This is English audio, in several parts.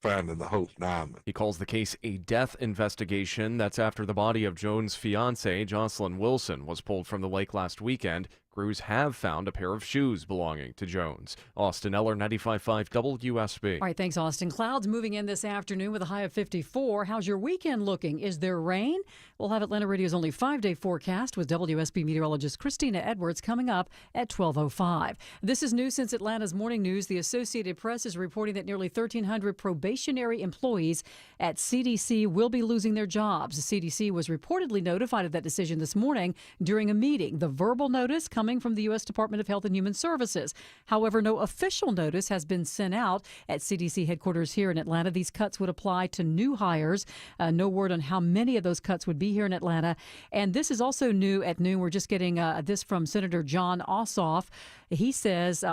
finding the Hope Diamond. He calls the case a death investigation. That's after the body of Jones' fiancée, Jocelyn Wilson, was pulled from the lake last weekend. Crews have found a pair of shoes belonging to Jones. Austin Eller, 95.5 WSB. All right, thanks, Austin. Clouds moving in this afternoon with a high of 54. How's your weekend looking? Is there rain? We'll have Atlanta Radio's only 5-day forecast with WSB meteorologist Christina Edwards coming up at 12:05. This is new since Atlanta's morning news. The Associated Press is reporting that nearly 1,300 probationary employees at CDC will be losing their jobs. The CDC was reportedly notified of that decision this morning during a meeting. The verbal notice coming from the U.S. Department of Health and Human Services. However, no official notice has been sent out at CDC headquarters here in Atlanta. These cuts would apply to new hires. No word on how many of those cuts would be here in Atlanta. And this is also new at noon. We're just getting this from Senator Jon Ossoff. He says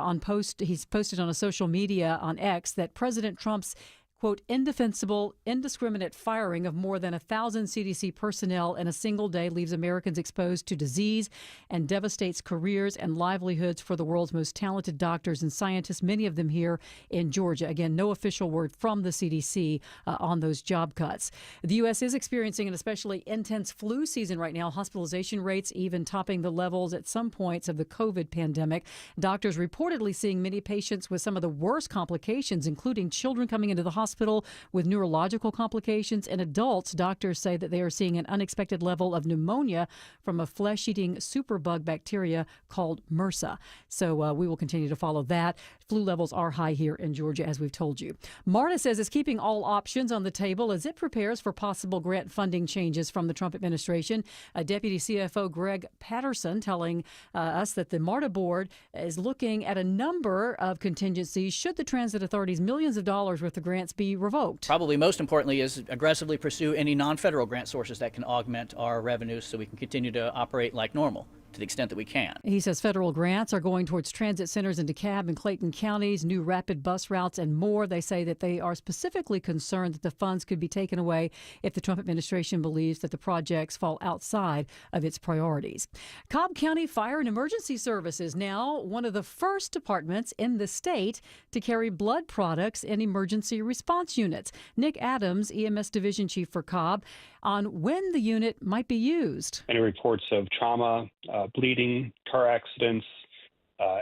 he's posted on a social media on X that President Trump's quote, indefensible, indiscriminate firing of more than 1,000 CDC personnel in a single day leaves Americans exposed to disease and devastates careers and livelihoods for the world's most talented doctors and scientists, many of them here in Georgia. Again, no official word from the CDC on those job cuts. The U.S. is experiencing an especially intense flu season right now, hospitalization rates even topping the levels at some points of the COVID pandemic. Doctors reportedly seeing many patients with some of the worst complications, including children coming into the hospital with neurological complications. And adults, doctors say that they are seeing an unexpected level of pneumonia from a flesh-eating superbug bacteria called MRSA. So we will continue to follow that. Flu levels are high here in Georgia, as we've told you. MARTA says it's keeping all options on the table as it prepares for possible grant funding changes from the Trump administration. Deputy CFO Greg Patterson telling us that the MARTA board is looking at a number of contingencies should the transit authority's millions of dollars worth of grants be revoked. Probably most importantly is aggressively pursue any non-federal grant sources that can augment our revenues so we can continue to operate like normal to the extent that we can. He says federal grants are going towards transit centers in DeKalb and Clayton counties, new rapid bus routes, and more. They say that they are specifically concerned that the funds could be taken away if the Trump administration believes that the projects fall outside of its priorities. Cobb County Fire and Emergency Services now one of the first departments in the state to carry blood products in emergency response units. Nick Adams, EMS Division Chief for Cobb, on when the unit might be used. Any reports of trauma, bleeding, car accidents,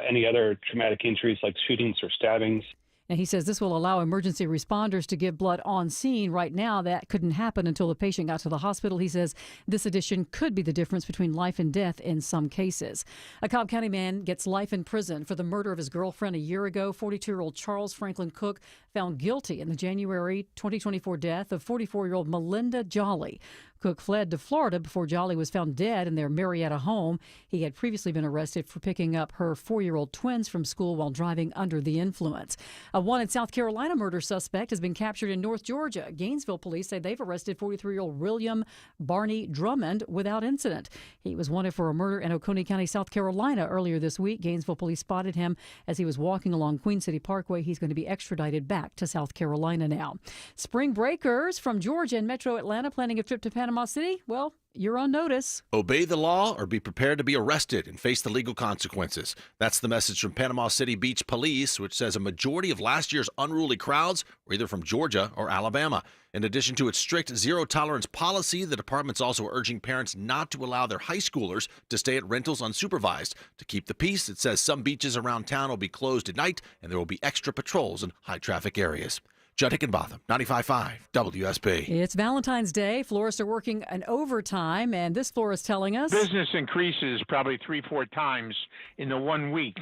any other traumatic injuries like shootings or stabbings. And he says this will allow emergency responders to give blood on scene. Right now, that couldn't happen until the patient got to the hospital. He says this addition could be the difference between life and death in some cases. A Cobb County man gets life in prison for the murder of his girlfriend a year ago. 42-year-old Charles Franklin Cook found guilty in the January 2024 death of 44-year-old Melinda Jolly. Cook fled to Florida before Jolly was found dead in their Marietta home. He had previously been arrested for picking up her 4-year-old twins from school while driving under the influence. A wanted South Carolina murder suspect has been captured in North Georgia. Gainesville police say they've arrested 43-year-old William Barney Drummond without incident. He was wanted for a murder in Oconee County, South Carolina earlier this week. Gainesville police spotted him as he was walking along Queen City Parkway. He's going to be extradited back to South Carolina now. Spring breakers from Georgia and Metro Atlanta planning a trip to Panama City? Well, you're on notice. Obey the law or be prepared to be arrested and face the legal consequences. That's the message from Panama City Beach Police, which says a majority of last year's unruly crowds were either from Georgia or Alabama. In addition to its strict zero-tolerance policy, the department's also urging parents not to allow their high schoolers to stay at rentals unsupervised. To keep the peace, it says some beaches around town will be closed at night, and there will be extra patrols in high-traffic areas. Judd Hickenbotham, 95.5 WSB. It's Valentine's Day. Florists are working an overtime, and this florist telling us business increases probably 3-4 times in the 1 week.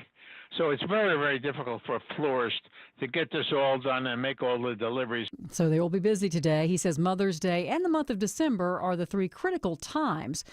So it's very, very difficult for a florist to get this all done and make all the deliveries. So they will be busy today. He says Mother's Day and the month of December are the 3 critical times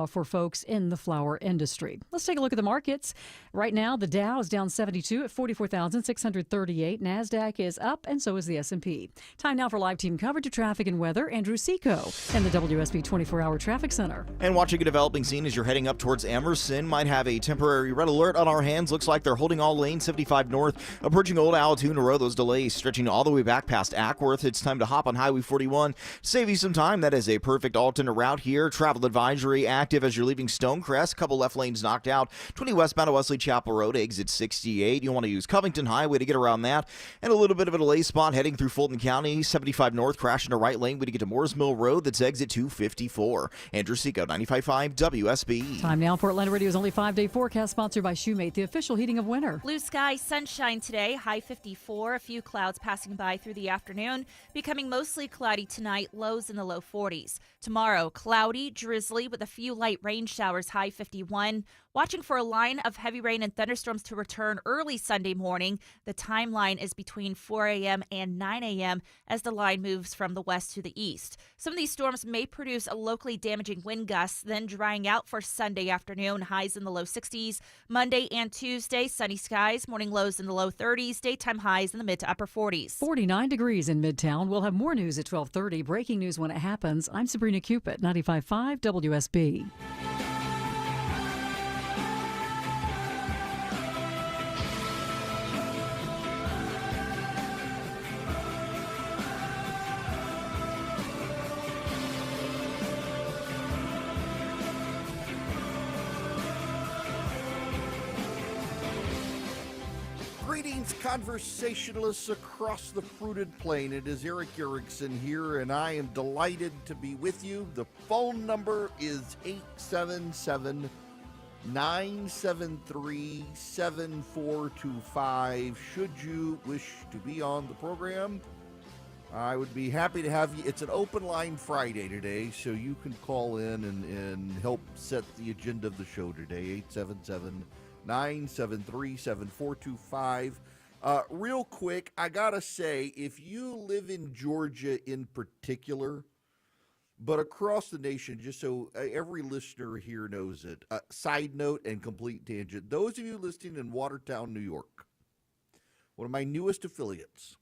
for folks in the flower industry. Let's take a look at the markets. Right now, the Dow is down 72 at 44,638. NASDAQ is up, and so is the S&P. Time now for live team coverage of traffic and weather. Andrew Seco in the WSB 24-hour traffic center. And watching a developing scene as you're heading up towards Emerson. Might have a temporary red alert on our hands. Looks like they're holding all lanes 75 north, approaching Old Allatoona in a row. Those delays stretching all the way back past Ackworth. It's time to hop on Highway 41. Save you some time. That is a perfect alternate route here. Travel advisory active as you're leaving Stonecrest. Couple left lanes knocked out. 20 westbound of Wesley Chapel Road, exit 68. You'll want to use Covington Highway to get around that. And a little bit of a delay spot heading through Fulton County. 75 north, crash into right lane. We to get to Moores Mill Road. That's exit 254. Andrew Seco, 95.5 WSB. Time now for Atlanta Radio's only 5-day forecast, sponsored by Shoemate, the official heating of winter. Blue sky, sunshine today, high 54. A few clouds passing by through the afternoon, becoming mostly cloudy tonight, lows in the low 40s. Tomorrow, cloudy, drizzly with a few light rain showers, high 51. Watching for a line of heavy rain and thunderstorms to return early Sunday morning. The timeline is between 4 a.m. and 9 a.m. as the line moves from the west to the east. Some of these storms may produce a locally damaging wind gusts, then drying out for Sunday afternoon, highs in the low 60s. Monday and Tuesday, sunny skies, morning lows in the low 30s, daytime highs in the mid to upper 40s. 49 degrees in Midtown. We'll have more news at 12:30. Breaking news when it happens. I'm Sabrina Cupid, 95.5 WSB. Greetings, conversationalists across the fruited plain. It is Eric Erickson here, and I am delighted to be with you. The phone number is 877-973-7425. Should you wish to be on the program, I would be happy to have you. It's an open line Friday today, so you can call in and help set the agenda of the show today, 877-973-7425. Real quick, I gotta say, if you live in Georgia in particular, but across the nation, just so every listener here knows it, side note and complete tangent, those of you listening in Watertown, New York, one of my newest affiliates,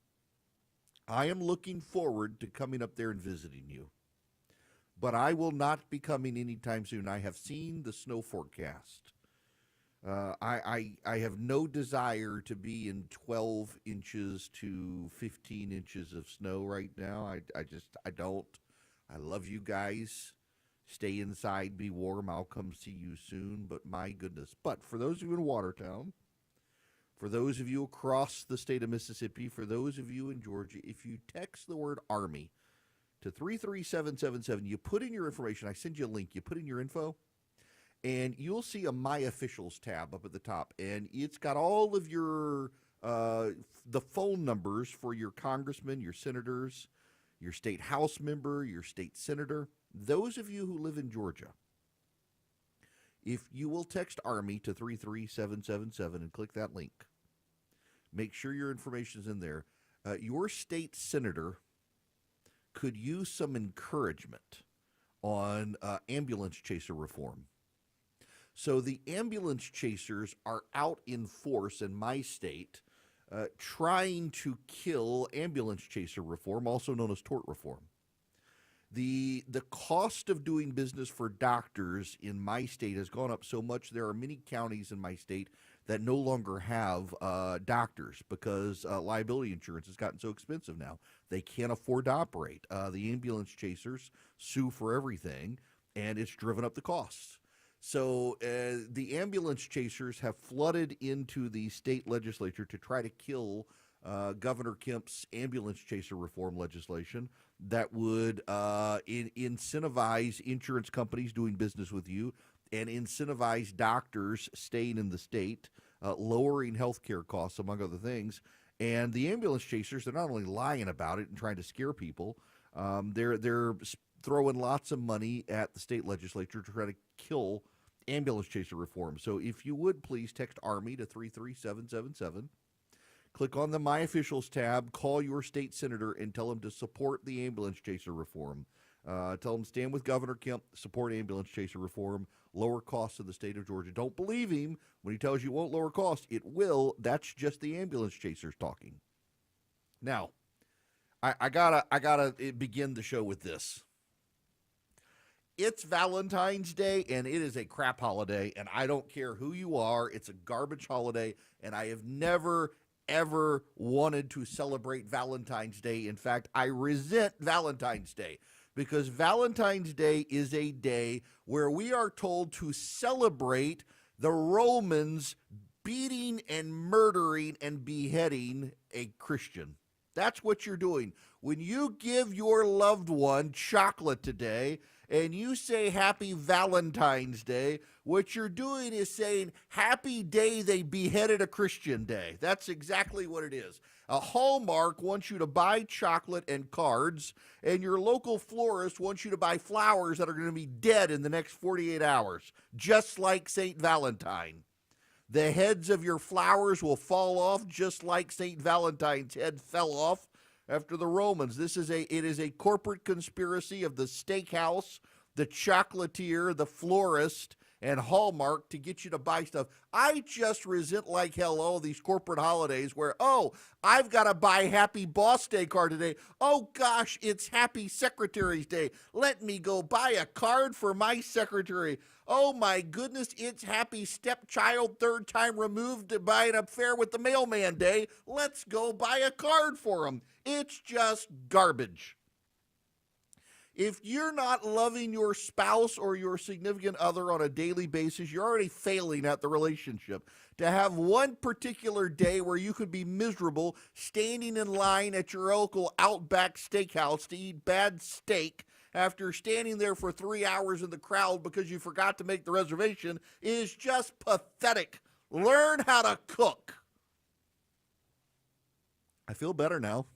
I am looking forward to coming up there and visiting you. But I will not be coming anytime soon. I have seen the snow forecast. I have no desire to be in 12 inches to 15 inches of snow right now. I don't. I love you guys. Stay inside, be warm. I'll come see you soon. But my goodness. But for those of you in Watertown, for those of you across the state of Mississippi, for those of you in Georgia, if you text the word Army to 33777, you put in your information. I send you a link. You put in your info. And you'll see a My Officials tab up at the top, and it's got all of your the phone numbers for your congressmen, your senators, your state house member, your state senator. Those of you who live in Georgia, if you will text Army to 33777 and click that link, make sure your information is in there. Your state senator could use some encouragement on ambulance chaser reform. So the ambulance chasers are out in force in my state trying to kill ambulance chaser reform, also known as tort reform. The cost of doing business for doctors in my state has gone up so much. There are many counties in my state that no longer have doctors because liability insurance has gotten so expensive now. They can't afford to operate. The ambulance chasers sue for everything, and it's driven up the costs. So the ambulance chasers have flooded into the state legislature to try to kill Governor Kemp's ambulance chaser reform legislation that would incentivize insurance companies doing business with you and incentivize doctors staying in the state, lowering health care costs, among other things. And the ambulance chasers, they're not only lying about it and trying to scare people, they're throwing lots of money at the state legislature to try to kill ambulance chaser reform. So if you would please text Army to 33777, click on the My Officials tab, call your state senator, and tell him to support the ambulance chaser reform. Tell him stand with Governor Kemp, support ambulance chaser reform, lower costs in the state of Georgia. Don't believe him when he tells you it won't lower costs. It will. That's just the ambulance chasers talking. Now, I gotta begin the show with this. It's Valentine's Day, and it is a crap holiday, and I don't care who you are. It's a garbage holiday, and I have never, ever wanted to celebrate Valentine's Day. In fact, I resent Valentine's Day because Valentine's Day is a day where we are told to celebrate the Romans beating and murdering and beheading a Christian. That's what you're doing. When you give your loved one chocolate today and you say Happy Valentine's Day, what you're doing is saying Happy Day they beheaded a Christian day. That's exactly what it is. A Hallmark wants you to buy chocolate and cards, and your local florist wants you to buy flowers that are going to be dead in the next 48 hours, just like St. Valentine. The heads of your flowers will fall off just like St. Valentine's head fell off after the Romans. It is a corporate conspiracy of the steakhouse, the chocolatier, the florist, and Hallmark to get you to buy stuff. I just resent like hell all these corporate holidays where, oh, I've got to buy Happy Boss Day card today. Oh gosh, it's Happy Secretary's Day. Let me go buy a card for my secretary. Oh my goodness, it's Happy Stepchild Third Time Removed by an Affair with the Mailman Day. Let's go buy a card for him. It's just garbage. If you're not loving your spouse or your significant other on a daily basis, you're already failing at the relationship. To have one particular day where you could be miserable standing in line at your local Outback Steakhouse to eat bad steak after standing there for 3 hours in the crowd because you forgot to make the reservation is just pathetic. Learn how to cook. I feel better now.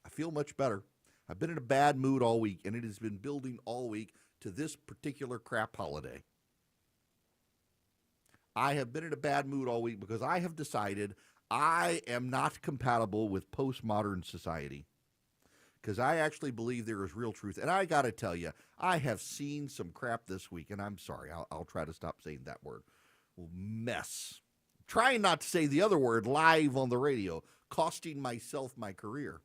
I feel much better. I've been in a bad mood all week, and it has been building all week to this particular crap holiday. I have been in a bad mood all week because I have decided I am not compatible with postmodern society. Because I actually believe there is real truth. And I got to tell you, I have seen some crap this week, and I'm sorry, I'll try to stop saying that word. Mess. Trying not to say the other word live on the radio, costing myself my career.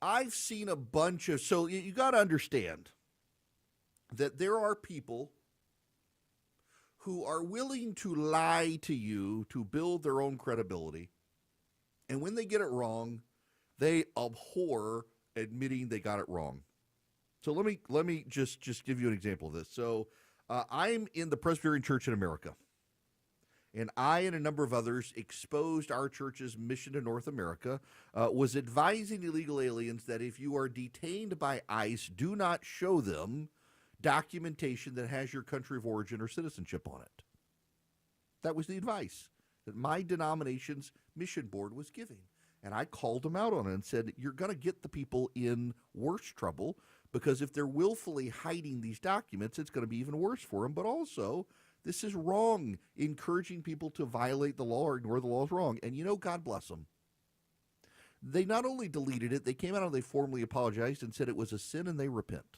I've seen a bunch of, so you got to understand that there are people who are willing to lie to you to build their own credibility. And when they get it wrong, they abhor admitting they got it wrong. So let me just give you an example of this. So I'm in the Presbyterian Church in America. And I and a number of others exposed our church's mission to North America, was advising illegal aliens that if you are detained by ICE, do not show them documentation that has your country of origin or citizenship on it. That was the advice that my denomination's mission board was giving. And I called them out on it and said, you're going to get the people in worse trouble because if they're willfully hiding these documents, it's going to be even worse for them. But also, this is wrong. Encouraging people to violate the law or ignore the law is wrong. And you know, God bless them. They not only deleted it, they came out and they formally apologized and said it was a sin and they repent.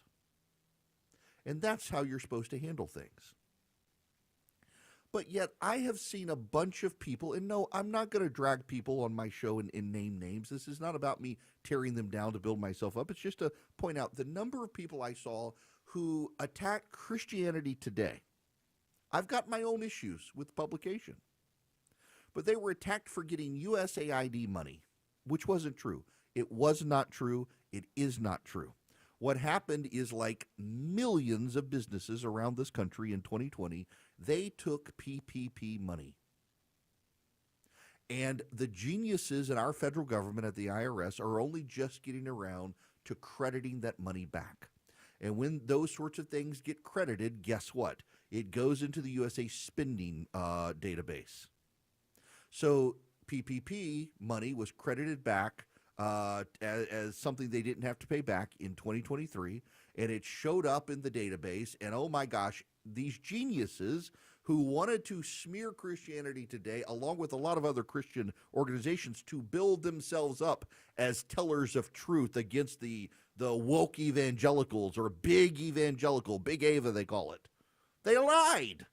And that's how you're supposed to handle things. But yet I have seen a bunch of people, and no, I'm not going to drag people on my show and name names. This is not about me tearing them down to build myself up. It's just to point out the number of people I saw who attacked Christianity Today. I've got my own issues with publication. But they were attacked for getting USAID money, which wasn't true. It was not true. It is not true. What happened is, like millions of businesses around this country in 2020, they took PPP money. And the geniuses in our federal government at the IRS are only just getting around to crediting that money back. And when those sorts of things get credited, guess what? It goes into the USA spending database. So PPP money was credited back as something they didn't have to pay back in 2023, and it showed up in the database. And oh my gosh, these geniuses who wanted to smear Christianity Today, along with a lot of other Christian organizations, to build themselves up as tellers of truth against the woke evangelicals, or big evangelical, Big Ava they call it. They lied.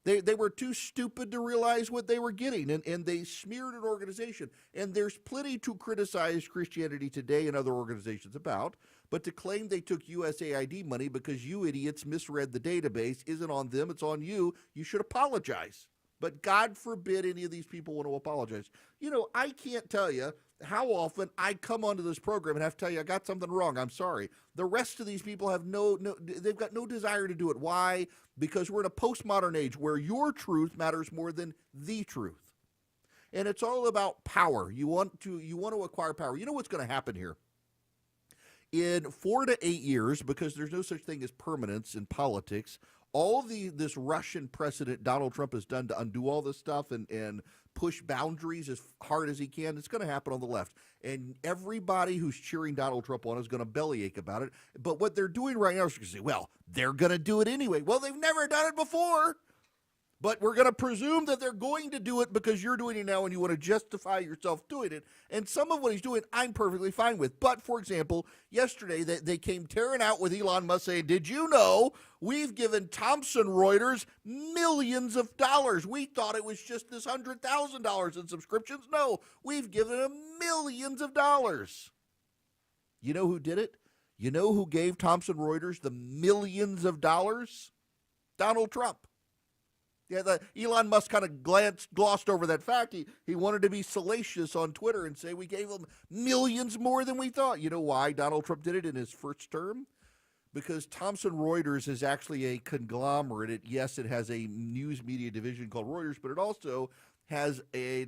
They were too stupid to realize what they were getting, and they smeared an organization. And there's plenty to criticize Christianity Today and other organizations about, but to claim they took USAID money because you idiots misread the database isn't on them, it's on you. You should apologize. But God forbid any of these people want to apologize. You know, I can't tell you how often I come onto this program and have to tell you I got something wrong. I'm sorry. The rest of these people have they've got no desire to do it. Why? Because we're in a postmodern age where your truth matters more than the truth. And it's all about power. You want to acquire power. You know what's going to happen here? In 4 to 8 years, because there's no such thing as permanence in politics, all this Russian precedent Donald Trump has done to undo all this stuff and push boundaries as hard as he can, it's going to happen on the left. And everybody who's cheering Donald Trump on is going to bellyache about it. But what they're doing right now is going to say, well, they're going to do it anyway. Well, they've never done it before. But we're going to presume that they're going to do it because you're doing it now and you want to justify yourself doing it. And some of what he's doing, I'm perfectly fine with. But, for example, yesterday they came tearing out with Elon Musk saying, did you know we've given Thomson Reuters millions of dollars? We thought it was just this $100,000 in subscriptions. No, we've given them millions of dollars. You know who did it? You know who gave Thomson Reuters the millions of dollars? Donald Trump. Yeah, Elon Musk kind of glossed over that fact. He wanted to be salacious on Twitter and say we gave him millions more than we thought. You know why Donald Trump did it in his first term? Because Thomson Reuters is actually a conglomerate. Yes, it has a news media division called Reuters, but it also has a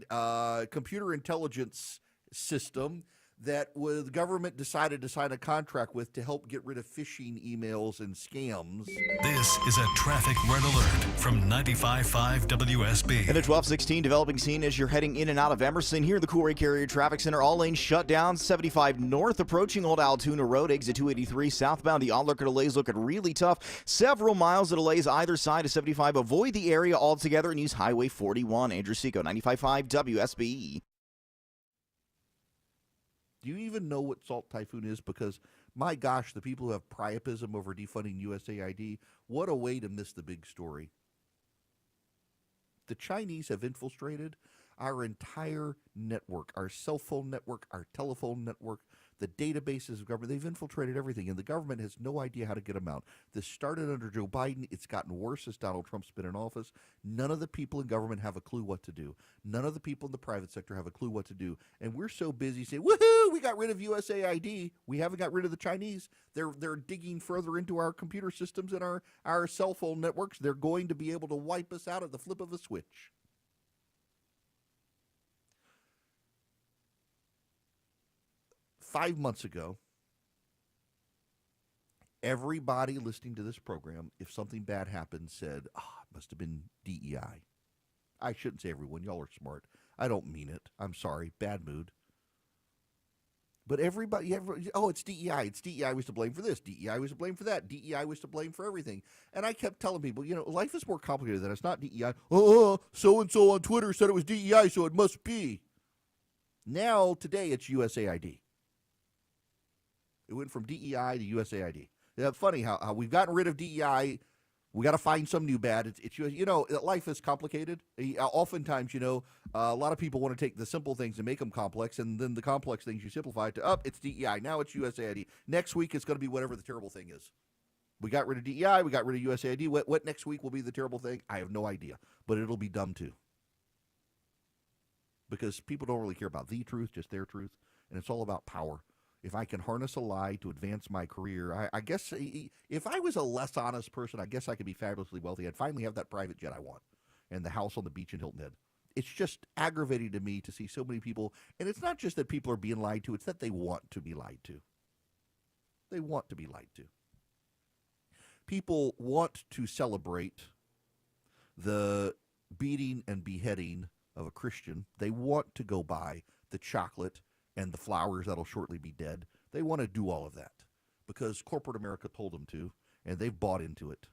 computer intelligence system that the government decided to sign a contract with to help get rid of phishing emails and scams. This is a traffic red alert from 95.5 WSB. And a 1216 developing scene as you're heading in and out of Emerson. Here in the Coolray Carrier Traffic Center, all lanes shut down. 75 north approaching Old Altoona Road, exit 283 southbound. The onlooker delays looking really tough. Several miles of delays either side of 75. Avoid the area altogether and use Highway 41. Andrew Seco, 95.5 WSB. Do you even know what Salt Typhoon is? Because, my gosh, the people who have priapism over defunding USAID, what a way to miss the big story. The Chinese have infiltrated our entire network, our cell phone network, our telephone network, the databases of government. They've infiltrated everything, and the government has no idea how to get them out. This started under Joe Biden. It's gotten worse as Donald Trump's been in office. None of the people in government have a clue what to do. None of the people in the private sector have a clue what to do. And we're so busy saying, woohoo, we got rid of USAID. We haven't got rid of the Chinese. They're digging further into our computer systems and our cell phone networks. They're going to be able to wipe us out at the flip of a switch. Five months ago, everybody listening to this program, if something bad happened, said, it must have been DEI. I shouldn't say everyone. Y'all are smart. I don't mean it. I'm sorry. Bad mood. But everybody, it's DEI. It's DEI was to blame for this. DEI was to blame for that. DEI was to blame for everything. And I kept telling people, life is more complicated than that. It's not DEI. So-and-so on Twitter said it was DEI, so it must be. Now, today, it's USAID. It went from DEI to USAID. It's funny how we've gotten rid of DEI. We got to find some new bad. It's life is complicated. Oftentimes, a lot of people want to take the simple things and make them complex, and then the complex things you simplify it to, it's DEI. Now it's USAID. Next week, it's going to be whatever the terrible thing is. We got rid of DEI. We got rid of USAID. What next week will be the terrible thing? I have no idea, but it'll be dumb too. Because people don't really care about the truth, just their truth, and it's all about power. If I can harness a lie to advance my career, I guess if I was a less honest person, I guess I could be fabulously wealthy. I'd finally have that private jet I want and the house on the beach in Hilton Head. It's just aggravating to me to see so many people, and it's not just that people are being lied to, it's that they want to be lied to. They want to be lied to. People want to celebrate the beating and beheading of a Christian. They want to go buy the chocolate and the flowers that'll shortly be dead. They want to do all of that because corporate America told them to, and they've bought into it.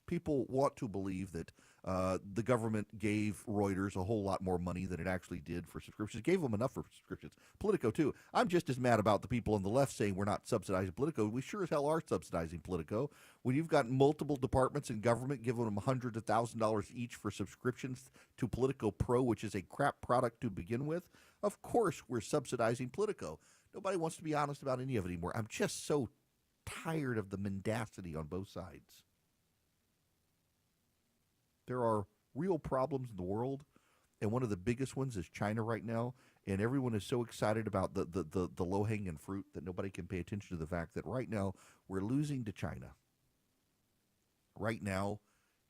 People want to believe that the government gave Reuters a whole lot more money than it actually did for subscriptions. It gave them enough for subscriptions. Politico, too. I'm just as mad about the people on the left saying we're not subsidizing Politico. We sure as hell are subsidizing Politico. When you've got multiple departments in government giving them hundreds of $1,000s each for subscriptions to Politico Pro, which is a crap product to begin with, of course we're subsidizing Politico. Nobody wants to be honest about any of it anymore. I'm just so tired of the mendacity on both sides. There are real problems in the world, and one of the biggest ones is China right now. And everyone is so excited about the low-hanging fruit that nobody can pay attention to the fact that right now we're losing to China. Right now,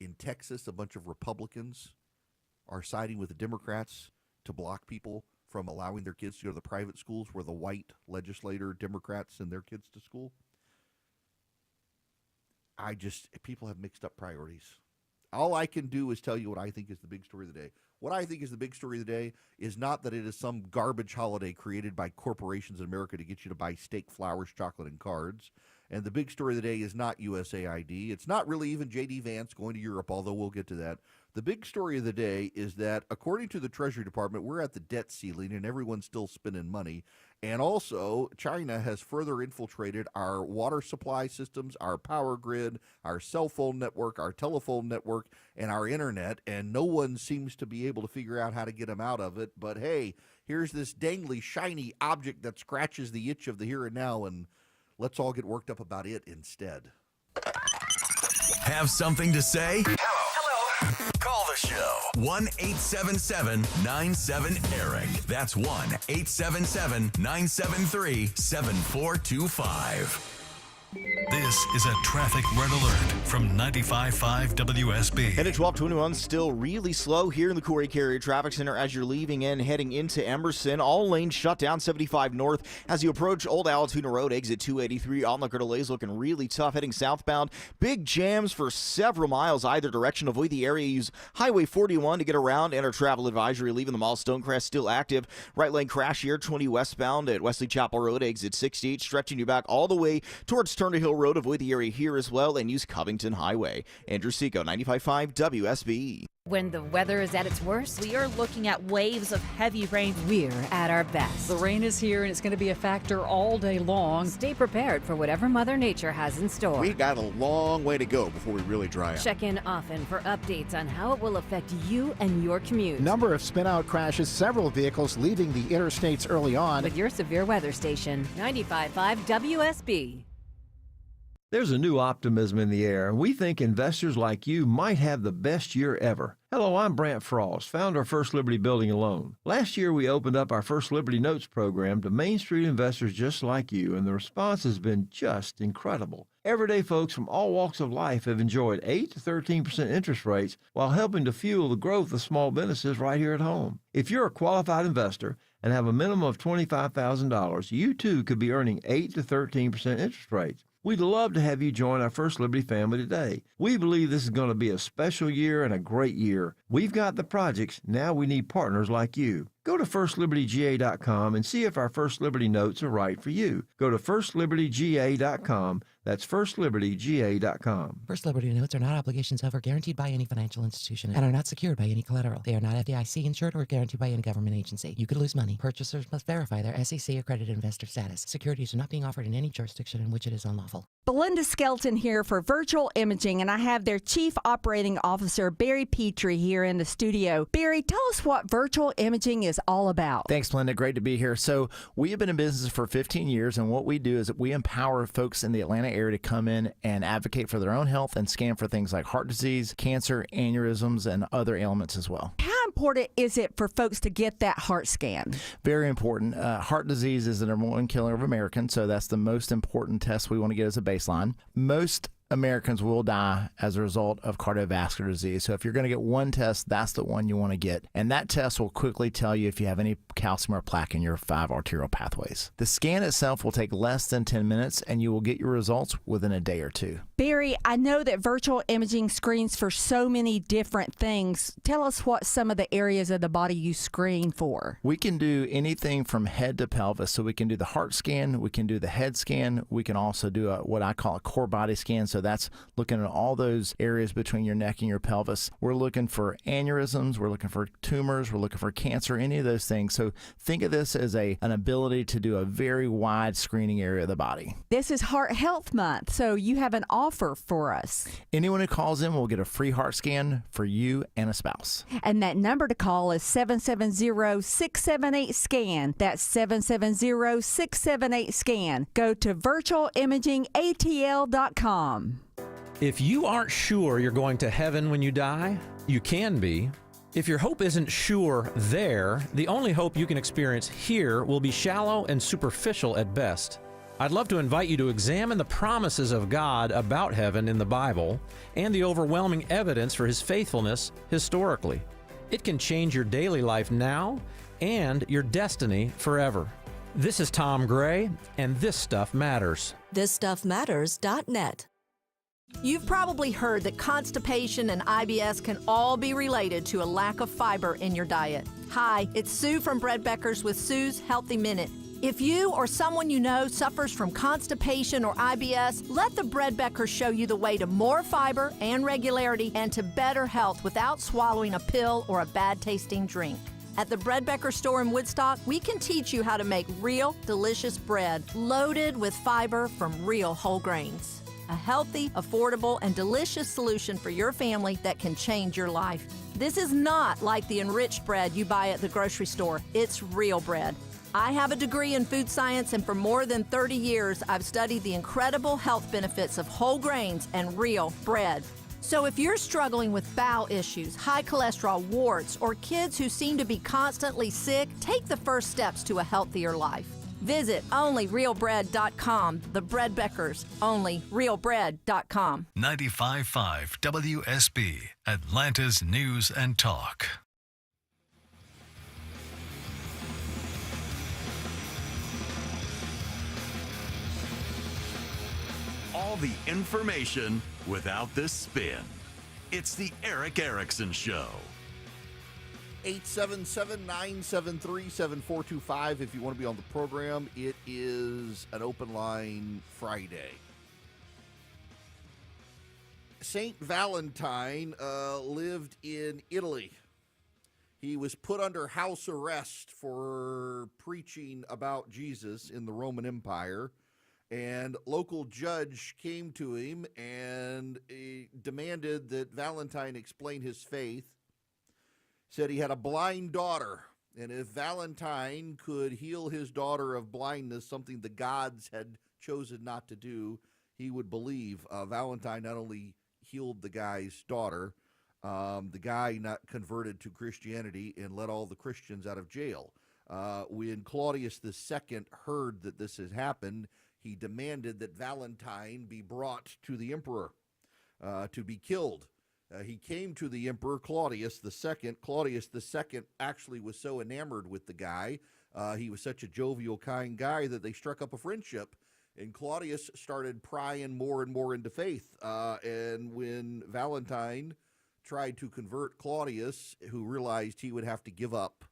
in Texas, a bunch of Republicans are siding with the Democrats to block people from allowing their kids to go to the private schools where the white legislator Democrats send their kids to school. People have mixed up priorities. All I can do is tell you what I think is the big story of the day. What I think is the big story of the day is not that it is some garbage holiday created by corporations in America to get you to buy steak, flowers, chocolate, and cards. And the big story of the day is not USAID. It's not really even J.D. Vance going to Europe, although we'll get to that. The big story of the day is that, according to the Treasury Department, we're at the debt ceiling and everyone's still spending money. And also, China has further infiltrated our water supply systems, our power grid, our cell phone network, our telephone network, and our internet. And no one seems to be able to figure out how to get them out of it. But hey, here's this dangly, shiny object that scratches the itch of the here and now, and let's all get worked up about it instead. Have something to say? Hello. Call the show. 1-877-97-ERIC. That's 1-877-973-7425. This is a traffic red alert from 95.5 WSB. And at 1221, still really slow here in the Corey Carrier Traffic Center as you're leaving and heading into Emerson. All lanes shut down 75 north as you approach Old Allatoona Road, exit 283. On the delays looking really tough heading southbound. Big jams for several miles either direction. Avoid the area. Use Highway 41 to get around. Enter travel advisory. Leaving the mall. Stonecrest still active. Right lane crash here 20 westbound at Wesley Chapel Road, exit 68. Stretching you back all the way towards Turner Hill Road. Avoid the area here as well and use Covington Highway. Andrew Seco, 95.5 WSB. When the weather is at its worst, We are looking at waves of heavy rain. we're at our best. The rain is here, and it's going to be a factor all day long. Stay prepared for whatever Mother Nature has in store. We got a long way to go before we really dry out. Check in often for updates on how it will affect you and your commute. Number of spin-out crashes, several vehicles leaving the interstates early on. With your severe weather station, 95.5 WSB. There's a new optimism in the air, and we think investors like you might have the best year ever. Hello, I'm Brant Frost, founder of First Liberty Building and Loan. Last year, we opened up our First Liberty Notes program to Main Street investors just like you, and the response has been just incredible. Everyday folks from all walks of life have enjoyed 8 to 13% interest rates while helping to fuel the growth of small businesses right here at home. If you're a qualified investor and have a minimum of $25,000, you too could be earning 8 to 13% interest rates. We'd love to have you join our First Liberty family today. We believe this is going to be a special year and a great year. We've got the projects. Now we need partners like you. Go to FirstLibertyGA.com and see if our First Liberty notes are right for you. Go to FirstLibertyGA.com. That's FirstLibertyGA.com. First Liberty notes are not obligations of or guaranteed by any financial institution and are not secured by any collateral. They are not FDIC insured or guaranteed by any government agency. You could lose money. Purchasers must verify their SEC accredited investor status. Securities are not being offered in any jurisdiction in which it is unlawful. Belinda Skelton here for Virtual Imaging, and I have their Chief Operating Officer, Barry Petrie, here in the studio. Barry, tell us what virtual imaging is all about. Thanks, Linda. Great to be here. So we have been in business for 15 years, and what we do is we empower folks in the Atlanta area to come in and advocate for their own health and scan for things like heart disease, cancer, aneurysms, and other ailments as well. How important is it for folks to get that heart scan? Very important. Heart disease is the number one killer of Americans, so that's the most important test we want to get as a baseline. Most Americans will die as a result of cardiovascular disease. So if you're going to get one test, that's the one you want to get. And that test will quickly tell you if you have any calcium or plaque in your 5 arterial pathways. The scan itself will take less than 10 minutes, and you will get your results within a day or two. Barry, I know that virtual imaging screens for so many different things. Tell us what some of the areas of the body you screen for. We can do anything from head to pelvis. So we can do the heart scan, we can do the head scan, we can also do what I call a core body scan. So that's looking at all those areas between your neck and your pelvis. We're looking for aneurysms, we're looking for tumors, we're looking for cancer, any of those things. So think of this as an ability to do a very wide screening area of the body. This is Heart Health Month, so you have an offer for us. Anyone who calls in will get a free heart scan for you and a spouse. And that number to call is 770-678-SCAN. That's 770-678-SCAN. Go to virtualimagingatl.com. If you aren't sure you're going to heaven when you die, you can be. If your hope isn't sure there, the only hope you can experience here will be shallow and superficial at best. I'd love to invite you to examine the promises of God about heaven in the Bible and the overwhelming evidence for His faithfulness historically. It can change your daily life now and your destiny forever. This is Tom Gray, and This Stuff Matters. ThisStuffMatters.net. You've probably heard that constipation and IBS can all be related to a lack of fiber in your diet. Hi, it's Sue from Bread Beckers with Sue's Healthy Minute. If you or someone you know suffers from constipation or IBS, let the Bread Beckers show you the way to more fiber and regularity and to better health without swallowing a pill or a bad-tasting drink. At the Bread Becker store in Woodstock, we can teach you how to make real, delicious bread loaded with fiber from real whole grains. A healthy, affordable, and delicious solution for your family that can change your life. This is not like the enriched bread you buy at the grocery store. It's real bread. I have a degree in food science, and for more than 30 years, I've studied the incredible health benefits of whole grains and real bread. So if you're struggling with bowel issues, high cholesterol, warts, or kids who seem to be constantly sick, take the first steps to a healthier life. Visit onlyrealbread.com. The Bread Beckers, onlyrealbread.com. 95.5 WSB, Atlanta's News and Talk. All the information without the spin. It's the Erick Erickson Show. 877-973-7425 if you want to be on the program. It is an open line Friday. Saint Valentine lived in Italy. He was put under house arrest for preaching about Jesus in the Roman Empire. And local judge came to him and demanded that Valentine explain his faith. Said he had a blind daughter, and if Valentine could heal his daughter of blindness, something the gods had chosen not to do, he would believe. Valentine not only healed the guy's daughter, the guy not converted to Christianity and let all the Christians out of jail. When Claudius II heard that this had happened, he demanded that Valentine be brought to the emperor to be killed. He came to the emperor, Claudius II. Claudius II actually was so enamored with the guy. He was such a jovial, kind guy that they struck up a friendship. And Claudius started prying more and more into faith. And when Valentine tried to convert Claudius, who realized he would have to give up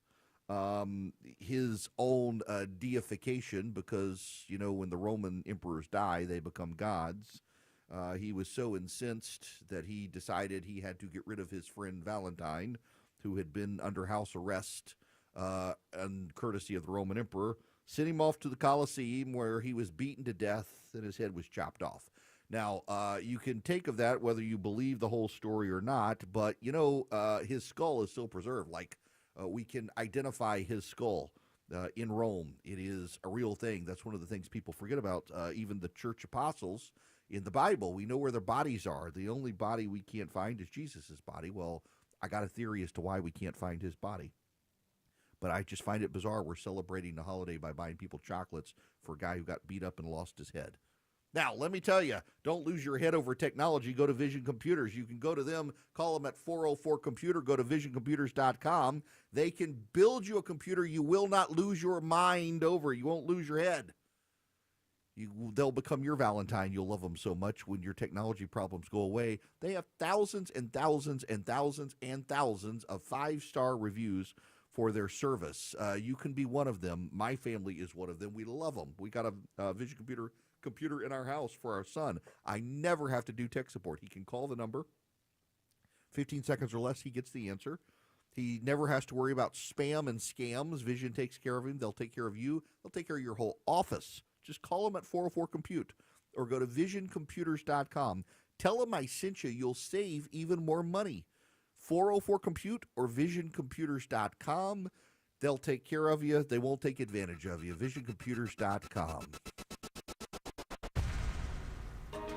his own deification, because, you know, when the Roman emperors die, they become gods. He was so incensed that he decided he had to get rid of his friend Valentine, who had been under house arrest and courtesy of the Roman emperor, sent him off to the Colosseum, where he was beaten to death and his head was chopped off. Now, you can take of that whether you believe the whole story or not, but, you know, his skull is still preserved. Like, we can identify his skull in Rome. It is a real thing. That's one of the things people forget about. Even the church apostles in the Bible, we know where their bodies are. The only body we can't find is Jesus's body. Well, I got a theory as to why we can't find his body. But I just find it bizarre we're celebrating the holiday by buying people chocolates for a guy who got beat up and lost his head. Now, let me tell you, don't lose your head over technology. Go to Vision Computers. You can go to them, call them at 404-COMPUTER, go to visioncomputers.com. They can build you a computer you will not lose your mind over. You won't lose your head. They'll become your Valentine. You'll love them so much when your technology problems go away. They have thousands and thousands and thousands and thousands of 5-star reviews for their service. You can be one of them. My family is one of them. We love them. We got a Vision computer in our house for our son. I never have to do tech support. He can call the number. 15 seconds or less, he gets the answer. He never has to worry about spam and scams. Vision takes care of him. They'll take care of you. They'll take care of your whole office. Just call them at 404-COMPUTE or go to visioncomputers.com. Tell them I sent you. You'll save even more money. 404-COMPUTE or visioncomputers.com. They'll take care of you. They won't take advantage of you. visioncomputers.com.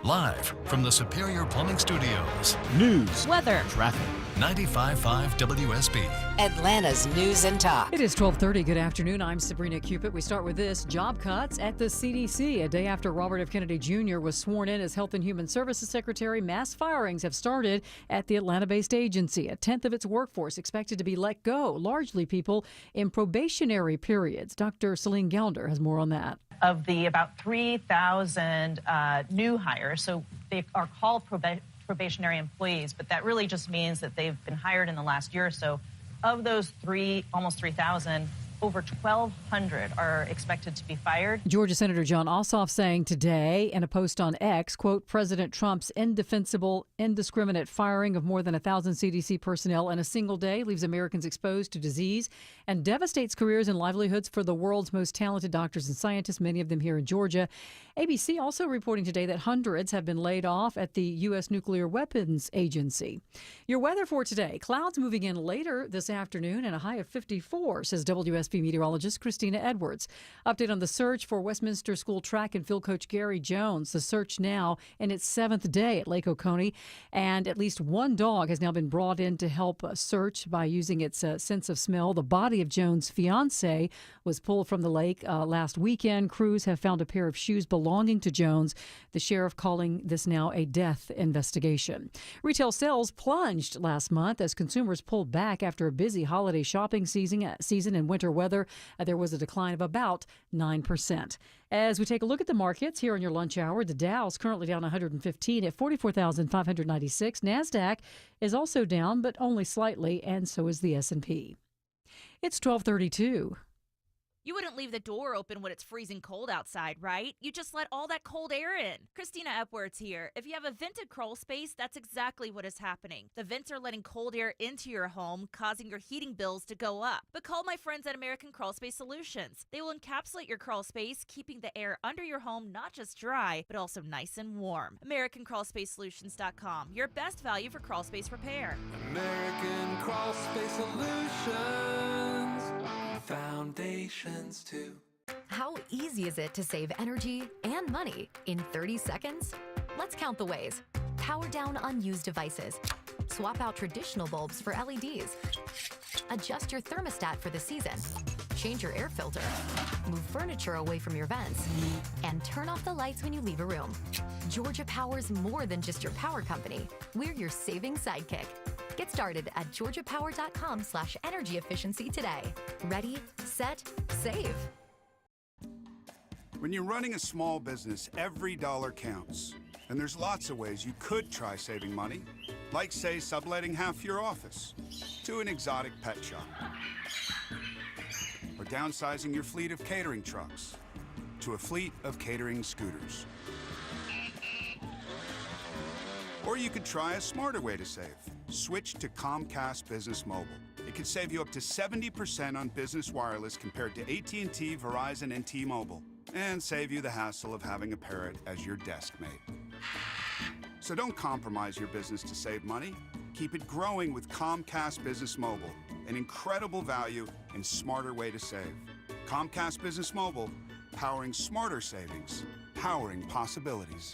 Live from the Superior Plumbing Studios. News, weather, traffic, 95.5 WSB. Atlanta's News and Talk. It is 12:30. Good afternoon. I'm Sabrina Cupid. We start with this. Job cuts at the CDC. A day after Robert F. Kennedy Jr. was sworn in as Health and Human Services Secretary, mass firings have started at the Atlanta-based agency. A tenth of its workforce expected to be let go, largely people in probationary periods. Dr. Celine Gounder has more on that. Of the about 3,000 new hires, so they are called probationary employees, but that really just means that they've been hired in the last year or so. Of those almost 3,000, over 1,200 are expected to be fired. Georgia Senator Jon Ossoff saying today in a post on X, quote, President Trump's indefensible, indiscriminate firing of more than 1,000 CDC personnel in a single day leaves Americans exposed to disease and devastates careers and livelihoods for the world's most talented doctors and scientists, many of them here in Georgia. ABC also reporting today that hundreds have been laid off at the U.S. Nuclear Weapons Agency. Your weather for today, clouds moving in later this afternoon and a high of 54, says WSB meteorologist Christina Edwards. Update on the search for Westminster School track and field coach Gary Jones. The search now in its 7th day at Lake Oconee, and at least one dog has now been brought in to help search by using its sense of smell. The body of Jones' fiance was pulled from the lake last weekend. Crews have found a pair of shoes belonging to Jones. The sheriff calling this now a death investigation. Retail sales plunged last month as consumers pulled back after a busy holiday shopping season and winter weather. There was a decline of about 9%. As we take a look at the markets here on your lunch hour, the Dow's currently down 115 at 44,596. NASDAQ is also down, but only slightly, and so is the S&P. It's 12:32. You wouldn't leave the door open when it's freezing cold outside, right? You just let all that cold air in. Christina Edwards here. If you have a vented crawl space, that's exactly what is happening. The vents are letting cold air into your home, causing your heating bills to go up. But call my friends at American Crawl Space Solutions. They will encapsulate your crawl space, keeping the air under your home not just dry, but also nice and warm. AmericanCrawlSpaceSolutions.com. Your best value for crawl space repair. American Crawl Space Solutions. Foundations too. How easy is it to save energy and money in 30 seconds? Let's count the ways. Power down unused devices. Swap out traditional bulbs for LEDs. Adjust your thermostat for the season. Change your air filter. Move furniture away from your vents. And turn off the lights when you leave a room. Georgia Power's more than just your power company. We're your saving sidekick. Get started at georgiapower.com/energy efficiency today. Ready, set, save. When you're running a small business, every dollar counts. And there's lots of ways you could try saving money, like, say, subletting half your office to an exotic pet shop, or downsizing your fleet of catering trucks to a fleet of catering scooters. Or you could try a smarter way to save. Switch to Comcast Business Mobile. It could save you up to 70% on business wireless compared to AT&T, Verizon, and T-Mobile, and save you the hassle of having a parrot as your desk mate. So don't compromise your business to save money. Keep it growing with Comcast Business Mobile, an incredible value and smarter way to save. Comcast Business Mobile, powering smarter savings, powering possibilities.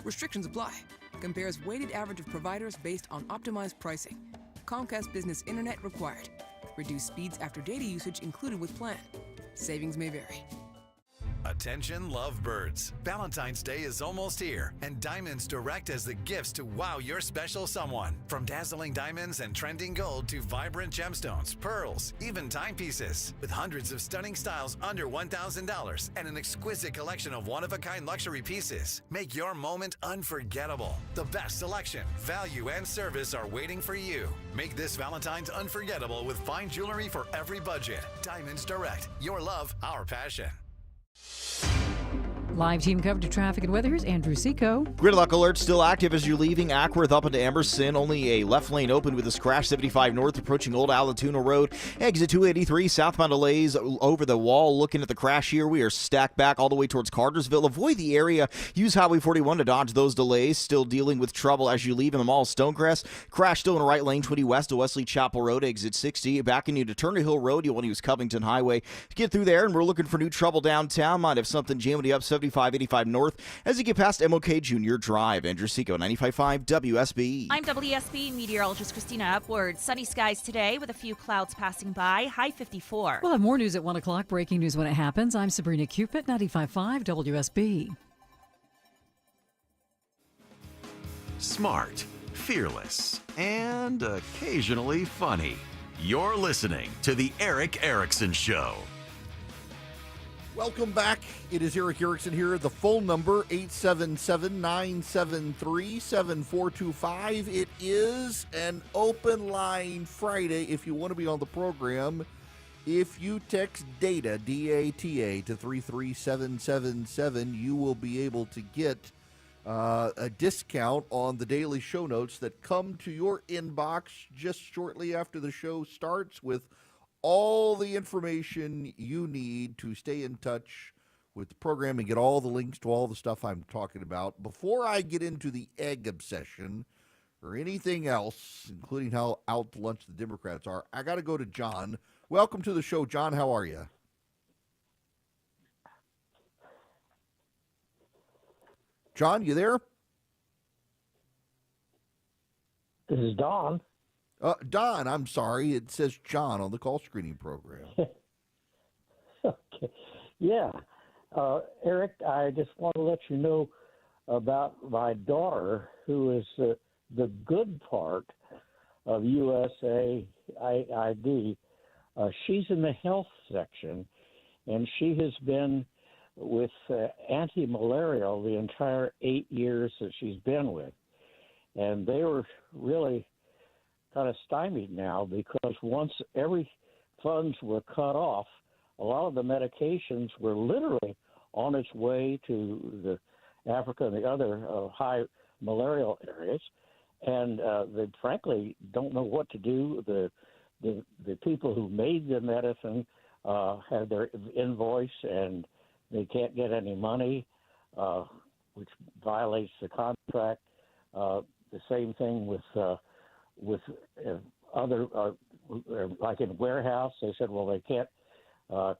Restrictions apply. Compares weighted average of providers based on optimized pricing. Comcast Business Internet required. Reduced speeds after data usage included with plan. Savings may vary. Attention lovebirds. Valentine's Day is almost here, and Diamonds Direct has the gifts to wow your special someone. From dazzling diamonds and trending gold to vibrant gemstones, pearls, even timepieces. With hundreds of stunning styles under $1,000 and an exquisite collection of one-of-a-kind luxury pieces. Make your moment unforgettable. The best selection, value, and service are waiting for you. Make this Valentine's unforgettable with fine jewelry for every budget. Diamonds Direct. Your love, our passion. Live team coverage of traffic and weather. Here's Andrew Seco. Gridlock alert still active as you're leaving Ackworth up into Emerson. Only a left lane open with this crash. 75 north approaching Old Allatoona Road. Exit 283 southbound delays over the wall. Looking at the crash here, we are stacked back all the way towards Cartersville. Avoid the area. Use Highway 41 to dodge those delays. Still dealing with trouble as you leave in the mall. Stonecrest. Crash still in the right lane. 20 west to Wesley Chapel Road. Exit 60. Backing you to Turner Hill Road. You want to use Covington Highway to get through there. And we're looking for new trouble downtown. Might have something jamming you up. 7585 north as you get past MLK Junior Drive. Andrew Seco, 95.5 WSB. I'm WSB meteorologist Christina Upward. Sunny skies today with a few clouds passing by. High 54. We'll have more news at 1 o'clock. Breaking news when it happens. I'm Sabrina Cupid, 95.5 WSB. Smart, fearless, and occasionally funny. You're listening to The Eric Erickson Show. Welcome back. It is Eric Erickson here. The phone number, 877-973-7425. It is an open line Friday if you want to be on the program. If you text DATA, D-A-T-A, to 33777, you will be able to get a discount on the daily show notes that come to your inbox just shortly after the show starts, with all the information you need to stay in touch with the program and get all the links to all the stuff I'm talking about. Before I get into the egg obsession or anything else, including how out to lunch the Democrats are, I got to go to John. Welcome to the show, John. How are you? John, you there? This is Don. Don, I'm sorry. It says John on the call screening program. Okay. Yeah. Eric, I just want to let you know about my daughter, who is the good part of USAID. She's in the health section, and she has been with anti-malarial the entire 8 years that she's been with. And they were really kind of stymied now, because once every funds were cut off, a lot of the medications were literally on its way to the Africa and the other high malarial areas, and they frankly don't know what to do. The people who made the medicine had their invoice, and they can't get any money, which violates the contract. The same thing with other, like in warehouse, they said, well, they can't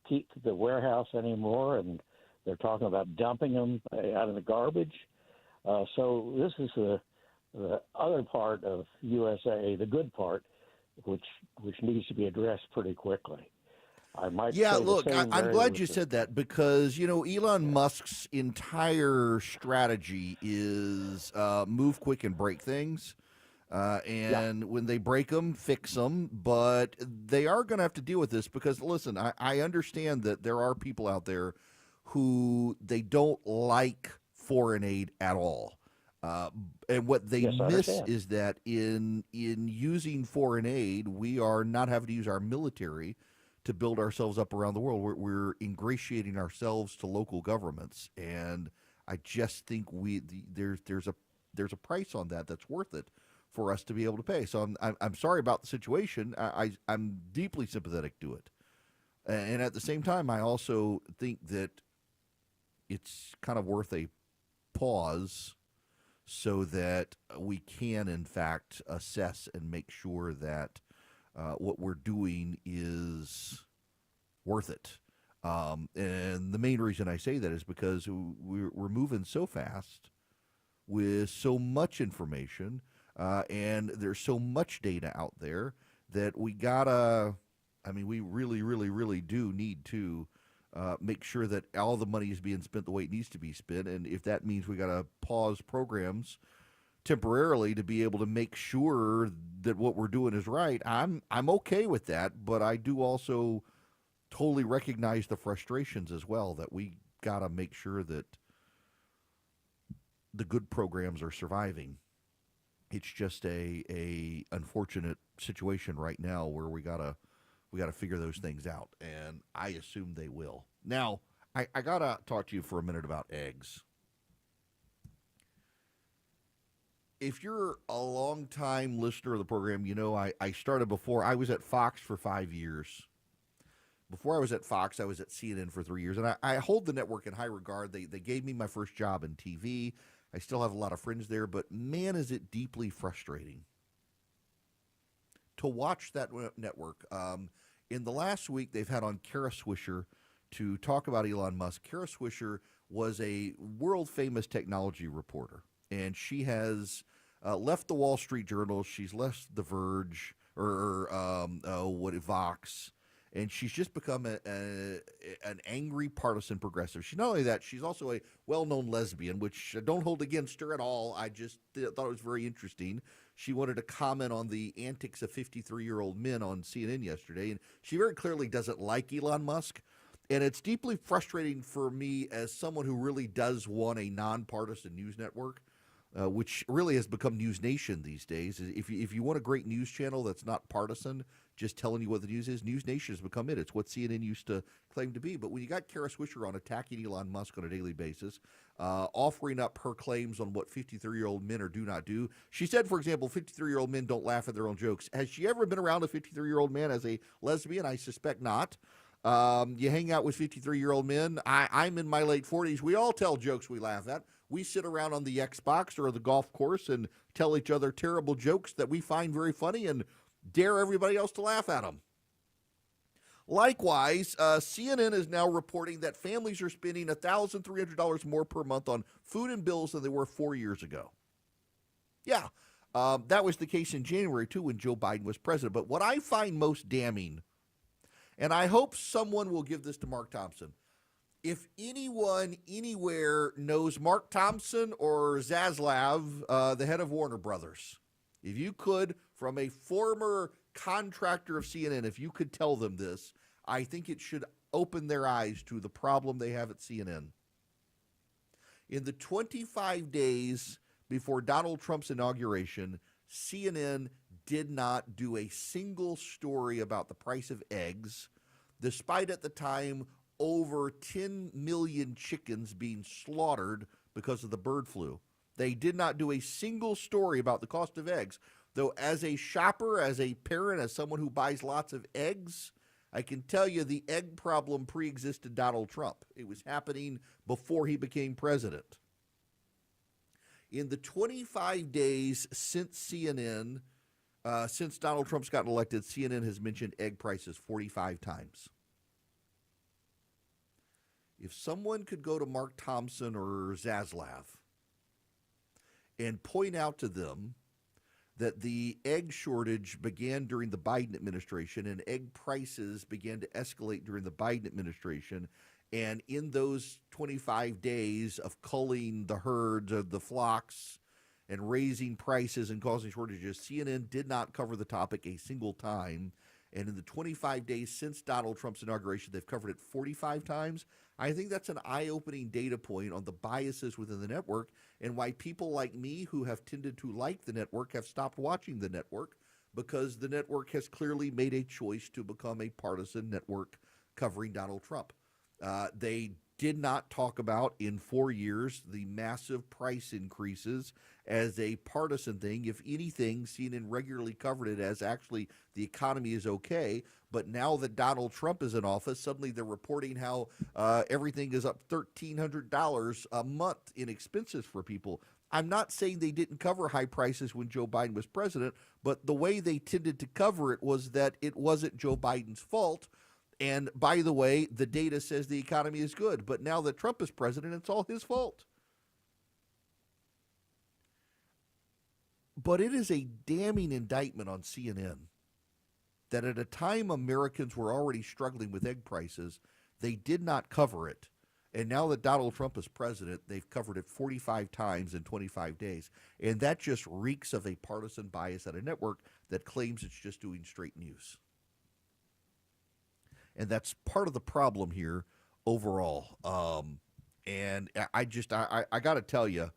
keep the warehouse anymore, and they're talking about dumping them out of the garbage. So this is the other part of USA, the good part, which needs to be addressed pretty quickly. I might Yeah, say the look, same I'm very glad with you the- said that, because, Elon Musk's entire strategy is move quick and break things. And when they break them, fix them. But they are going to have to deal with this because, listen, I understand that there are people out there who they don't like foreign aid at all. And what they Yes, I miss understand. is that in using foreign aid, we are not having to use our military to build ourselves up around the world. We're ingratiating ourselves to local governments, and I just think there's a price on that that's worth it for us to be able to pay. So I'm sorry about the situation. I'm deeply sympathetic to it, and at the same time, I also think that it's kind of worth a pause so that we can, in fact, assess and make sure that what we're doing is worth it. And the main reason I say that is because we're moving so fast with so much information, and there's so much data out there that we really, really, really do need to make sure that all the money is being spent the way it needs to be spent. And if that means we got to pause programs temporarily to be able to make sure that what we're doing is right, I'm okay with that. But I do also totally recognize the frustrations as well, that we got to make sure that the good programs are surviving. It's just a unfortunate situation right now where we gotta figure those things out, and I assume they will. Now, I gotta talk to you for a minute about eggs. If you're a long-time listener of the program, you know I started before. I was at Fox for 5 years. Before I was at Fox, I was at CNN for 3 years, and I hold the network in high regard. They gave me my first job in TV. I still have a lot of friends there, but man, is it deeply frustrating to watch that network. In the last week, they've had on Kara Swisher to talk about Elon Musk. Kara Swisher was a world-famous technology reporter, and she has left the Wall Street Journal. She's left The Verge or Vox, and she's just become an angry partisan progressive. She's not only that, she's also a well-known lesbian, which I don't hold against her at all. I just thought it was very interesting. She wanted to comment on the antics of 53-year-old men on CNN yesterday, and she very clearly doesn't like Elon Musk. And it's deeply frustrating for me as someone who really does want a nonpartisan news network, which really has become News Nation these days. If you want a great news channel that's not partisan, just telling you what the news is, News Nation has become it. It's what CNN used to claim to be. But when you got Kara Swisher on attacking Elon Musk on a daily basis, offering up her claims on what 53-year-old men are do not do. She said, for example, 53-year-old men don't laugh at their own jokes. Has she ever been around a 53-year-old man as a lesbian? I suspect not. You hang out with 53-year-old men. I'm in my late 40s. We all tell jokes we laugh at. We sit around on the Xbox or the golf course and tell each other terrible jokes that we find very funny and dare everybody else to laugh at them. Likewise, CNN is now reporting that families are spending $1,300 more per month on food and bills than they were 4 years ago. Yeah, that was the case in January, too, when Joe Biden was president. But what I find most damning, and I hope someone will give this to Mark Thompson, if anyone anywhere knows Mark Thompson or Zaslav, the head of Warner Brothers, if you could, from a former contractor of CNN, if you could tell them this, I think it should open their eyes to the problem they have at CNN. In the 25 days before Donald Trump's inauguration, CNN did not do a single story about the price of eggs, despite at the time over 10 million chickens being slaughtered because of the bird flu. They did not do a single story about the cost of eggs. Though as a shopper, as a parent, as someone who buys lots of eggs, I can tell you the egg problem pre-existed Donald Trump. It was happening before he became president. In the 25 days since CNN, since Donald Trump's gotten elected, CNN has mentioned egg prices 45 times. If someone could go to Mark Thompson or Zaslav and point out to them that the egg shortage began during the Biden administration and egg prices began to escalate during the Biden administration, and in those 25 days of culling the herds of the flocks and raising prices and causing shortages, CNN did not cover the topic a single time. And in the 25 days since Donald Trump's inauguration, they've covered it 45 times. I think that's an eye-opening data point on the biases within the network and why people like me who have tended to like the network have stopped watching the network, because the network has clearly made a choice to become a partisan network covering Donald Trump. They did not talk about in 4 years the massive price increases as a partisan thing. If anything, CNN regularly covered it as actually the economy is okay. But now that Donald Trump is in office, suddenly they're reporting how everything is up $1,300 a month in expenses for people. I'm not saying they didn't cover high prices when Joe Biden was president, but the way they tended to cover it was that it wasn't Joe Biden's fault. And by the way, the data says the economy is good. But now that Trump is president, it's all his fault. But it is a damning indictment on CNN that at a time Americans were already struggling with egg prices, they did not cover it. And now that Donald Trump is president, they've covered it 45 times in 25 days. And that just reeks of a partisan bias at a network that claims it's just doing straight news. And that's part of the problem here overall. And I got to tell you,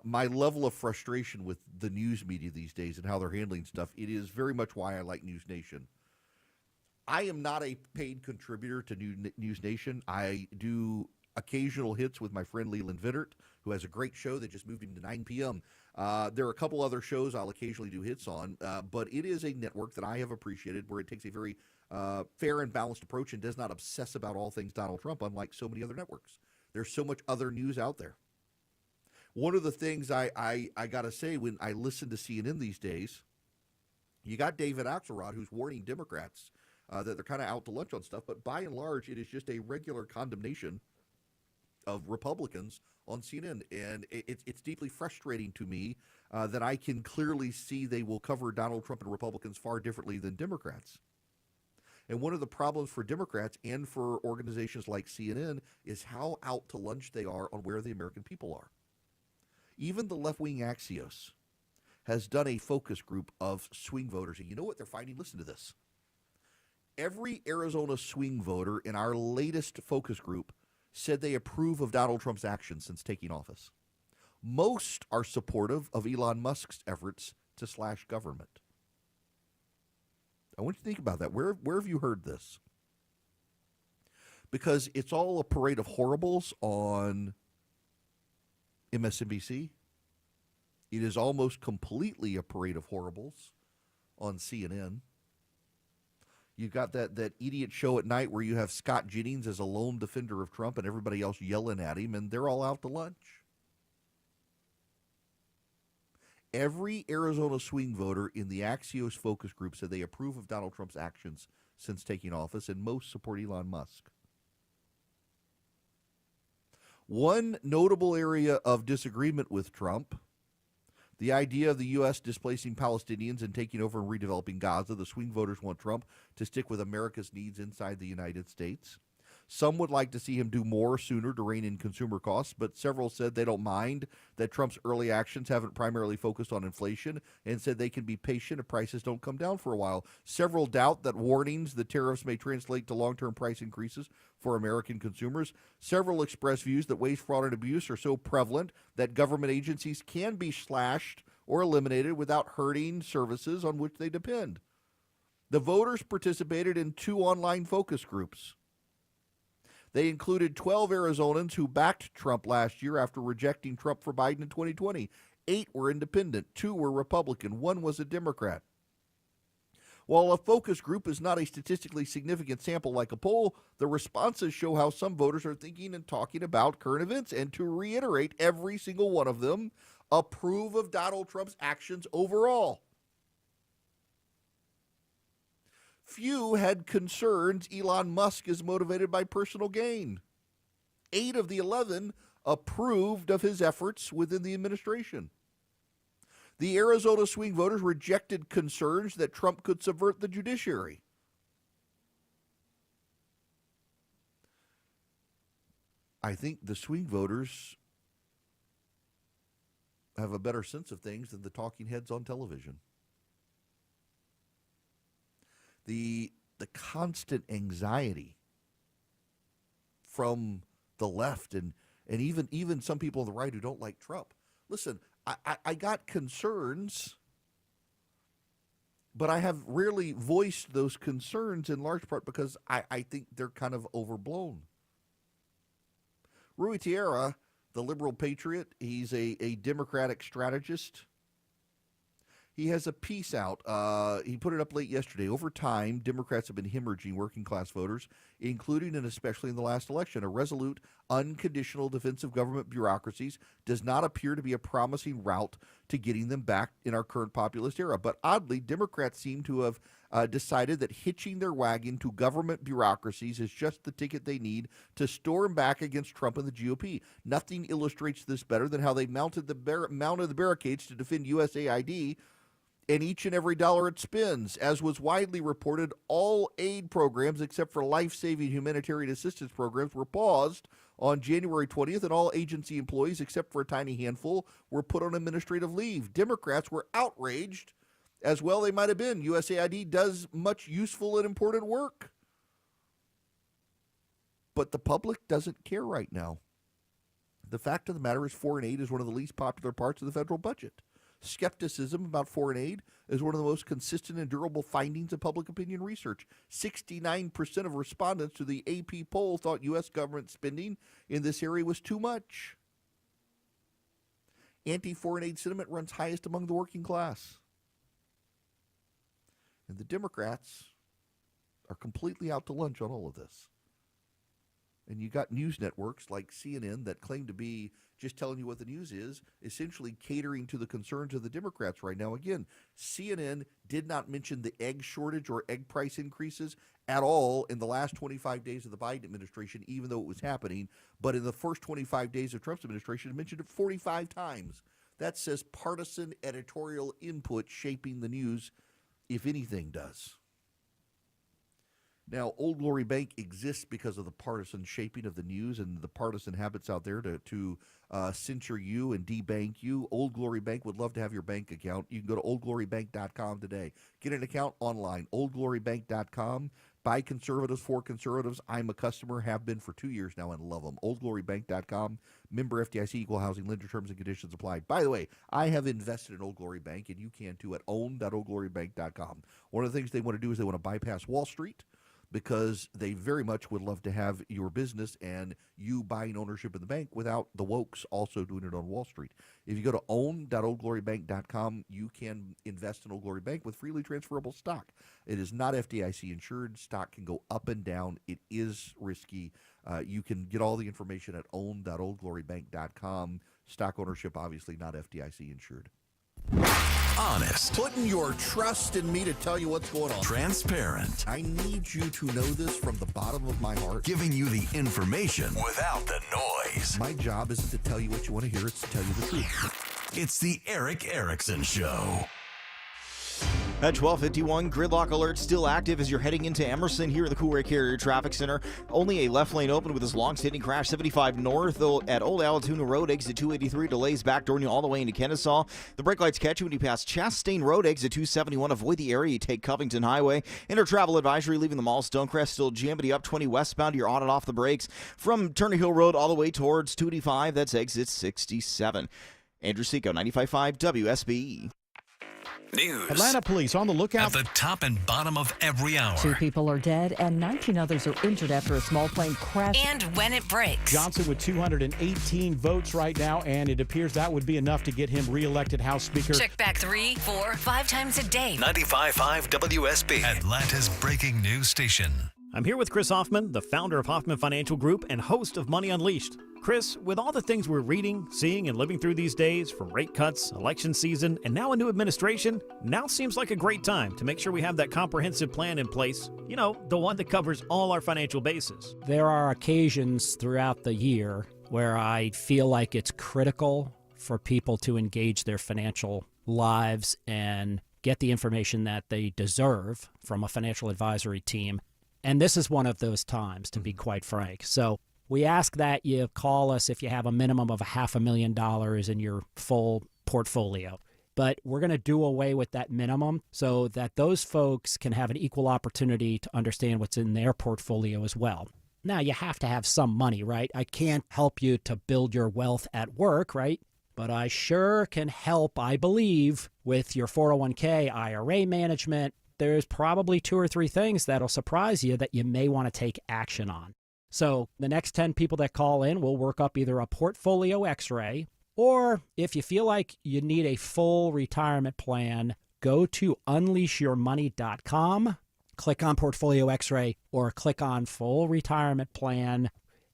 my level of frustration with the news media these days and how they're handling stuff, it is very much why I like News Nation. I am not a paid contributor to News Nation. I do occasional hits with my friend Leland Vittert, who has a great show that just moved him to 9 p.m. There are a couple other shows I'll occasionally do hits on, but it is a network that I have appreciated where it takes a very fair and balanced approach and does not obsess about all things Donald Trump, unlike so many other networks. There's so much other news out there. One of the things I got to say when I listen to CNN these days, you got David Axelrod, who's warning Democrats that they're kind of out to lunch on stuff. But by and large, it is just a regular condemnation of Republicans on CNN. And it's deeply frustrating to me that I can clearly see they will cover Donald Trump and Republicans far differently than Democrats. And one of the problems for Democrats and for organizations like CNN is how out to lunch they are on where the American people are. Even the left-wing Axios has done a focus group of swing voters. And you know what they're finding? Listen to this. Every Arizona swing voter in our latest focus group said they approve of Donald Trump's actions since taking office. Most are supportive of Elon Musk's efforts to slash government. I want you to think about that. Where have you heard this? Because it's all a parade of horribles on MSNBC. It is almost completely a parade of horribles on CNN. You've got that idiot show at night where you have Scott Jennings as a lone defender of Trump and everybody else yelling at him, and they're all out to lunch. Every Arizona swing voter in the Axios focus group said they approve of Donald Trump's actions since taking office, and most support Elon Musk. One notable area of disagreement with Trump, the idea of the U.S. displacing Palestinians and taking over and redeveloping Gaza. The swing voters want Trump to stick with America's needs inside the United States. Some would like to see him do more sooner to rein in consumer costs, but several said they don't mind that Trump's early actions haven't primarily focused on inflation and said they can be patient if prices don't come down for a while. Several doubt that warnings the tariffs may translate to long-term price increases for American consumers. Several express views that waste, fraud, and abuse are so prevalent that government agencies can be slashed or eliminated without hurting services on which they depend. The voters participated in 2 online focus groups. They included 12 Arizonans who backed Trump last year after rejecting Trump for Biden in 2020. 8 were independent, 2 were Republican, 1 was a Democrat. While a focus group is not a statistically significant sample like a poll, the responses show how some voters are thinking and talking about current events. And to reiterate, every single one of them approve of Donald Trump's actions overall. Few had concerns Elon Musk is motivated by personal gain. 8 of the 11 approved of his efforts within the administration. The Arizona swing voters rejected concerns that Trump could subvert the judiciary. I think the swing voters have a better sense of things than the talking heads on television. The constant anxiety from the left and even some people on the right who don't like Trump. Listen, I got concerns, but I have rarely voiced those concerns in large part because I think they're kind of overblown. Rui Tierra, the liberal patriot, he's a Democratic strategist. He has a piece out. He put it up late yesterday. Over time, Democrats have been hemorrhaging working class voters, including and especially in the last election. A resolute, unconditional defense of government bureaucracies does not appear to be a promising route to getting them back in our current populist era. But oddly, Democrats seem to have decided that hitching their wagon to government bureaucracies is just the ticket they need to storm back against Trump and the GOP. Nothing illustrates this better than how they mounted the barricades to defend USAID and each and every dollar it spends. As was widely reported, all aid programs except for life-saving humanitarian assistance programs were paused on January 20th, and all agency employees except for a tiny handful were put on administrative leave. Democrats were outraged, as well they might have been. USAID does much useful and important work. But the public doesn't care right now. The fact of the matter is foreign aid is one of the least popular parts of the federal budget. Skepticism about foreign aid is one of the most consistent and durable findings of public opinion research. 69% of respondents to the AP poll thought U.S. government spending in this area was too much. Anti-foreign aid sentiment runs highest among the working class. And the Democrats are completely out to lunch on all of this. And you got news networks like CNN that claim to be just telling you what the news is, essentially catering to the concerns of the Democrats right now. Again, CNN did not mention the egg shortage or egg price increases at all in the last 25 days of the Biden administration, even though it was happening. But in the first 25 days of Trump's administration, it mentioned it 45 times. That says partisan editorial input shaping the news, if anything does. Now, Old Glory Bank exists because of the partisan shaping of the news and the partisan habits out there to censure you and debank you. Old Glory Bank would love to have your bank account. You can go to oldglorybank.com today. Get an account online, oldglorybank.com. By conservatives, for conservatives. I'm a customer, have been for 2 years now, and love them. oldglorybank.com. Member FDIC, equal housing lender, terms and conditions apply. By the way, I have invested in Old Glory Bank, and you can too at own.oldglorybank.com. One of the things they want to do is they want to bypass Wall Street, because they very much would love to have your business and you buying ownership in the bank without the wokes also doing it on Wall Street. If you go to own.oldglorybank.com, you can invest in Old Glory Bank with freely transferable stock. It is not FDIC insured. Stock can go up and down. It is risky. You can get all the information at own.oldglorybank.com. Stock ownership, obviously not FDIC insured. Honest. Putting your trust in me to tell you what's going on. Transparent. I need you to know this from the bottom of my heart. Giving you the information without the noise. My job isn't to tell you what you want to hear, it's to tell you the truth. It's the Eric Erickson Show. At 12:51, gridlock alert still active as you're heading into Emerson here at the Cool Ray Carrier Traffic Center. Only a left lane open with this long-standing crash 75 north at Old Allatoona Road, exit 283. Delays backdooring you all the way into Kennesaw. The brake lights catch you when you pass Chastain Road, exit 271. Avoid the area. You take Covington Highway. Inter travel advisory leaving the mall. Stonecrest still jammity up 20 westbound. You're on and off the brakes from Turner Hill Road all the way towards 285. That's exit 67. Andrew Seco, 95.5 WSB. News. Atlanta police on the lookout. At the top and bottom of every hour. 2 people are dead and 19 others are injured after a small plane crashed. And when it breaks. Johnson with 218 votes right now, and it appears that would be enough to get him reelected House Speaker. Check back 3, 4, 5 times a day. 95.5 WSB. Atlanta's breaking news station. I'm here with Chris Hoffman, the founder of Hoffman Financial Group and host of Money Unleashed. Chris, with all the things we're reading, seeing, and living through these days, from rate cuts, election season, and now a new administration, now seems like a great time to make sure we have that comprehensive plan in place. You know, the one that covers all our financial bases. There are occasions throughout the year where I feel like it's critical for people to engage their financial lives and get the information that they deserve from a financial advisory team. And this is one of those times, to be quite frank. So we ask that you call us if you have a minimum of $500,000 in your full portfolio. But we're going to do away with that minimum so that those folks can have an equal opportunity to understand what's in their portfolio as well. Now, you have to have some money, right? I can't help you to build your wealth at work, right? But I sure can help, I believe, with your 401k, IRA management. There's probably 2 or 3 things that'll surprise you that you may want to take action on. So the next 10 people that call in, we'll work up either a portfolio x-ray, or if you feel like you need a full retirement plan, go to unleashyourmoney.com, click on portfolio x-ray, or click on full retirement plan.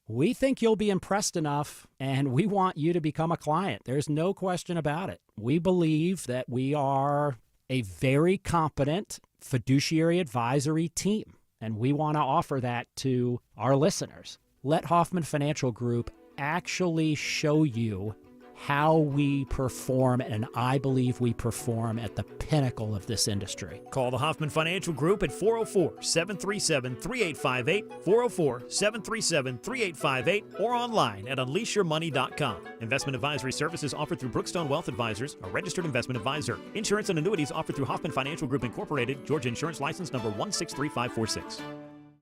We think you'll be impressed enough, and we want you to become a client. There's no question about it. We believe that we are a very competent fiduciary advisory team, and we want to offer that to our listeners. Let Hoffman Financial Group actually show you how we perform, and I believe we perform at the pinnacle of this industry. Call the Hoffman Financial Group at 404-737-3858, 404-737-3858, or online at unleashyourmoney.com. Investment advisory services offered through Brookstone Wealth Advisors, a registered investment advisor. Insurance and annuities offered through Hoffman Financial Group Incorporated, Georgia Insurance License number 163546.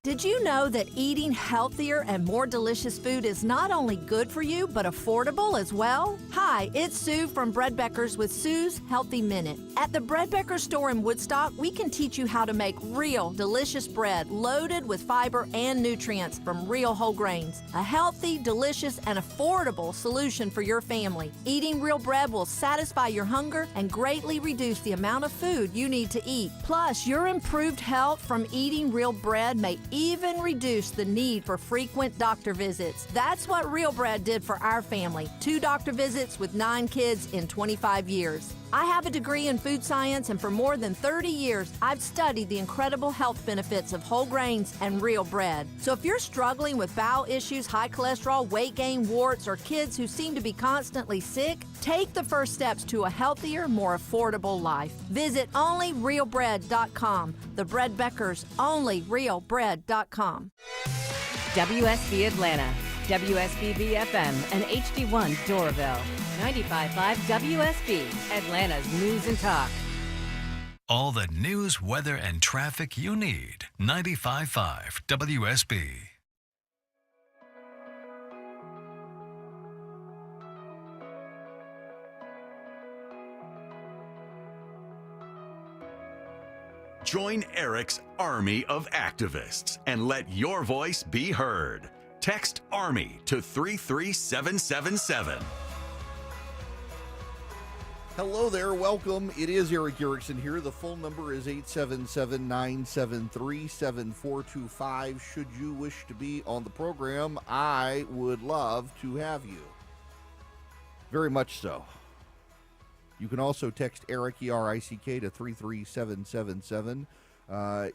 Did you know that eating healthier and more delicious food is not only good for you, but affordable as well? Hi, it's Sue from Bread Beckers with Sue's Healthy Minute. At the Bread Becker store in Woodstock, we can teach you how to make real, delicious bread loaded with fiber and nutrients from real whole grains. A healthy, delicious, and affordable solution for your family. Eating real bread will satisfy your hunger and greatly reduce the amount of food you need to eat. Plus, your improved health from eating real bread may even reduce the need for frequent doctor visits. That's what Real Bread did for our family. 2 doctor visits with 9 kids in 25 years. I have a degree in food science, and for more than 30 years, I've studied the incredible health benefits of whole grains and real bread. So if you're struggling with bowel issues, high cholesterol, weight gain, warts, or kids who seem to be constantly sick, take the first steps to a healthier, more affordable life. Visit onlyrealbread.com. The Bread Beckers, onlyrealbread.com. WSB Atlanta, WSB BFM, and HD1 Doraville. 95.5 WSB, Atlanta's News and Talk. All the news, weather, and traffic you need. 95.5 WSB. Join Eric's army of activists and let your voice be heard. Text ARMY to 33777. Hello there, welcome. It is Eric Erickson here. The phone number is 877-973-7425. Should you wish to be on the program, I would love to have you. Very much so. You can also text Eric, E-R-I-C-K, to 33777.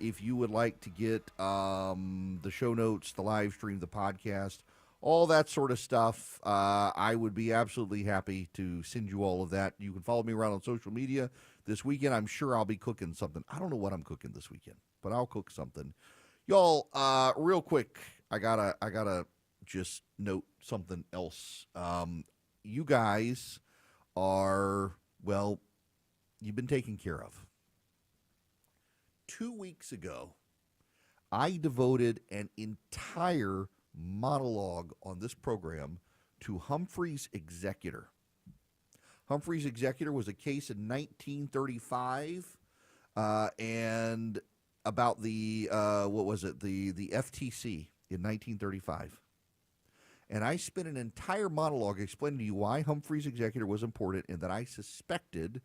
If you would like to get the show notes, the live stream, the podcast, all that sort of stuff, I would be absolutely happy to send you all of that. You can follow me around on social media. This weekend, I'm sure I'll be cooking something. I don't know what I'm cooking this weekend, but I'll cook something. Y'all, real quick, I gotta just note something else. You guys are, well, you've been taken care of. 2 weeks ago, I devoted an entire monologue on this program to Humphrey's Executor. Humphrey's Executor was a case in 1935 and about the, the FTC in 1935. And I spent an entire monologue explaining to you why Humphrey's Executor was important and that I suspected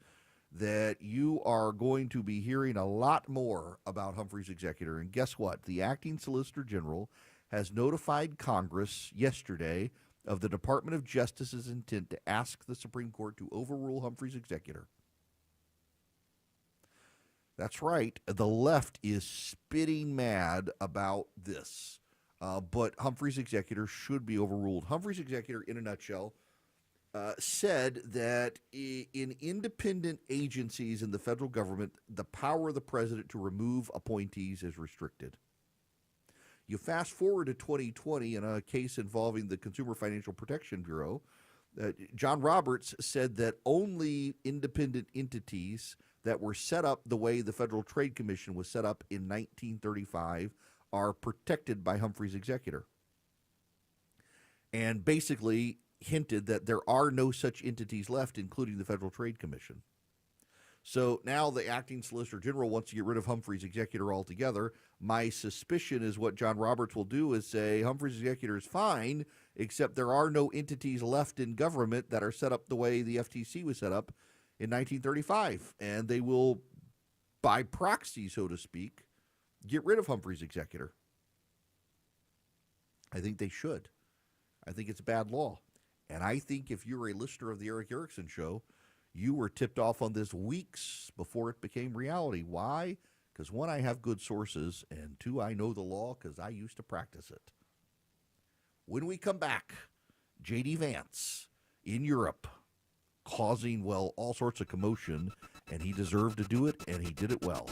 that you are going to be hearing a lot more about Humphrey's Executor. And guess what? The acting Solicitor General has notified Congress yesterday of the Department of Justice's intent to ask the Supreme Court to overrule Humphrey's Executor. That's right. The left is spitting mad about this. But Humphrey's Executor should be overruled. Humphrey's Executor, in a nutshell, said that in independent agencies in the federal government, the power of the president to remove appointees is restricted. You fast forward to 2020 in a case involving the Consumer Financial Protection Bureau, John Roberts said that only independent entities that were set up the way the Federal Trade Commission was set up in 1935 are protected by Humphrey's Executor. And basically hinted that there are no such entities left, including the Federal Trade Commission. So now the acting Solicitor General wants to get rid of Humphrey's Executor altogether. My suspicion is what John Roberts will do is say Humphrey's Executor is fine, except there are no entities left in government that are set up the way the FTC was set up in 1935. And they will, by proxy, so to speak, get rid of Humphrey's Executor. I think they should. I think it's bad law. And I think if you're a listener of the Eric Erickson Show, you were tipped off on this weeks before it became reality. Why? Because one, I have good sources, and two, I know the law because I used to practice it. When we come back, J.D. Vance in Europe causing, well, all sorts of commotion, and he deserved to do it, and he did it well.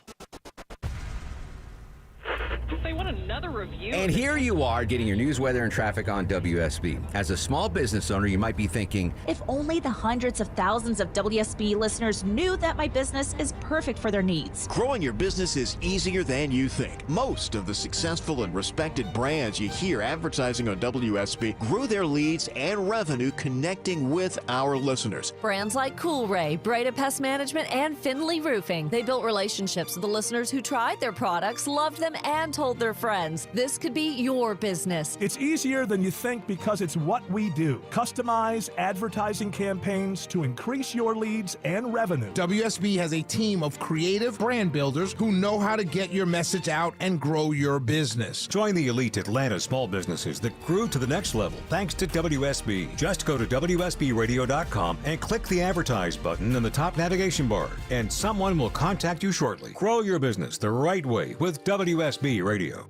They want another review. And here you are getting your news, weather, and traffic on WSB. As a small business owner, you might be thinking, if only the hundreds of thousands of WSB listeners knew that my business is perfect for their needs. Growing your business is easier than you think. Most of the successful and respected brands you hear advertising on WSB grew their leads and revenue connecting with our listeners. Brands like Coolray, Breda Pest Management, and Finley Roofing. They built relationships with the listeners who tried their products, loved them, and told told their friends. This could be your business. It's easier than you think because it's what we do. Customize advertising campaigns to increase your leads and revenue. WSB has a team of creative brand builders who know how to get your message out and grow your business. Join the elite Atlanta small businesses that grew to the next level thanks to WSB. Just go to WSBradio.com and click the advertise button in the top navigation bar, and someone will contact you shortly. Grow your business the right way with WSB Radio.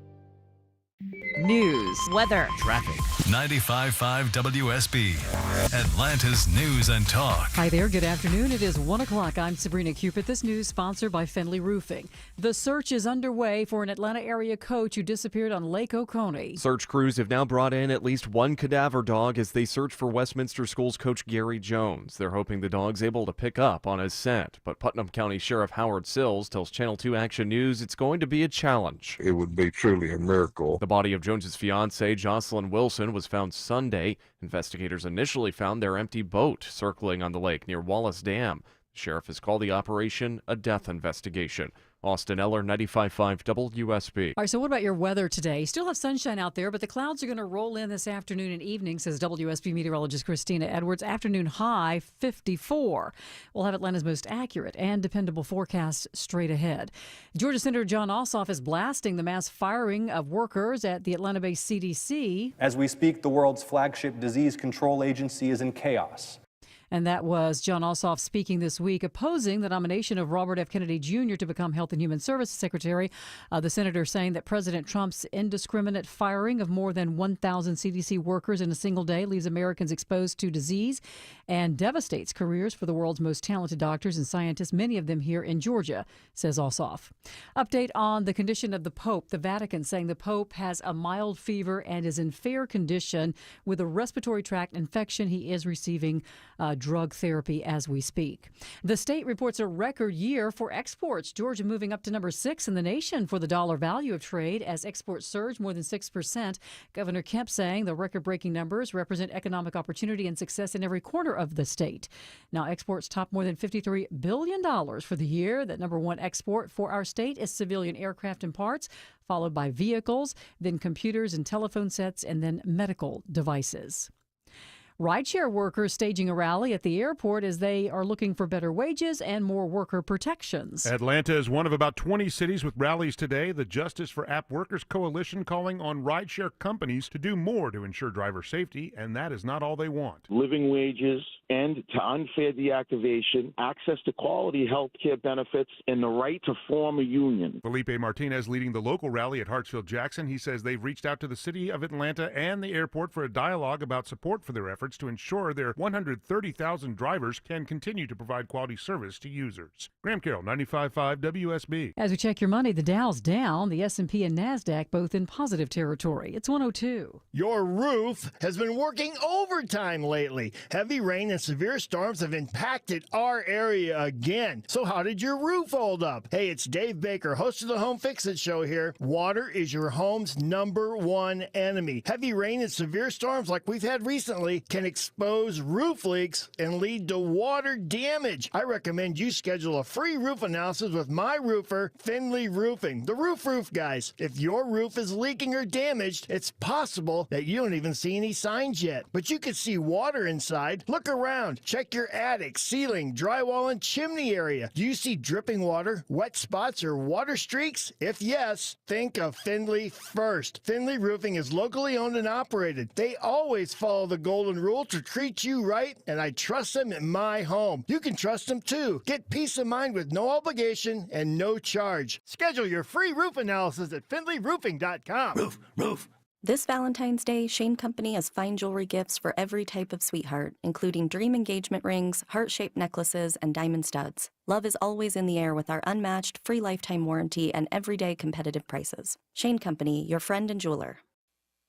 News, weather, traffic. 95.5 WSB, Atlanta's News and Talk. Hi there, good afternoon. It is 1 o'clock. I'm Sabrina Cupid. This news sponsored by Findlay Roofing. The search is underway for an Atlanta area coach who disappeared on Lake Oconee. Search crews have now brought in at least one cadaver dog as they search for Westminster Schools coach Gary Jones. They're hoping the dog's able to pick up on his scent, but Putnam County Sheriff Howard Sills tells Channel 2 Action News it's going to be a challenge. It would be truly a miracle. The body of Jones's fiancée, Jocelyn Wilson, was found Sunday. Investigators initially found their empty boat circling on the lake near Wallace Dam. The sheriff has called the operation a death investigation. Austin Eller, 95.5 WSB. All right, so what about your weather today? Still have sunshine out there, but the clouds are going to roll in this afternoon and evening, says WSB meteorologist Christina Edwards. Afternoon high, 54. We'll have Atlanta's most accurate and dependable forecast straight ahead. Georgia Senator Jon Ossoff is blasting the mass firing of workers at the Atlanta-based CDC. As we speak, the world's flagship disease control agency is in chaos. And that was Jon Ossoff speaking this week, opposing the nomination of Robert F. Kennedy Jr. to become Health and Human Services Secretary. The senator saying that President Trump's indiscriminate firing of more than 1,000 CDC workers in a single day leaves Americans exposed to disease and devastates careers for the world's most talented doctors and scientists, many of them here in Georgia, says Ossoff. Update on the condition of the Pope. The Vatican saying the Pope has a mild fever and is in fair condition with a respiratory tract infection. He is receiving drug therapy as we speak. The state reports a record year for exports. Georgia moving up to number 6 in the nation for the dollar value of trade as exports surge more than 6%. Governor Kemp saying the record-breaking numbers represent economic opportunity and success in every corner of the state. Now exports top more than $53 billion for the year. That number one export for our state is civilian aircraft and parts, followed by vehicles, then computers and telephone sets, and then medical devices. Rideshare workers staging a rally at the airport as they are looking for better wages and more worker protections. Atlanta is one of about 20 cities with rallies today. The Justice for App Workers Coalition calling on rideshare companies to do more to ensure driver safety, and that is not all they want. Living wages, end to unfair deactivation, access to quality health care benefits, and the right to form a union. Felipe Martinez leading the local rally at Hartsfield-Jackson. He says they've reached out to the city of Atlanta and the airport for a dialogue about support for their efforts to ensure their 130,000 drivers can continue to provide quality service to users. Graham Carroll, 95.5 WSB. As we check your money, the Dow's down, the S&P and NASDAQ both in positive territory. It's 102. Your roof has been working overtime lately. Heavy rain and severe storms have impacted our area again. So how did your roof hold up? Hey, it's Dave Baker, host of the Home Fix-It Show here. Water is your home's #1 enemy. Heavy rain and severe storms like we've had recently can expose roof leaks and lead to water damage. I recommend you schedule a free roof analysis with my roofer, Findlay Roofing, the roof guys. If your roof is leaking or damaged, it's possible that you don't even see any signs yet, but you could see water inside. Look around. Check your attic, ceiling, drywall, and chimney area. Do you see dripping water, wet spots, or water streaks? If yes, think of Findlay first. Findlay Roofing is locally owned and operated. They always follow the golden rule to treat you right, and I trust them in my home. You can trust them too. Get peace of mind with no obligation and no charge. Schedule your free roof analysis at FindlayRoofing.com. Roof. This Valentine's Day, Shane Company has fine jewelry gifts for every type of sweetheart, including dream engagement rings, heart-shaped necklaces, and diamond studs. Love is always in the air with our unmatched free lifetime warranty and everyday competitive prices. Shane Company, your friend and jeweler.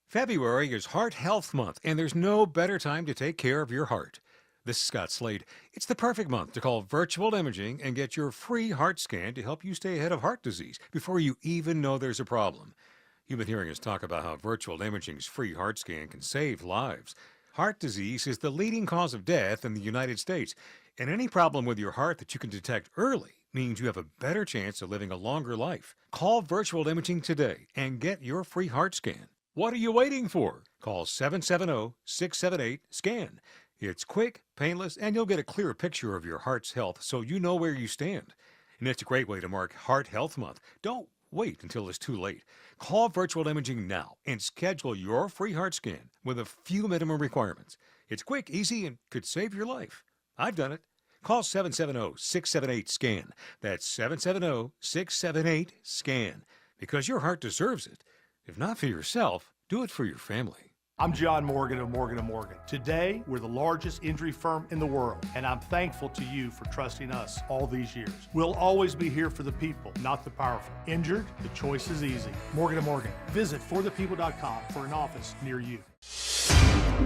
February is Heart Health Month, and there's no better time to take care of your heart. This is Scott Slade. It's the perfect month to call Virtual Imaging and get your free heart scan to help you stay ahead of heart disease before you even know there's a problem. You've been hearing us talk about how Virtual Imaging's free heart scan can save lives. Heart disease is the leading cause of death in the United States, and any problem with your heart that you can detect early means you have a better chance of living a longer life. Call Virtual Imaging today and get your free heart scan. What are you waiting for? Call 770-678-SCAN. It's quick, painless, and you'll get a clear picture of your heart's health so you know where you stand. And it's a great way to mark Heart Health Month. Don't wait until it's too late. Call Virtual Imaging now and schedule your free heart scan with a few minimum requirements. It's quick, easy, and could save your life. I've done it. Call 770-678-SCAN. That's 770-678-SCAN. Because your heart deserves it. If not for yourself, do it for your family. I'm John Morgan of Morgan & Morgan. Today, we're the largest injury firm in the world, and I'm thankful to you for trusting us all these years. We'll always be here for the people, not the powerful. Injured? The choice is easy. Morgan & Morgan. Visit forthepeople.com for an office near you.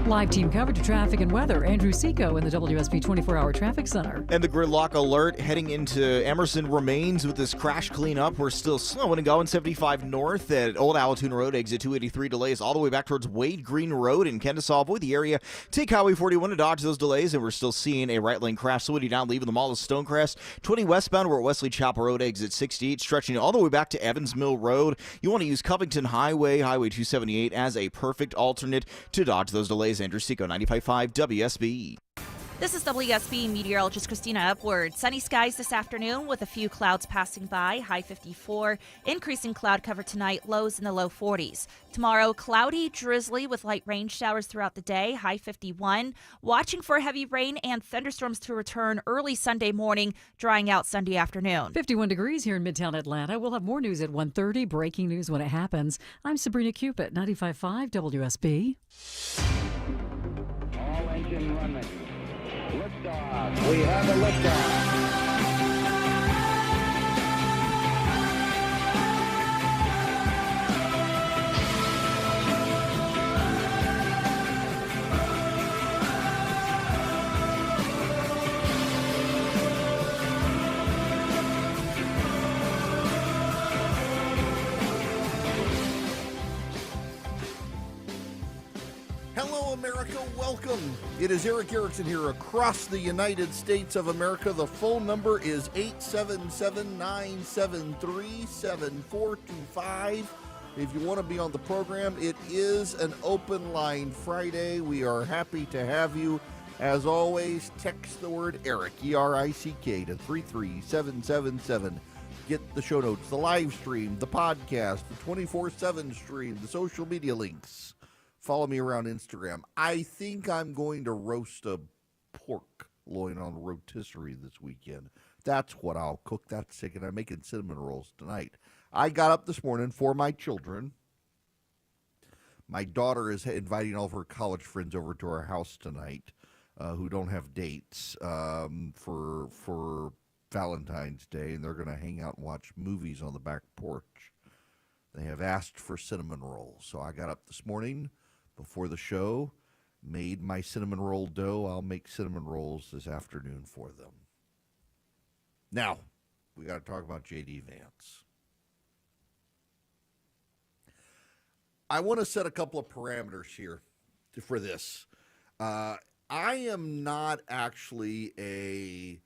Live team coverage of traffic and weather. Andrew Seco in the WSB 24-hour traffic center. And the gridlock alert heading into Emerson remains with this crash cleanup. We're still slowing and going 75 north at Old Allatoona Road, exit 283. Delays all the way back towards Wade Green Road in Kennesaw. Avoid the area. Take Highway 41 to dodge those delays. And we're still seeing a right lane crash slowing down, leaving the mall of Stonecrest. 20 westbound, we're at Wesley Chapel Road, exit 68, stretching all the way back to Evans Mill Road. You want to use Covington Highway, Highway 278 as a perfect alternate to dodge those delays. Andrew Seco, 95.5 WSB. This is WSB meteorologist Christina Upward. Sunny skies this afternoon with a few clouds passing by, high 54. Increasing cloud cover tonight, lows in the low 40s. Tomorrow, cloudy, drizzly with light rain showers throughout the day, high 51. Watching for heavy rain and thunderstorms to return early Sunday morning, drying out Sunday afternoon. 51 degrees here in Midtown Atlanta. We'll have more news at 1:30. Breaking news when it happens. I'm Sabrina Cupid, 95.5 WSB. All engine running. Liftoff. We have a liftoff. Hello, America. Welcome. It is Eric Erickson here across the United States of America. The phone number is 877-973-7425. If you want to be on the program, it is an open line Friday. We are happy to have you. As always, text the word Eric, E-R-I-C-K, to 33777. Get the show notes, the live stream, the podcast, the 24/7 stream, the social media links. Follow me around Instagram. I think I'm going to roast a pork loin on rotisserie this weekend. That's what I'll cook. That's sick. And I'm making cinnamon rolls tonight. I got up this morning for my children. My daughter is inviting all of her college friends over to our house tonight who don't have dates for Valentine's Day, and they're going to hang out and watch movies on the back porch. They have asked for cinnamon rolls. So I got up this morning before the show, made my cinnamon roll dough. I'll make cinnamon rolls this afternoon for them. Now, we got to talk about J.D. Vance. I want to set a couple of parameters here for this. I am not actually a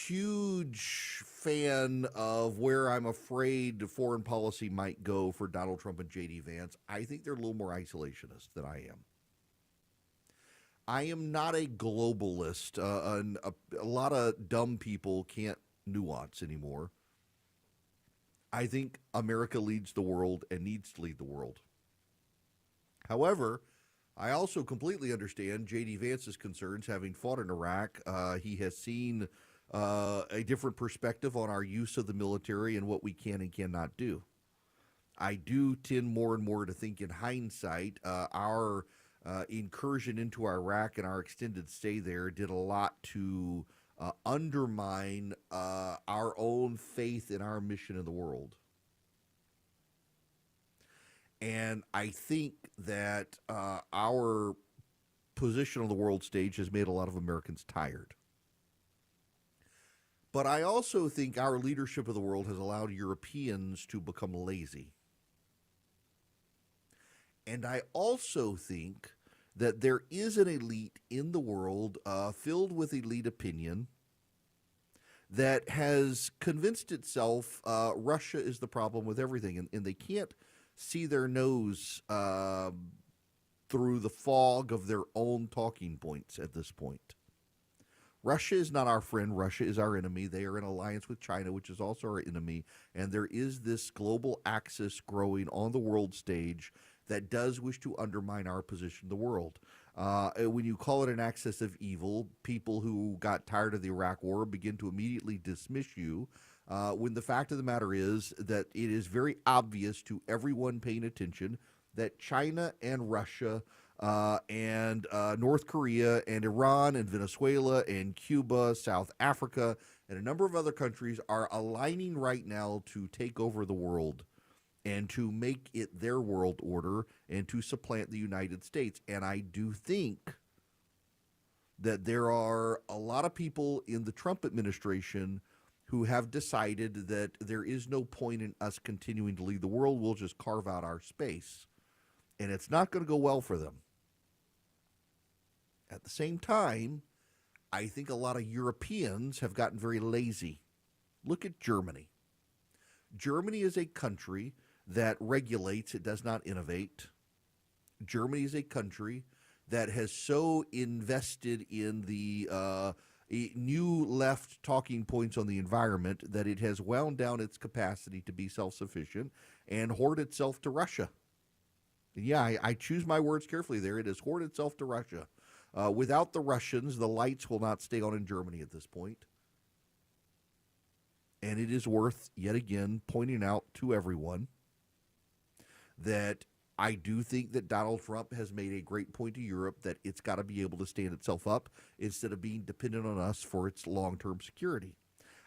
huge fan of where I'm afraid foreign policy might go for Donald Trump and J.D. Vance. I think they're a little more isolationist than I am. I am not a globalist. A lot of dumb people can't nuance anymore. I think America leads the world and needs to lead the world. However, I also completely understand J.D. Vance's concerns. Having fought in Iraq, he has seen a different perspective on our use of the military and what we can and cannot do. I do tend more and more to think in hindsight, our incursion into Iraq and our extended stay there did a lot to undermine our own faith in our mission in the world. And I think that our position on the world stage has made a lot of Americans tired. But I also think our leadership of the world has allowed Europeans to become lazy. And I also think that there is an elite in the world filled with elite opinion that has convinced itself Russia is the problem with everything, and they can't see their nose through the fog of their own talking points at this point. Russia is not our friend. Russia is our enemy. They are in alliance with China, which is also our enemy. And there is this global axis growing on the world stage that does wish to undermine our position in the world. When you call it an axis of evil, people who got tired of the Iraq War begin to immediately dismiss you, when the fact of the matter is that it is very obvious to everyone paying attention that China and Russia and North Korea and Iran and Venezuela and Cuba, South Africa, and a number of other countries are aligning right now to take over the world and to make it their world order and to supplant the United States. And I do think that there are a lot of people in the Trump administration who have decided that there is no point in us continuing to lead the world. We'll just carve out our space. And it's not going to go well for them. At the same time, I think a lot of Europeans have gotten very lazy. Look at Germany. Germany is a country that regulates, it does not innovate. Germany is a country that has so invested in the new left talking points on the environment that it has wound down its capacity to be self-sufficient and hoard itself to Russia. Yeah, I choose my words carefully there. It has hoarded itself to Russia. Without the Russians, the lights will not stay on in Germany at this point. And it is worth, yet again, pointing out to everyone that I do think that Donald Trump has made a great point to Europe that it's got to be able to stand itself up instead of being dependent on us for its long-term security.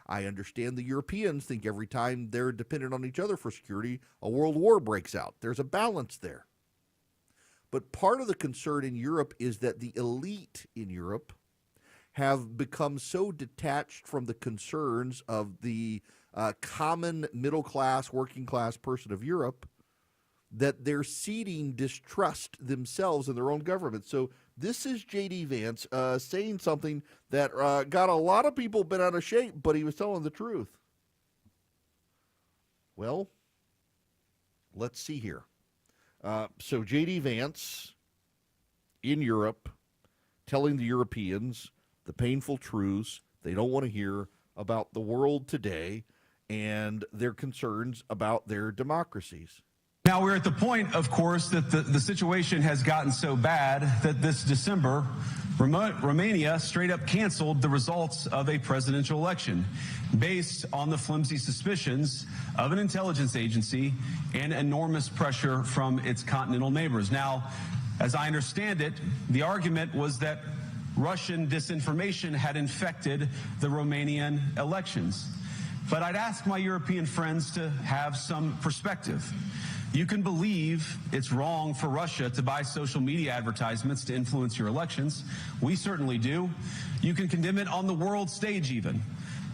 I understand the Europeans think every time they're dependent on each other for security, a world war breaks out. There's a balance there. But part of the concern in Europe is that the elite in Europe have become so detached from the concerns of the common middle-class, working-class person of Europe that they're seeding distrust themselves in their own government. So this is J.D. Vance saying something that got a lot of people bent out of shape, but he was telling the truth. Well, let's see here. So J.D. Vance in Europe telling the Europeans the painful truths they don't want to hear about the world today and their concerns about their democracies. Now, we're at the point, of course, that the situation has gotten so bad that this December, Romania straight up canceled the results of a presidential election based on the flimsy suspicions of an intelligence agency and enormous pressure from its continental neighbors. Now, as I understand it, the argument was that Russian disinformation had infected the Romanian elections. But I'd ask my European friends to have some perspective. You can believe it's wrong for Russia to buy social media advertisements to influence your elections. We certainly do. You can condemn it on the world stage even.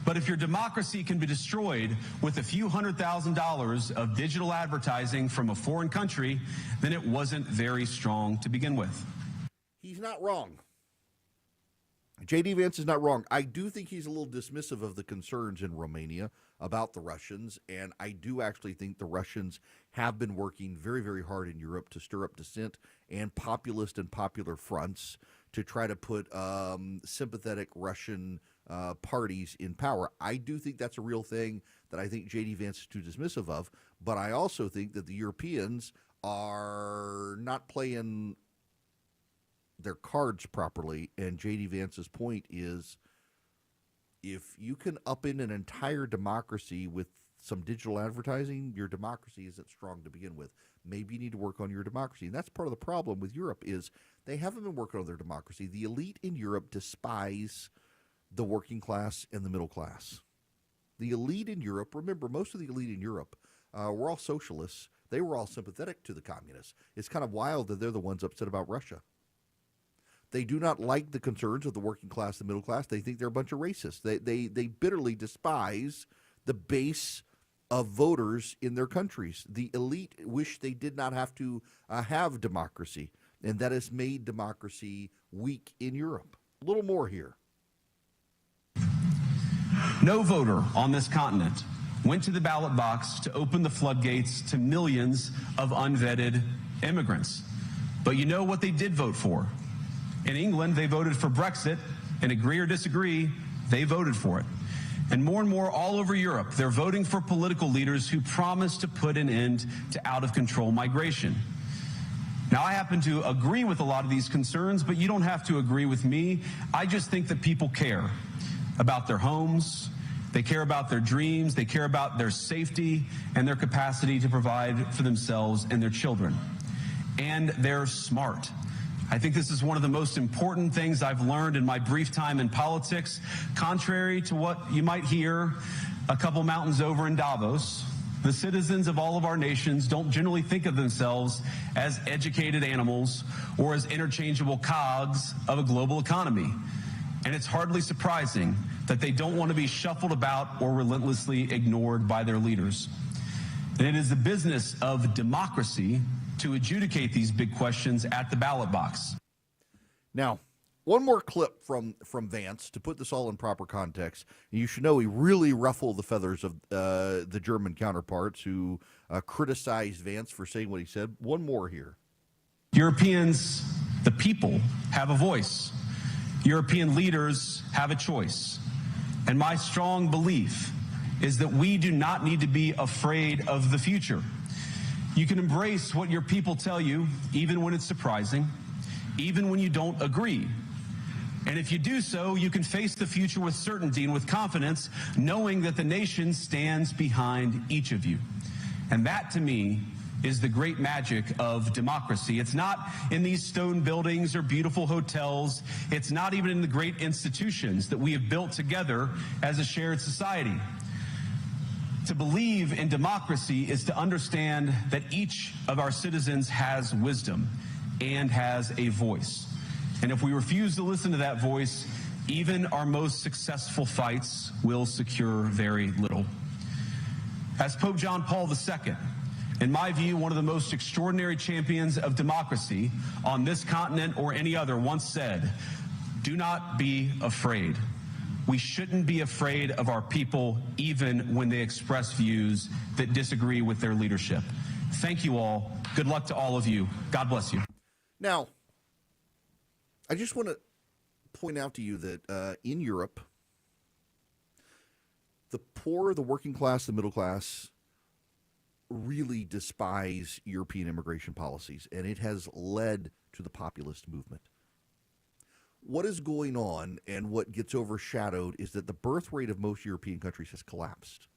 But if your democracy can be destroyed with a few $100,000 of digital advertising from a foreign country, then it wasn't very strong to begin with. He's not wrong. J.D. Vance is not wrong. I do think he's a little dismissive of the concerns in Romania about the Russians, and I do actually think the Russians have been working very, very hard in Europe to stir up dissent and populist and popular fronts to try to put sympathetic Russian parties in power. I do think that's a real thing that I think J.D. Vance is too dismissive of, but I also think that the Europeans are not playing their cards properly, and J.D. Vance's point is if you can up in an entire democracy with some digital advertising, your democracy isn't strong to begin with. Maybe you need to work on your democracy. And that's part of the problem with Europe is they haven't been working on their democracy. The elite in Europe despise the working class and the middle class. The elite in Europe, remember, most of the elite in Europe were all socialists. They were all sympathetic to the communists. It's kind of wild that they're the ones upset about Russia. They do not like the concerns of the working class, the middle class. They think they're a bunch of racists. They bitterly despise the base of voters in their countries. The elite wish they did not have to have democracy, and that has made democracy weak in Europe. A little more here. No voter on this continent went to the ballot box to open the floodgates to millions of unvetted immigrants. But you know what they did vote for? In England, they voted for Brexit, and agree or disagree, they voted for it. And more all over Europe, they're voting for political leaders who promise to put an end to out-of-control migration. Now, I happen to agree with a lot of these concerns, but you don't have to agree with me. I just think that people care about their homes, they care about their dreams, they care about their safety and their capacity to provide for themselves and their children. And they're smart. I think this is one of the most important things I've learned in my brief time in politics. Contrary to what you might hear a couple mountains over in Davos, the citizens of all of our nations don't generally think of themselves as educated animals or as interchangeable cogs of a global economy. And it's hardly surprising that they don't want to be shuffled about or relentlessly ignored by their leaders. And it is the business of democracy to adjudicate these big questions at the ballot box. Now, one more clip from Vance to put this all in proper context. You should know he really ruffled the feathers of the German counterparts who criticized Vance for saying what he said. One more here. Europeans, the people, have a voice. European leaders have a choice. And my strong belief is that we do not need to be afraid of the future. You can embrace what your people tell you, even when it's surprising, even when you don't agree. And if you do so, you can face the future with certainty and with confidence, knowing that the nation stands behind each of you. And that, to me, is the great magic of democracy. It's not in these stone buildings or beautiful hotels. It's not even in the great institutions that we have built together as a shared society. To believe in democracy is to understand that each of our citizens has wisdom and has a voice. And if we refuse to listen to that voice, even our most successful fights will secure very little. As Pope John Paul II, in my view, one of the most extraordinary champions of democracy on this continent or any other, once said, "Do not be afraid." We shouldn't be afraid of our people, even when they express views that disagree with their leadership. Thank you all. Good luck to all of you. God bless you. Now, I just want to point out to you that in Europe, the poor, the working class, the middle class really despise European immigration policies, and it has led to the populist movement. What is going on and what gets overshadowed is that the birth rate of most European countries has collapsed.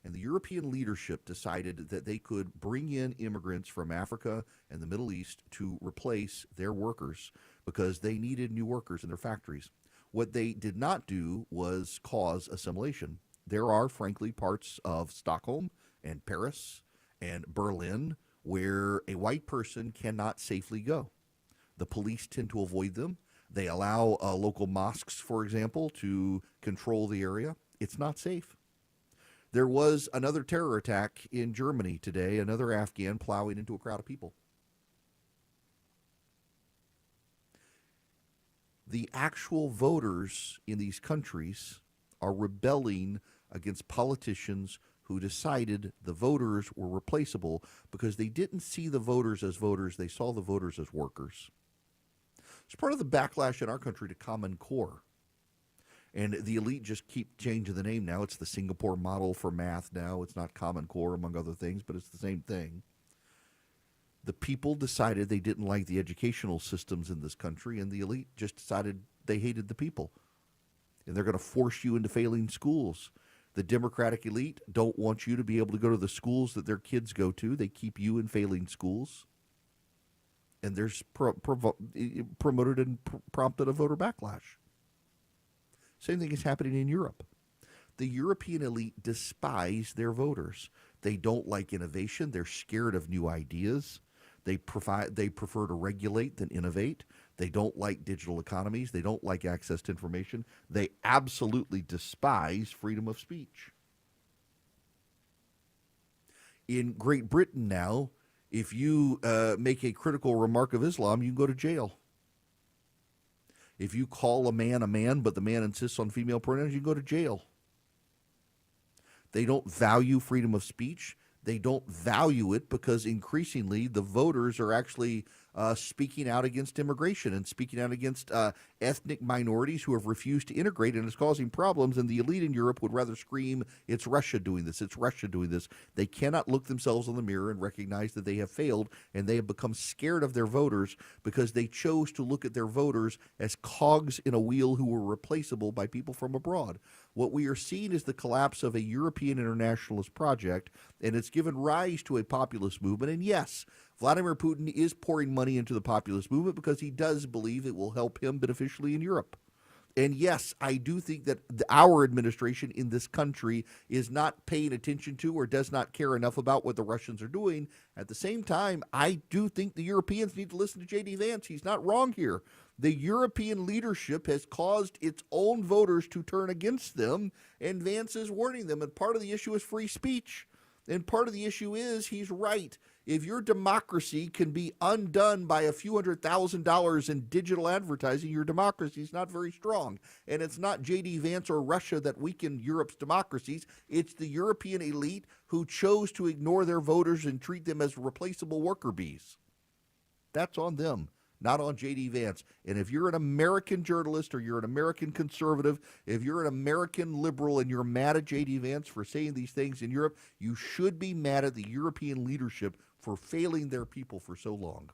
And the European leadership decided that they could bring in immigrants from Africa and the Middle East to replace their workers because they needed new workers in their factories. What they did not do was cause assimilation. There are, frankly, parts of Stockholm and Paris and Berlin where a white person cannot safely go. The police tend to avoid them. They allow local mosques, for example, to control the area. It's not safe. There was another terror attack in Germany today, another Afghan plowing into a crowd of people. The actual voters in these countries are rebelling against politicians who decided the voters were replaceable because they didn't see the voters as voters, they saw the voters as workers. It's part of the backlash in our country to Common Core. And the elite just keep changing the name now. It's the Singapore model for math now. It's not Common Core, among other things, but it's the same thing. The people decided they didn't like the educational systems in this country, and the elite just decided they hated the people. And they're going to force you into failing schools. The Democratic elite don't want you to be able to go to the schools that their kids go to. They keep you in failing schools. And there's promoted and prompted a voter backlash. Same thing is happening in Europe. The European elite despise their voters. They don't like innovation. They're scared of new ideas. They prefer to regulate than innovate. They don't like digital economies. They don't like access to information. They absolutely despise freedom of speech. In Great Britain now, if you make a critical remark of Islam, you can go to jail. If you call a man, but the man insists on female pronouns, you can go to jail. They don't value freedom of speech. They don't value it because increasingly the voters are actually speaking out against immigration and speaking out against ethnic minorities who have refused to integrate, and it's causing problems. And the elite in Europe would rather scream, it's Russia doing this, it's Russia doing this. They cannot look themselves in the mirror and recognize that they have failed, and they have become scared of their voters because they chose to look at their voters as cogs in a wheel who were replaceable by people from abroad. What we are seeing is the collapse of a European internationalist project, and it's given rise to a populist movement. And yes, Vladimir Putin is pouring money into the populist movement because he does believe it will help him beneficially in Europe. And yes, I do think that our administration in this country is not paying attention to or does not care enough about what the Russians are doing. At the same time, I do think the Europeans need to listen to J.D. Vance. He's not wrong here. The European leadership has caused its own voters to turn against them, and Vance is warning them. And part of the issue is free speech. And part of the issue is he's right. If your democracy can be undone by a few $100,000 in digital advertising, your democracy is not very strong. And it's not J.D. Vance or Russia that weakened Europe's democracies. It's the European elite who chose to ignore their voters and treat them as replaceable worker bees. That's on them, not on J.D. Vance. And if you're an American journalist or you're an American conservative, if you're an American liberal and you're mad at J.D. Vance for saying these things in Europe, you should be mad at the European leadership for failing their people for so long.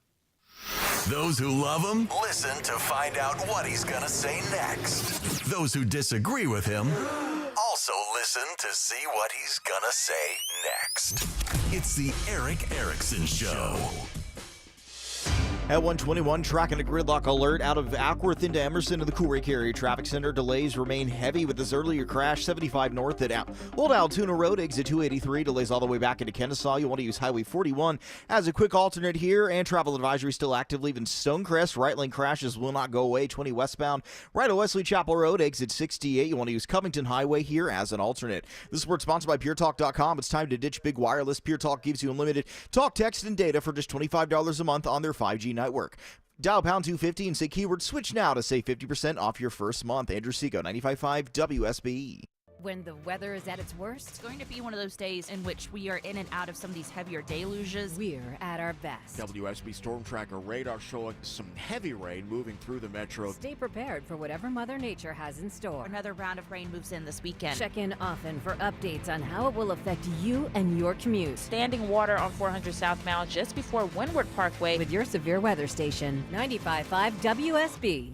Those who love him, listen to find out what he's going to say next. Those who disagree with him, also listen to see what he's going to say next. It's the Erick Erickson Show. At 121, tracking a gridlock alert out of Ackworth into Emerson to the Cool Lake area traffic center. Delays remain heavy with this earlier crash, 75 north at Old Altoona Road, exit 283. Delays all the way back into Kennesaw. You'll want to use Highway 41 as a quick alternate here, and travel advisory still active, leaving Stonecrest. Right lane crashes will not go away. 20 westbound, right at Wesley Chapel Road, exit 68. You want to use Covington Highway here as an alternate. This is sponsored by PureTalk.com. It's time to ditch big wireless. Pure Talk gives you unlimited talk, text, and data for just $25 a month on their 5G network. Dial pound 250 and say keyword switch now to save 50% off your first month. Andrew Seco, 95.5 WSB. When the weather is at its worst, it's going to be one of those days in which we are in and out of some of these heavier deluges. We're at our best. WSB Storm Tracker radar showing some heavy rain moving through the metro. Stay prepared for whatever Mother Nature has in store. Another round of rain moves in this weekend. Check in often for updates on how it will affect you and your commute. Standing water on 400 southbound just before Windward Parkway. With your severe weather station, 95.5 WSB.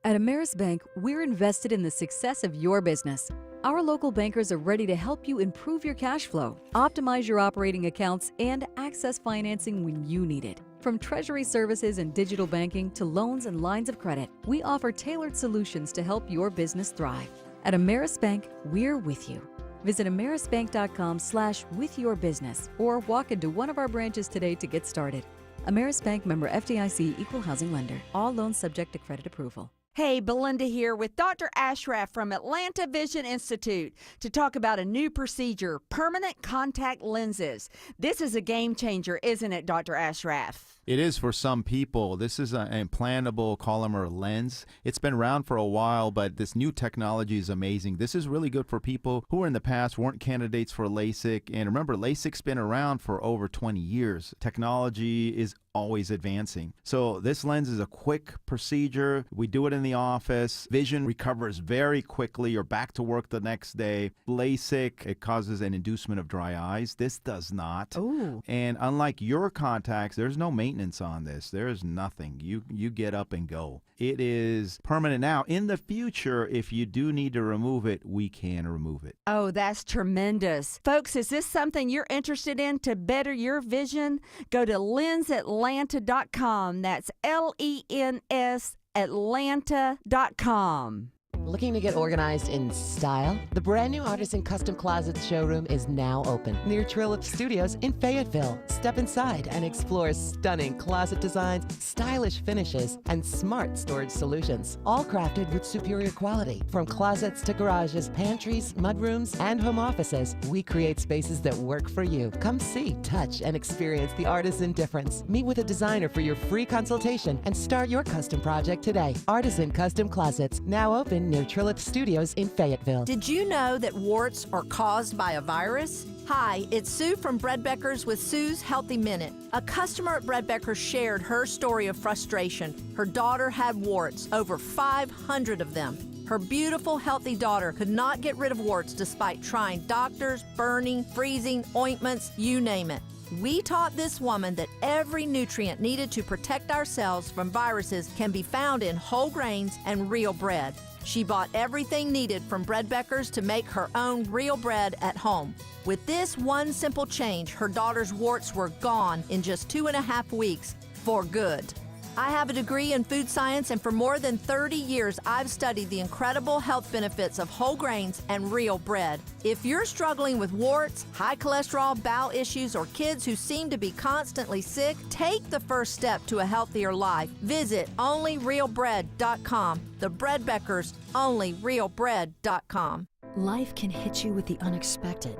At Ameris Bank, we're invested in the success of your business. Our local bankers are ready to help you improve your cash flow, optimize your operating accounts, and access financing when you need it. From treasury services and digital banking to loans and lines of credit, we offer tailored solutions to help your business thrive. At Ameris Bank, we're with you. Visit amerisbank.com/withyourbusiness or walk into one of our branches today to get started. Ameris Bank, member FDIC, equal housing lender. All loans subject to credit approval. Hey, Belinda here with Dr. Ashraf from Atlanta Vision Institute to talk about a new procedure, permanent contact lenses. This is a game changer, isn't it, Dr. Ashraf? It is for some people. This is an implantable Collamer lens. It's been around for a while, but this new technology is amazing. This is really good for people who in the past weren't candidates for LASIK. And remember, LASIK's been around for over 20 years. Technology is always advancing. So this lens is a quick procedure. We do it in the office. Vision recovers very quickly. You're back to work the next day. LASIK, it causes an inducement of dry eyes. This does not. Ooh. And unlike your contacts, there's no maintenance on this. There is nothing. You get up and go. It is permanent now. In the future, if you do need to remove it, we can remove it. Oh, that's tremendous. Folks, is this something you're interested in to better your vision? Go to lensatlanta.com. That's LENS Atlanta.com. Looking to get organized in style? The brand new Artisan Custom Closets showroom is now open near Trilip Studios in Fayetteville. Step inside and explore stunning closet designs, stylish finishes, and smart storage solutions, all crafted with superior quality. From closets to garages, pantries, mudrooms, and home offices, we create spaces that work for you. Come see, touch, and experience the Artisan difference. Meet with a designer for your free consultation and start your custom project today. Artisan Custom Closets, now open near Trilith Studios in Fayetteville. Did you know that warts are caused by a virus? Hi, it's Sue from Breadbeckers with Sue's Healthy Minute. A customer at Breadbeckers shared her story of frustration. Her daughter had warts, over 500 of them. Her beautiful, healthy daughter could not get rid of warts despite trying doctors, burning, freezing, ointments, you name it. We taught this woman that every nutrient needed to protect ourselves from viruses can be found in whole grains and real bread. She bought everything needed from Breadbeckers to make her own real bread at home. With this one simple change, her daughter's warts were gone in just 2.5 weeks for good. I have a degree in food science, and for more than 30 years, I've studied the incredible health benefits of whole grains and real bread. If you're struggling with warts, high cholesterol, bowel issues, or kids who seem to be constantly sick, take the first step to a healthier life. Visit onlyrealbread.com. The Breadbeckers, onlyrealbread.com. Life can hit you with the unexpected.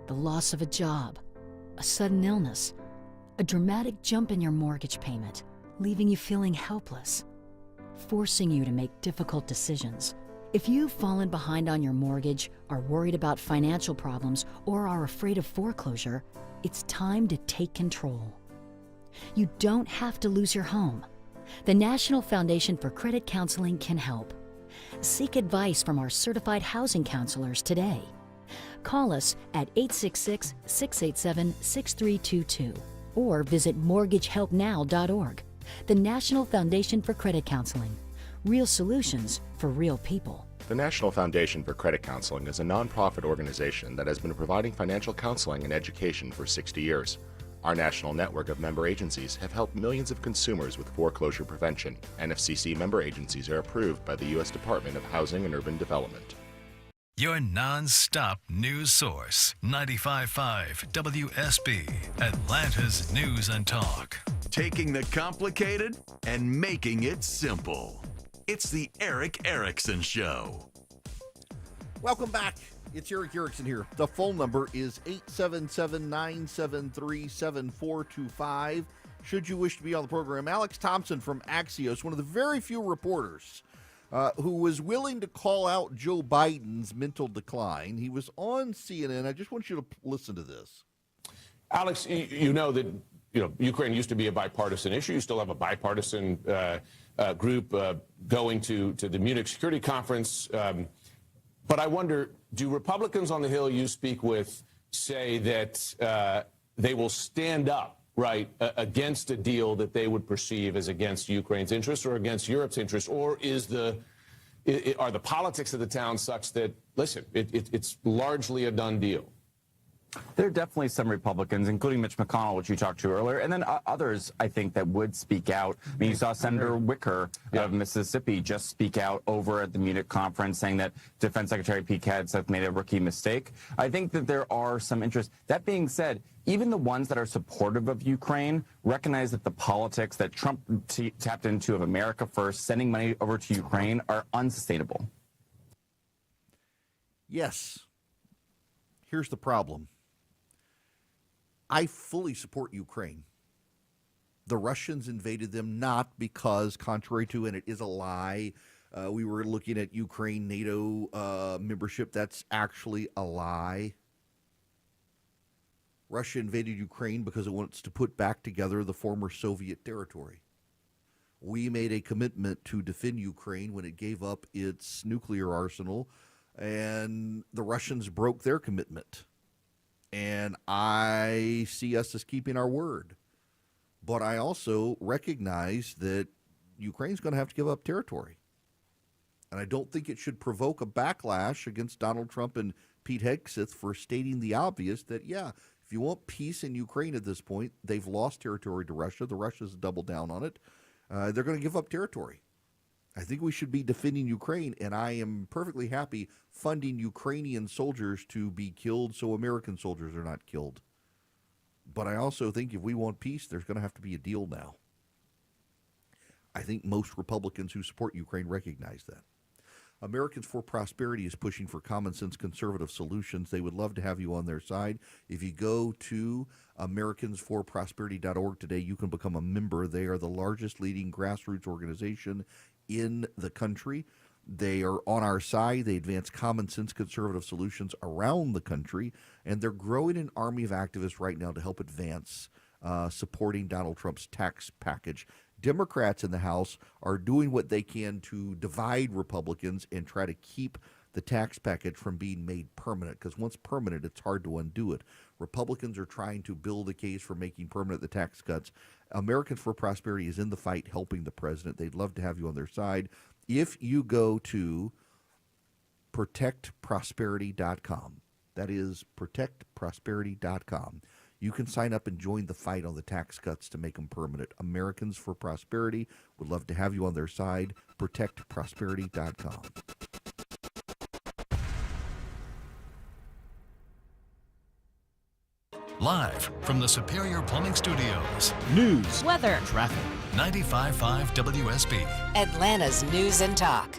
The loss of a job, a sudden illness, a dramatic jump in your mortgage payment, leaving you feeling helpless, forcing you to make difficult decisions. If you've fallen behind on your mortgage, are worried about financial problems, or are afraid of foreclosure, it's time to take control. You don't have to lose your home. The National Foundation for Credit Counseling can help. Seek advice from our certified housing counselors today. Call us at 866-687-6322 or visit mortgagehelpnow.org. The National Foundation for Credit Counseling. Real solutions for real people. The National Foundation for Credit Counseling is a nonprofit organization that has been providing financial counseling and education for 60 years. Our national network of member agencies have helped millions of consumers with foreclosure prevention. NFCC member agencies are approved by the U.S. Department of Housing and Urban Development. Your non-stop news source, 95.5 WSB, Atlanta's News and Talk. Taking the complicated and making it simple. It's the Eric Erickson Show. Welcome back. It's Eric Erickson here. The phone number is 877-973-7425. Should you wish to be on the program, Alex Thompson from Axios, one of the very few reporters who was willing to call out Joe Biden's mental decline. He was on CNN. I just want you to listen to this. Alex, you know that Ukraine used to be a bipartisan issue. You still have a bipartisan group going to the Munich Security Conference. But I wonder, do Republicans on the Hill you speak with say that they will stand up, right, against a deal that they would perceive as against Ukraine's interests or against Europe's interests? Or are the politics of the town such that, listen, it's largely a done deal? There are definitely some Republicans, including Mitch McConnell, which you talked to earlier, and then others, I think, that would speak out. I mean, you saw Senator Wicker of Mississippi just speak out over at the Munich conference, saying that Defense Secretary Pete Hegseth made a rookie mistake. I think that there are some interests. That being said, even the ones that are supportive of Ukraine recognize that the politics that Trump tapped into of America first, sending money over to Ukraine, are unsustainable. Yes. Here's the problem. I fully support Ukraine. The Russians invaded them not because, contrary to, and it is a lie, we were looking at Ukraine NATO membership. That's actually a lie. Russia invaded Ukraine because it wants to put back together the former Soviet territory. We made a commitment to defend Ukraine when it gave up its nuclear arsenal, and the Russians broke their commitment. And I see us as keeping our word. But I also recognize that Ukraine's going to have to give up territory. And I don't think it should provoke a backlash against Donald Trump and Pete Hegseth for stating the obvious that, yeah, if you want peace in Ukraine at this point, they've lost territory to Russia. The Russians doubled down on it. They're going to give up territory. I think we should be defending Ukraine, and I am perfectly happy funding Ukrainian soldiers to be killed so American soldiers are not killed. But I also think if we want peace, there's going to have to be a deal now. I think most Republicans who support Ukraine recognize that. Americans for Prosperity is pushing for common sense conservative solutions. They would love to have you on their side. If you go to americansforprosperity.org today, you can become a member. They are the largest leading grassroots organization in the country. They are on our side. They advance common sense conservative solutions around the country, and they're growing an army of activists right now to help advance supporting Donald Trump's tax package. Democrats in the House are doing what they can to divide Republicans and try to keep the tax package from being made permanent, because once permanent, it's hard to undo it. Republicans are trying to build a case for making permanent the tax cuts. Americans for Prosperity is in the fight helping the president. They'd love to have you on their side. If you go to protectprosperity.com, that is protectprosperity.com, you can sign up and join the fight on the tax cuts to make them permanent. Americans for Prosperity would love to have you on their side. Protectprosperity.com. Live from the Superior Plumbing Studios. News, weather, traffic. 95.5 WSB. Atlanta's News and Talk.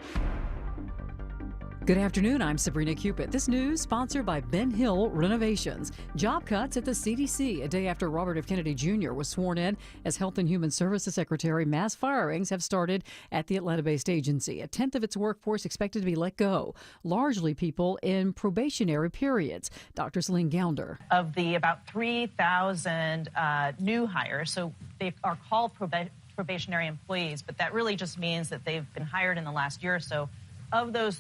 Good afternoon, I'm Sabrina Cupid. This news sponsored by Ben Hill Renovations. Job cuts at the CDC a day after Robert F. Kennedy Jr. was sworn in as Health and Human Services Secretary. Mass firings have started at the Atlanta-based agency. A tenth of its workforce expected to be let go, largely people in probationary periods. Dr. Celine Gounder. Of the about 3,000 new hires, so they are called probationary employees, but that really just means that they've been hired in the last year or so. Of those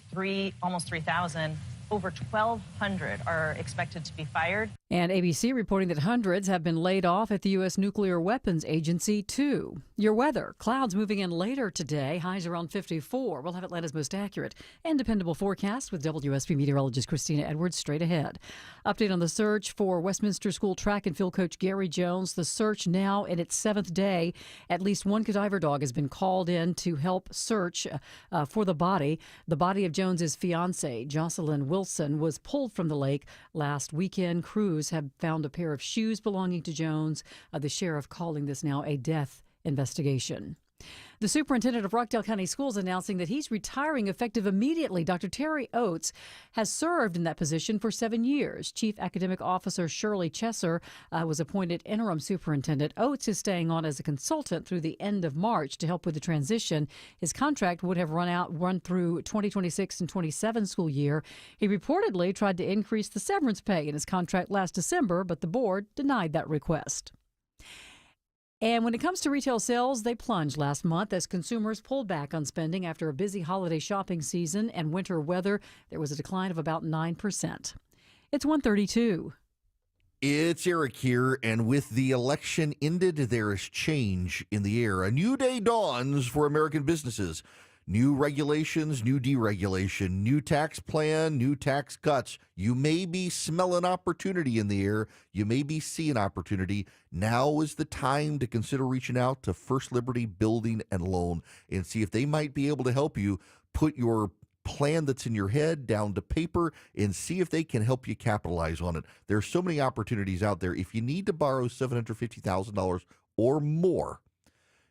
almost 3,000, over 1,200 are expected to be fired. And ABC reporting that hundreds have been laid off at the U.S. Nuclear Weapons Agency, too. Your weather. Clouds moving in later today. Highs around 54. We'll have Atlanta's most accurate and dependable forecast with WSB meteorologist Christina Edwards straight ahead. Update on the search for Westminster School track and field coach Gary Jones. The search now in its 7th day. At least one cadaver dog has been called in to help search for the body. The body of Jones's fiancée, Jocelyn Wilson, was pulled from the lake last weekend. Crews have found a pair of shoes belonging to Jones. The sheriff calling this now a death investigation. The superintendent of Rockdale County Schools announcing that he's retiring effective immediately. Dr. Terry Oates has served in that position for 7 years. Chief Academic Officer Shirley Chesser was appointed interim superintendent. Oates is staying on as a consultant through the end of March to help with the transition. His contract would have run through 2026 and 27 school year. He reportedly tried to increase the severance pay in his contract last December, but the board denied that request. And when it comes to retail sales, they plunged last month as consumers pulled back on spending after a busy holiday shopping season and winter weather. There was a decline of about 9%. It's 1:32. It's Eric here, and with the election ended, there is change in the air. A new day dawns for American businesses. New regulations, new deregulation, new tax plan, new tax cuts. You may be smelling opportunity in the air. You may be seeing opportunity. Now is the time to consider reaching out to First Liberty Building and Loan and see if they might be able to help you put your plan that's in your head down to paper and see if they can help you capitalize on it. There are so many opportunities out there. If you need to borrow $750,000 or more,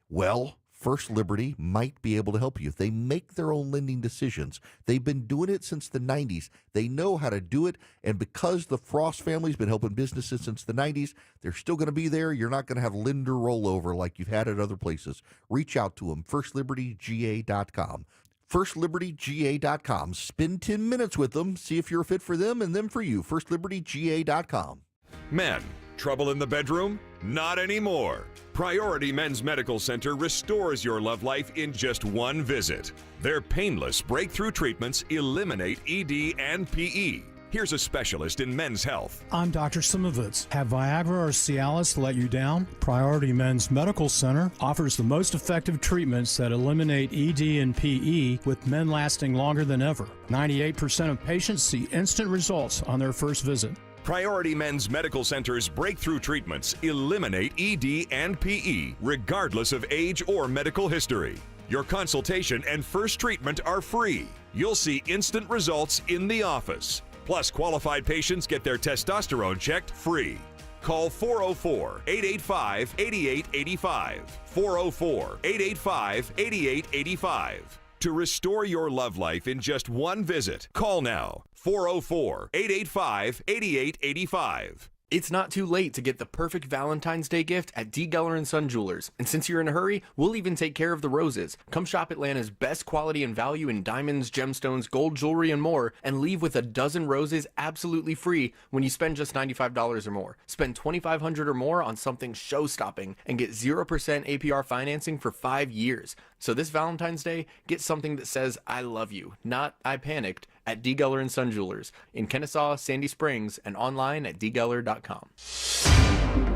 well, First Liberty might be able to help you. They make their own lending decisions. They've been doing it since the 90s. They know how to do it, and because the Frost family's been helping businesses since the 90s, they're still going to be there. You're not going to have lender rollover like you've had at other places. Reach out to them, FirstLibertyGA.com. FirstLibertyGA.com. Spend 10 minutes with them, see if you're a fit for them and them for you. FirstLibertyGA.com. Men, trouble in the bedroom? Not anymore. Priority Men's Medical Center restores your love life in just one visit. Their painless breakthrough treatments eliminate ED and PE. Here's a specialist in men's health. I'm Dr. Simovitz. Have Viagra or Cialis let you down? Priority Men's Medical Center offers the most effective treatments that eliminate ED and PE, with men lasting longer than ever. 98% of patients see instant results on their first visit. Priority Men's Medical Center's breakthrough treatments eliminate ED and PE, regardless of age or medical history. Your consultation and first treatment are free. You'll see instant results in the office. Plus, qualified patients get their testosterone checked free. Call 404-885-8885. 404-885-8885. To restore your love life in just one visit, call now. 404-885-8885. It's not too late to get the perfect Valentine's Day gift at D. Geller & Son Jewelers. And since you're in a hurry, we'll even take care of the roses. Come shop Atlanta's best quality and value in diamonds, gemstones, gold jewelry, and more, and leave with a dozen roses absolutely free when you spend just $95 or more. Spend $2,500 or more on something show-stopping and get 0% APR financing for 5 years. So this Valentine's Day, get something that says, I love you, not I panicked, at D. Geller & Son Jewelers in Kennesaw, Sandy Springs, and online at dgeller.com.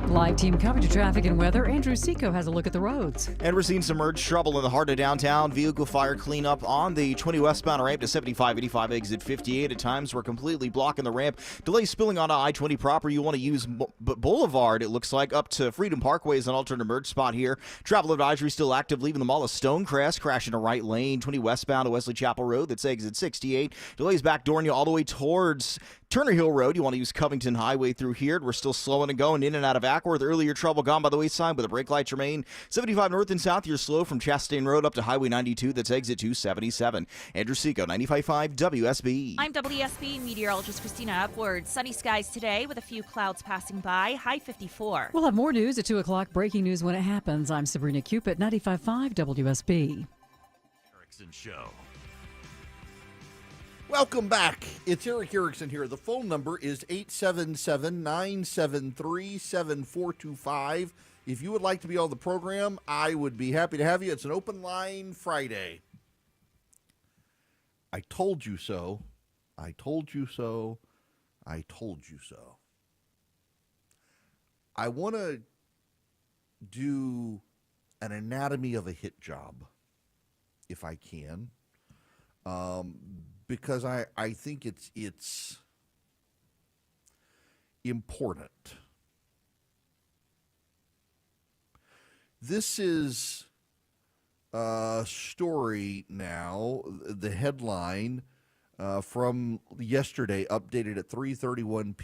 Live team coverage of traffic and weather. Andrew Seco has a look at the roads. And we're seeing some merged trouble in the heart of downtown. Vehicle fire cleanup on the 20 westbound ramp to 7585 exit 58. At times, we're completely blocking the ramp. Delays spilling onto I-20 proper. You want to use Boulevard, it looks like, up to Freedom Parkway is an alternate merge spot here. Travel advisory still active, leaving the mall of Stonecrest, crashing a right lane. 20 westbound to Wesley Chapel Road. That's exit 68. Delays backdooring you all the way towards Turner Hill Road. You want to use Covington Highway through here. We're still slowing and going in and out of Ackworth. Earlier trouble gone by the wayside, but the brake lights remain. 75 north and south, you're slow from Chastain Road up to Highway 92. That's exit 277. Andrew Seco, 95.5 WSB. I'm WSB meteorologist Christina Upward. Sunny skies today with a few clouds passing by. High 54. We'll have more news at 2 o'clock. Breaking news when it happens. I'm Sabrina Cupid, 95.5 WSB. Erickson Show. Welcome back. It's Eric Erickson here. The phone number is 877-973-7425. If you would like to be on the program, I would be happy to have you. It's an open line Friday. I told you so. I told you so. I told you so. I want to do an anatomy of a hit job, if I can. Because I think it's important. This is a story now, the headline from yesterday, updated at 3:31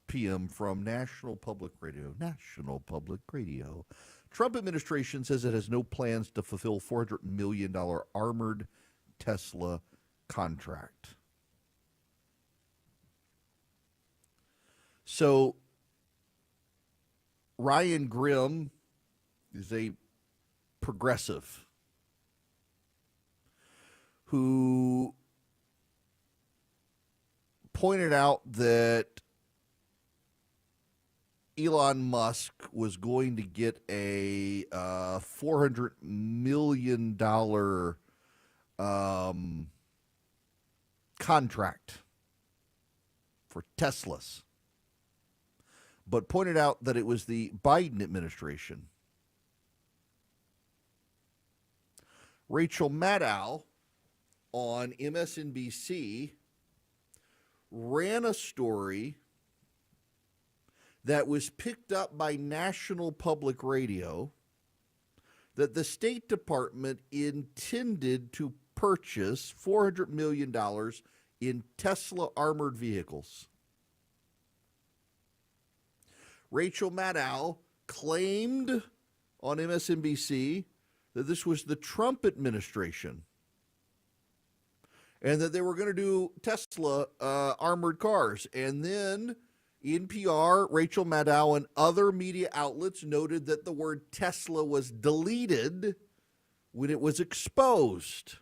p.m. from National Public Radio. National Public Radio. Trump administration says it has no plans to fulfill $400 million armored Tesla contract. So Ryan Grim is a progressive who pointed out that Elon Musk was going to get a $400 million contract for Teslas, but pointed out that it was the Biden administration. Rachel Maddow on MSNBC ran a story that was picked up by National Public Radio that the State Department intended to purchase $400 million in Tesla armored vehicles. Rachel Maddow claimed on MSNBC that this was the Trump administration and that they were going to do Tesla armored cars. And then NPR, Rachel Maddow, and other media outlets noted that the word Tesla was deleted when it was exposed.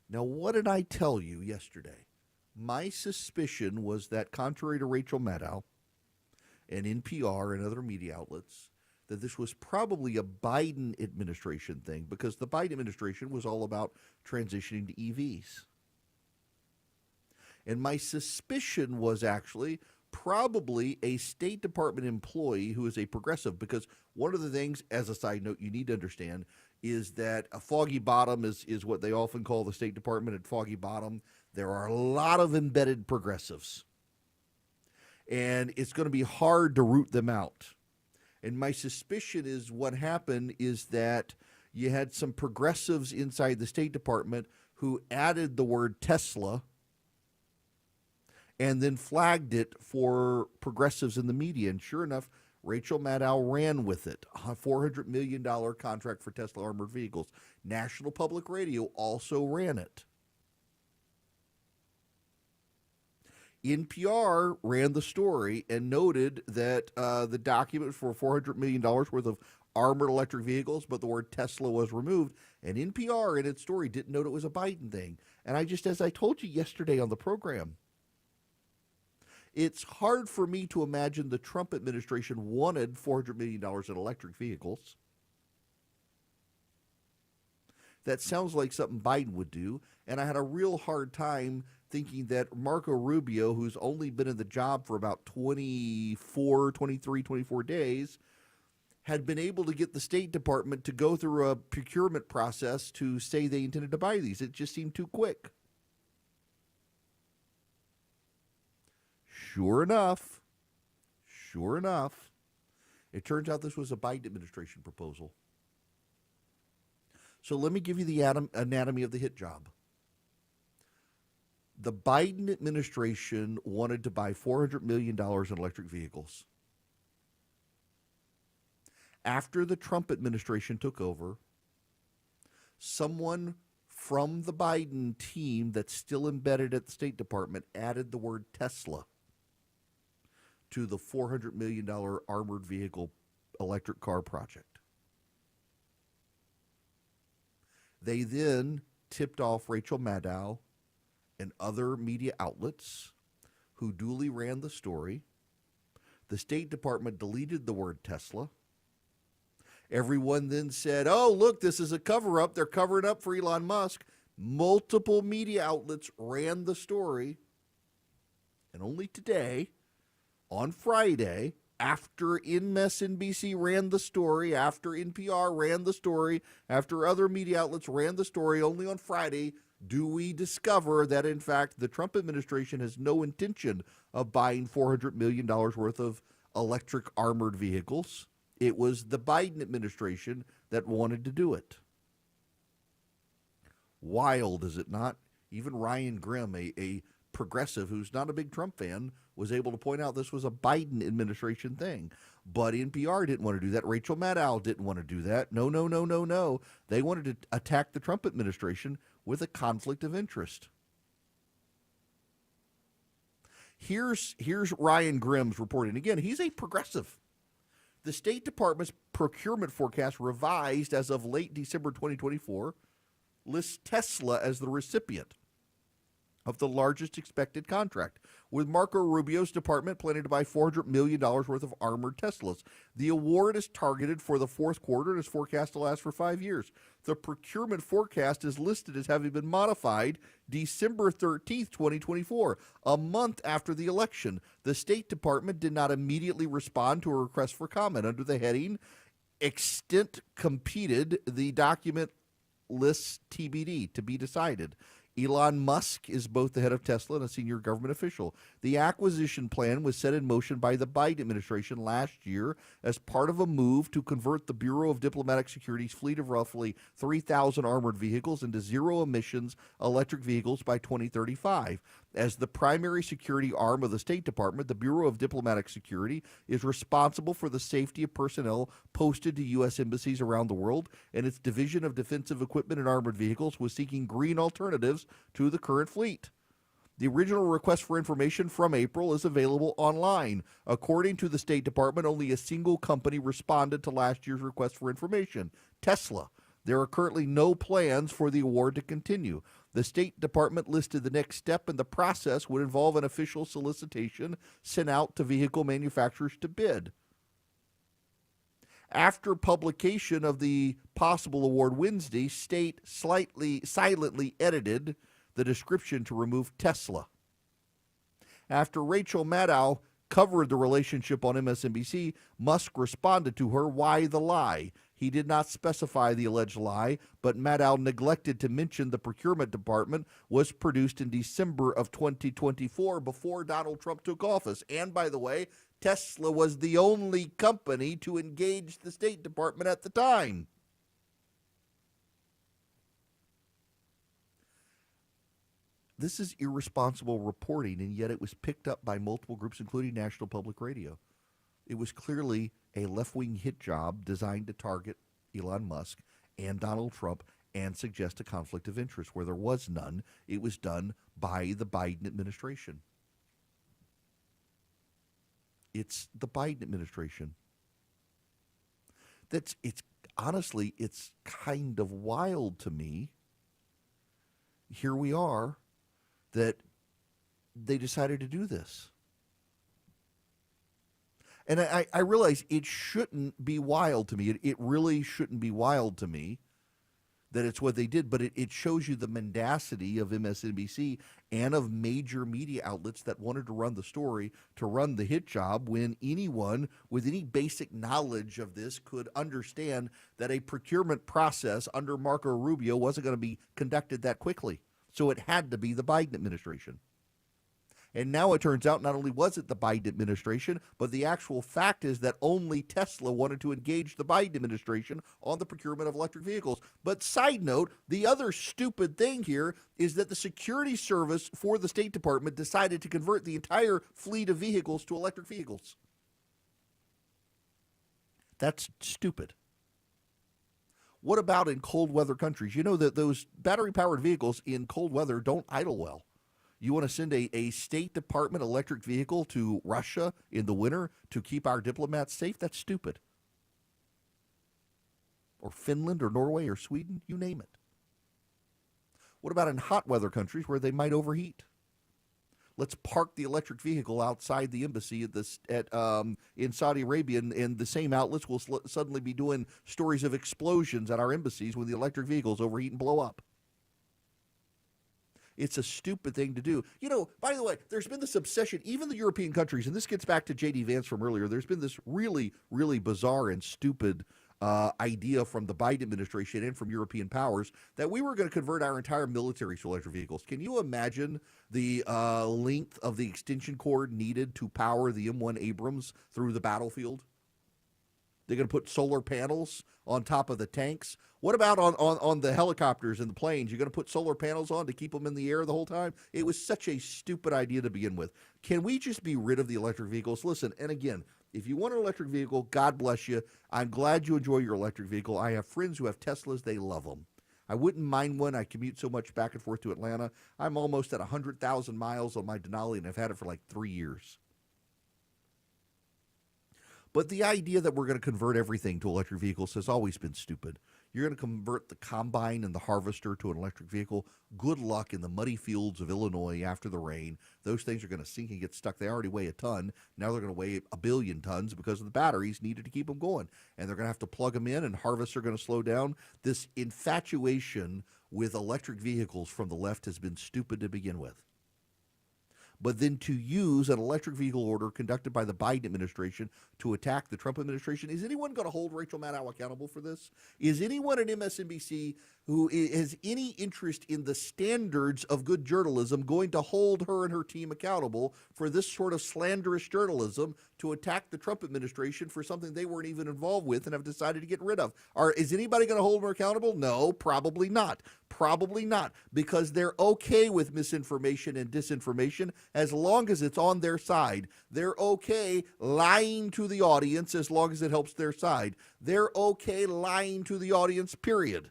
Now, what did I tell you yesterday? My suspicion was that, contrary to Rachel Maddow and NPR and other media outlets, that this was probably a Biden administration thing, because the Biden administration was all about transitioning to EVs. And my suspicion was actually probably a State Department employee who is a progressive, because one of the things, as a side note, you need to understand is that a Foggy Bottom is what they often call the State Department. At Foggy Bottom, there are a lot of embedded progressives, and it's going to be hard to root them out. And my suspicion is what happened is that you had some progressives inside the State Department who added the word Tesla and then flagged it for progressives in the media. And sure enough, Rachel Maddow ran with it. A $400 million contract for Tesla armored vehicles. National Public Radio also ran it. NPR ran the story and noted that the document for $400 million worth of armored electric vehicles, but the word Tesla was removed. And NPR in its story didn't note it was a Biden thing. And as I told you yesterday on the program, it's hard for me to imagine the Trump administration wanted $400 million in electric vehicles. That sounds like something Biden would do. And I had a real hard time thinking that Marco Rubio, who's only been in the job for about 24 days, had been able to get the State Department to go through a procurement process to say they intended to buy these. It just seemed too quick. Sure enough, it turns out this was a Biden administration proposal. So let me give you the anatomy of the hit job. The Biden administration wanted to buy $400 million in electric vehicles. After the Trump administration took over, someone from the Biden team that's still embedded at the State Department added the word Tesla to the $400 million armored vehicle electric car project. They then tipped off Rachel Maddow and other media outlets who duly ran the story. The State Department deleted the word Tesla. Everyone then said, oh, look, this is a cover-up. They're covering up for Elon Musk. Multiple media outlets ran the story. And only today, on Friday, after MSNBC ran the story, after NPR ran the story, after other media outlets ran the story, only on Friday do we discover that, in fact, the Trump administration has no intention of buying $400 million worth of electric armored vehicles. It was the Biden administration that wanted to do it. Wild, is it not? Even Ryan Grimm, a progressive who's not a big Trump fan, was able to point out this was a Biden administration thing. But NPR didn't want to do that. Rachel Maddow didn't want to do that. No. They wanted to attack the Trump administration with a conflict of interest. Here's Ryan Grimm's reporting. Again, he's a progressive. The State Department's procurement forecast, revised as of late December 2024, lists Tesla as the recipient of the largest expected contract, with Marco Rubio's department planning to buy $400 million worth of armored Teslas. The award is targeted for the fourth quarter and is forecast to last for 5 years. The procurement forecast is listed as having been modified December 13th, 2024, a month after the election. The State Department did not immediately respond to a request for comment. Under the heading, Extent Competed, the document lists TBD, to be decided. Elon Musk is both the head of Tesla and a senior government official. The acquisition plan was set in motion by the Biden administration last year as part of a move to convert the Bureau of Diplomatic Security's fleet of roughly 3,000 armored vehicles into zero-emissions electric vehicles by 2035. As the primary security arm of the State Department, the Bureau of Diplomatic Security is responsible for the safety of personnel posted to U.S. embassies around the world, and its Division of Defensive Equipment and Armored Vehicles was seeking green alternatives to the current fleet. The original request for information from April is available online. According to the State Department, only a single company responded to last year's request for information, Tesla. There are currently no plans for the award to continue. The State Department listed the next step in the process would involve an official solicitation sent out to vehicle manufacturers to bid. After publication of the possible award Wednesday, State silently edited the description to remove Tesla. After Rachel Maddow covered the relationship on MSNBC, Musk responded to her, "Why the lie?" He did not specify the alleged lie, but Maddow neglected to mention the procurement department was produced in December of 2024 before Donald Trump took office. And by the way, Tesla was the only company to engage the State Department at the time. This is irresponsible reporting, and yet it was picked up by multiple groups, including National Public Radio. It was clearly a left-wing hit job designed to target Elon Musk and Donald Trump and suggest a conflict of interest where there was none. It was done by the Biden administration. It's the Biden administration. Honestly, it's kind of wild to me. Here we are, that they decided to do this. And I realize it shouldn't be wild to me. It really shouldn't be wild to me that it's what they did, but it shows you the mendacity of MSNBC and of major media outlets that wanted to run the story, to run the hit job, when anyone with any basic knowledge of this could understand that a procurement process under Marco Rubio wasn't going to be conducted that quickly. So it had to be the Biden administration. And now it turns out not only was it the Biden administration, but the actual fact is that only Tesla wanted to engage the Biden administration on the procurement of electric vehicles. But side note, the other stupid thing here is that the security service for the State Department decided to convert the entire fleet of vehicles to electric vehicles. That's stupid. What about in cold weather countries? You know that those battery-powered vehicles in cold weather don't idle well. You want to send a State Department electric vehicle to Russia in the winter to keep our diplomats safe? That's stupid. Or Finland or Norway or Sweden, you name it. What about in hot weather countries where they might overheat? Let's park the electric vehicle outside the embassy in Saudi Arabia, and the same outlets will suddenly be doing stories of explosions at our embassies when the electric vehicles overheat and blow up. It's a stupid thing to do. You know, by the way, there's been this obsession, even the European countries, and this gets back to J.D. Vance from earlier, there's been this really, really bizarre and stupid idea from the Biden administration and from European powers that we were going to convert our entire military to electric vehicles. Can you imagine the length of the extension cord needed to power the M1 Abrams through the battlefield? They're going to put solar panels on top of the tanks. What about on the helicopters and the planes? You're going to put solar panels on to keep them in the air the whole time? It was such a stupid idea to begin with. Can we just be rid of the electric vehicles? Listen, and again, if you want an electric vehicle, God bless you. I'm glad you enjoy your electric vehicle. I have friends who have Teslas. They love them. I wouldn't mind one. I commute so much back and forth to Atlanta. I'm almost at 100,000 miles on my Denali, and I've had it for like 3 years. But the idea that we're going to convert everything to electric vehicles has always been stupid. You're going to convert the combine and the harvester to an electric vehicle. Good luck in the muddy fields of Illinois after the rain. Those things are going to sink and get stuck. They already weigh a ton. Now they're going to weigh 1 billion tons because of the batteries needed to keep them going. And they're going to have to plug them in, and harvests are going to slow down. This infatuation with electric vehicles from the left has been stupid to begin with. But then to use an electric vehicle order conducted by the Biden administration to attack the Trump administration, is anyone going to hold Rachel Maddow accountable for this? Is anyone at MSNBC who has any interest in the standards of good journalism going to hold her and her team accountable for this sort of slanderous journalism to attack the Trump administration for something they weren't even involved with and have decided to get rid of? Is anybody going to hold her accountable? No, probably not. Probably not, because they're okay with misinformation and disinformation as long as it's on their side. They're okay lying to the audience as long as it helps their side. They're okay lying to the audience, period.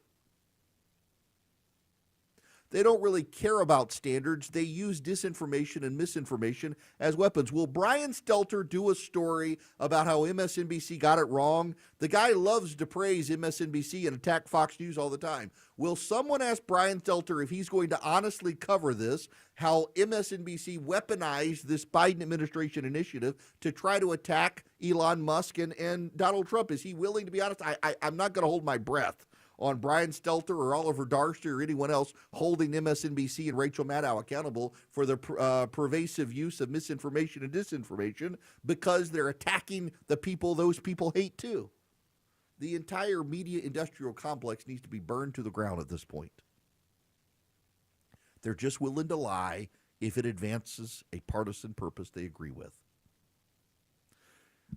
They don't really care about standards. They use disinformation and misinformation as weapons. Will Brian Stelter do a story about how MSNBC got it wrong? The guy loves to praise MSNBC and attack Fox News all the time. Will someone ask Brian Stelter if he's going to honestly cover this, how MSNBC weaponized this Biden administration initiative to try to attack Elon Musk and Donald Trump? Is he willing to be honest? I'm not going to hold my breath on Brian Stelter or Oliver Darster or anyone else holding MSNBC and Rachel Maddow accountable for the pervasive use of misinformation and disinformation, because they're attacking the people those people hate too. The entire media industrial complex needs to be burned to the ground at this point. They're just willing to lie if it advances a partisan purpose they agree with.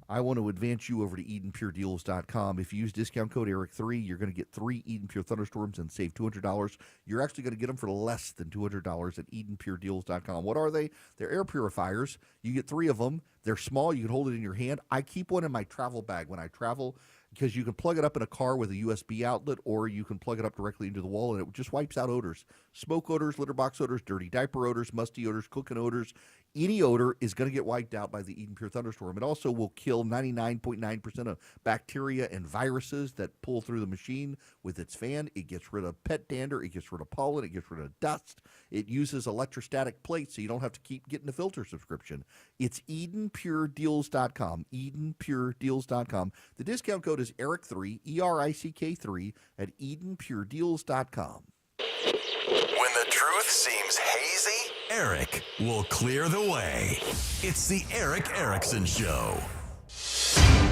I want to advance you over to EdenPureDeals.com. If you use discount code ERIC3, you're going to get 3 Eden Pure Thunderstorms and save $200. You're actually going to get them for less than $200 at EdenPureDeals.com. What are they? They're air purifiers. You get 3 of them. They're small. You can hold it in your hand. I keep one in my travel bag when I travel, because you can plug it up in a car with a USB outlet, or you can plug it up directly into the wall, and it just wipes out odors. Smoke odors, litter box odors, dirty diaper odors, musty odors, cooking odors. any odor is going to get wiped out by the Eden Pure Thunderstorm. It also will kill 99.9% of bacteria and viruses that pull through the machine with its fan. It gets rid of pet dander. It gets rid of pollen. It gets rid of dust. It uses electrostatic plates, so you don't have to keep getting a filter subscription. It's EdenPureDeals.com, EdenPureDeals.com. The discount code is ERIC3, ERICK3, at EdenPureDeals.com. When the truth seems hazy, Eric will clear the way. It's the Eric Erickson Show.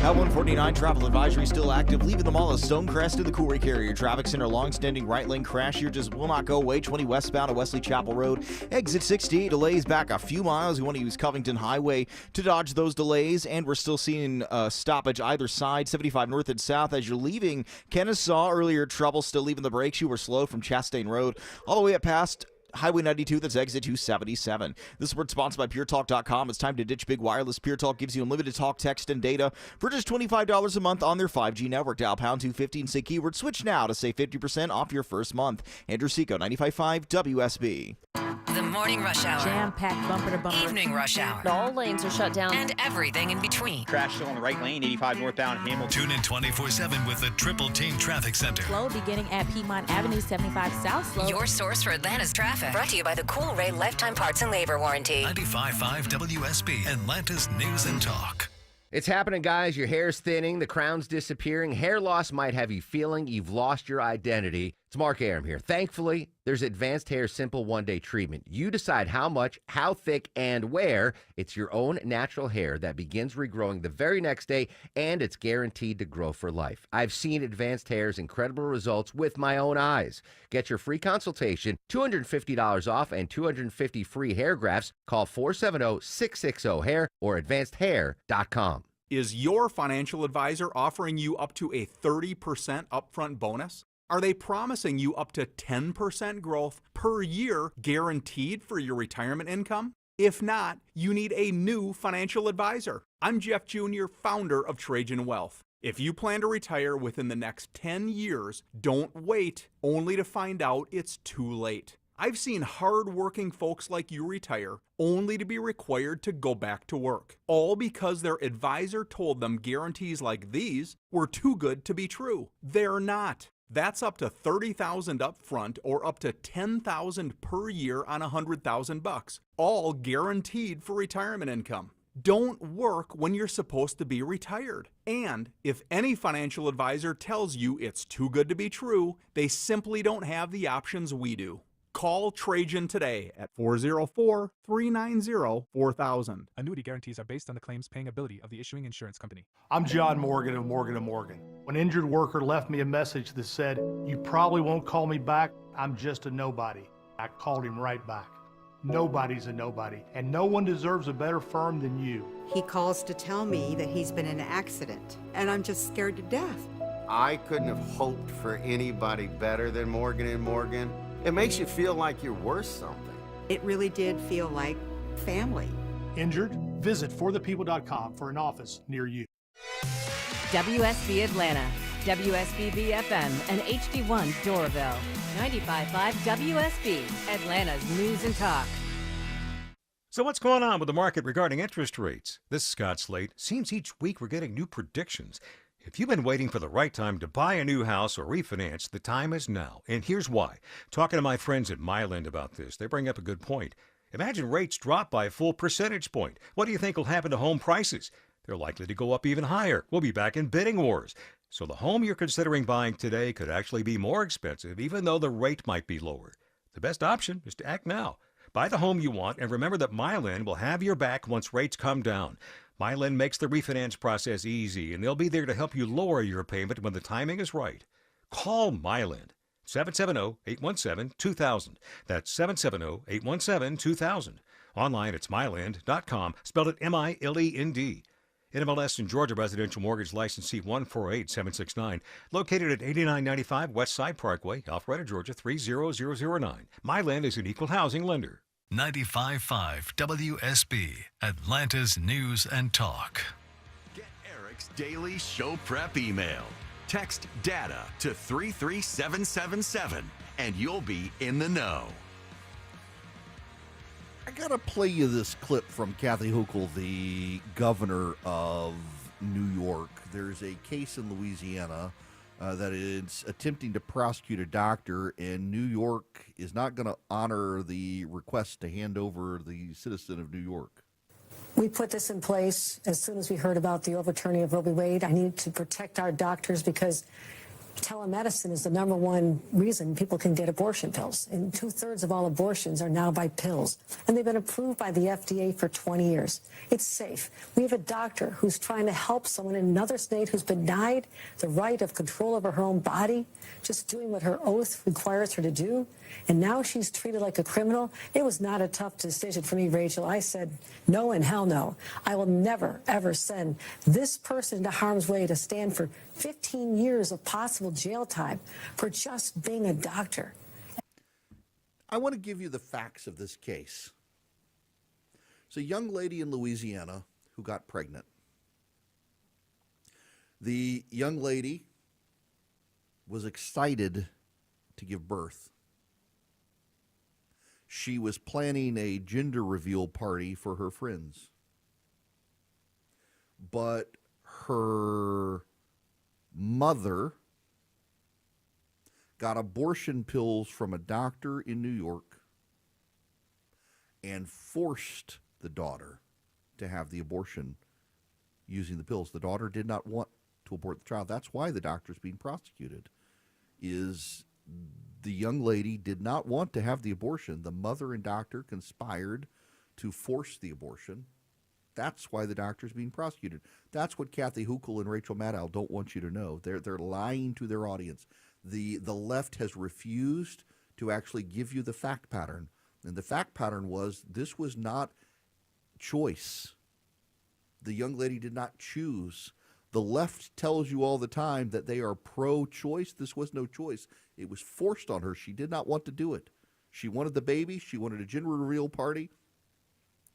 At 149, travel advisory still active, leaving the mall of Stonecrest to the Coolray Carrier Traffic Center. Long-standing right lane crash here just will not go away. 20 westbound at Wesley Chapel Road. Exit 68 delays back a few miles. You want to use Covington Highway to dodge those delays. And we're still seeing stoppage either side, 75 north and south. As you're leaving Kennesaw, earlier trouble still leaving the brakes. You were slow from Chastain Road all the way up past Highway 92, that's exit 277. This is sponsored by PureTalk.com. It's time to ditch big wireless. Pure Talk gives you unlimited talk, text, and data for just $25 a month on their 5G network. Dial pound 250 and say keyword switch now to save 50% off your first month. Andrew Seco, 95.5 WSB. The morning rush hour. Jam-packed bumper to bumper. Evening rush hour. All lanes are shut down. And everything in between. Crash still on the right lane, 85 northbound Hamilton. Tune in 24/7 with the Triple Team Traffic Center. Slow beginning at Piedmont Avenue, 75 South Slow. Your source for Atlanta's traffic. Brought to you by the Coolray Lifetime Parts and Labor Warranty. 95.5 WSB, Atlanta's News and Talk. It's happening, guys. Your hair's thinning, the crown's disappearing. Hair loss might have you feeling you've lost your identity. It's Mark Arum here. Thankfully, there's Advanced Hair Simple One-Day Treatment. You decide how much, how thick, and where. It's your own natural hair that begins regrowing the very next day, and it's guaranteed to grow for life. I've seen Advanced Hair's incredible results with my own eyes. Get your free consultation, $250 off, and 250 free hair grafts. Call 470-660-HAIR or advancedhair.com. Is your financial advisor offering you up to a 30% upfront bonus? Are they promising you up to 10% growth per year guaranteed for your retirement income? If not, you need a new financial advisor. I'm Jeff Jr., founder of Trajan Wealth. If you plan to retire within the next 10 years, don't wait only to find out it's too late. I've seen hard-working folks like you retire only to be required to go back to work, all because their advisor told them guarantees like these were too good to be true. They're not. That's up to $30,000 up front or up to $10,000 per year on $100,000, all guaranteed for retirement income. Don't work when you're supposed to be retired. And if any financial advisor tells you it's too good to be true, they simply don't have the options we do. Call Trajan today at 404-390-4000. Annuity guarantees are based on the claims paying ability of the issuing insurance company. I'm John Morgan of Morgan & Morgan. When an injured worker left me a message that said, "You probably won't call me back, I'm just a nobody," I called him right back. Nobody's a nobody, and no one deserves a better firm than you. He calls to tell me that he's been in an accident, and I'm just scared to death. I couldn't have hoped for anybody better than Morgan & Morgan. It makes you feel like you're worth something. It really did feel like family. Injured? Visit forthepeople.com for an office near you. WSB Atlanta, WSB FM, and HD1 Doraville. 95.5 WSB, Atlanta's News and Talk. So what's going on with the market regarding interest rates? This is Scott Slate. Seems each week we're getting new predictions. If you've been waiting for the right time to buy a new house or refinance, the time is now. And here's why. Talking to my friends at Myland about this, they bring up a good point. Imagine rates drop by a full percentage point. What do you think will happen to home prices? They're likely to go up even higher. We'll be back in bidding wars. So the home you're considering buying today could actually be more expensive, even though the rate might be lower. The best option is to act now. Buy the home you want, and remember that Myland will have your back once rates come down. Myland makes the refinance process easy, and they'll be there to help you lower your payment when the timing is right. Call Myland, 770-817-2000. That's 770-817-2000. Online, it's myland.com, spelled it M-I-L-E-N-D. NMLS in Georgia Residential Mortgage Licensee 148769, located at 8995 West Side Parkway, Alpharetta, Georgia 30009. Myland is an equal housing lender. 95.5 WSB, Atlanta's News and Talk. Get Eric's daily show prep email. Text DATA to 33777 and you'll be in the know. I got to play you this clip from Kathy Hochul, the governor of New York. There's a case in Louisiana that is attempting to prosecute a doctor, and New York is not going to honor the request to hand over the citizen of New York. We put this in place as soon as we heard about the overturning of Roe v. Wade. I needed to protect our doctors because telemedicine is the number one reason people can get abortion pills. And 2/3 of all abortions are now by pills. And they've been approved by the FDA for 20 years. It's safe. We have a doctor who's trying to help someone in another state who's been denied the right of control over her own body, just doing what her oath requires her to do. And now she's treated like a criminal. It was not a tough decision for me, Rachel. I said, no and hell no. I will never, ever send this person into harm's way to stand for 15 years of possible jail time for just being a doctor. I want to give you the facts of this case. It's a young lady in Louisiana who got pregnant. The young lady was excited to give birth. She was planning a gender reveal party for her friends. But her mother got abortion pills from a doctor in New York and forced the daughter to have the abortion using the pills. The daughter did not want to abort the child. That's why the doctor's being prosecuted. Is the young lady did not want to have the abortion. The mother and doctor conspired to force the abortion. That's why the doctor's being prosecuted. That's what Kathy Hochul and Rachel Maddow don't want you to know. They're lying to their audience. The left has refused to actually give you the fact pattern. And the fact pattern was this was not choice. The young lady did not choose. The left tells you all the time that they are pro-choice. This was no choice. It was forced on her. She did not want to do it. She wanted the baby. She wanted a gender reveal party.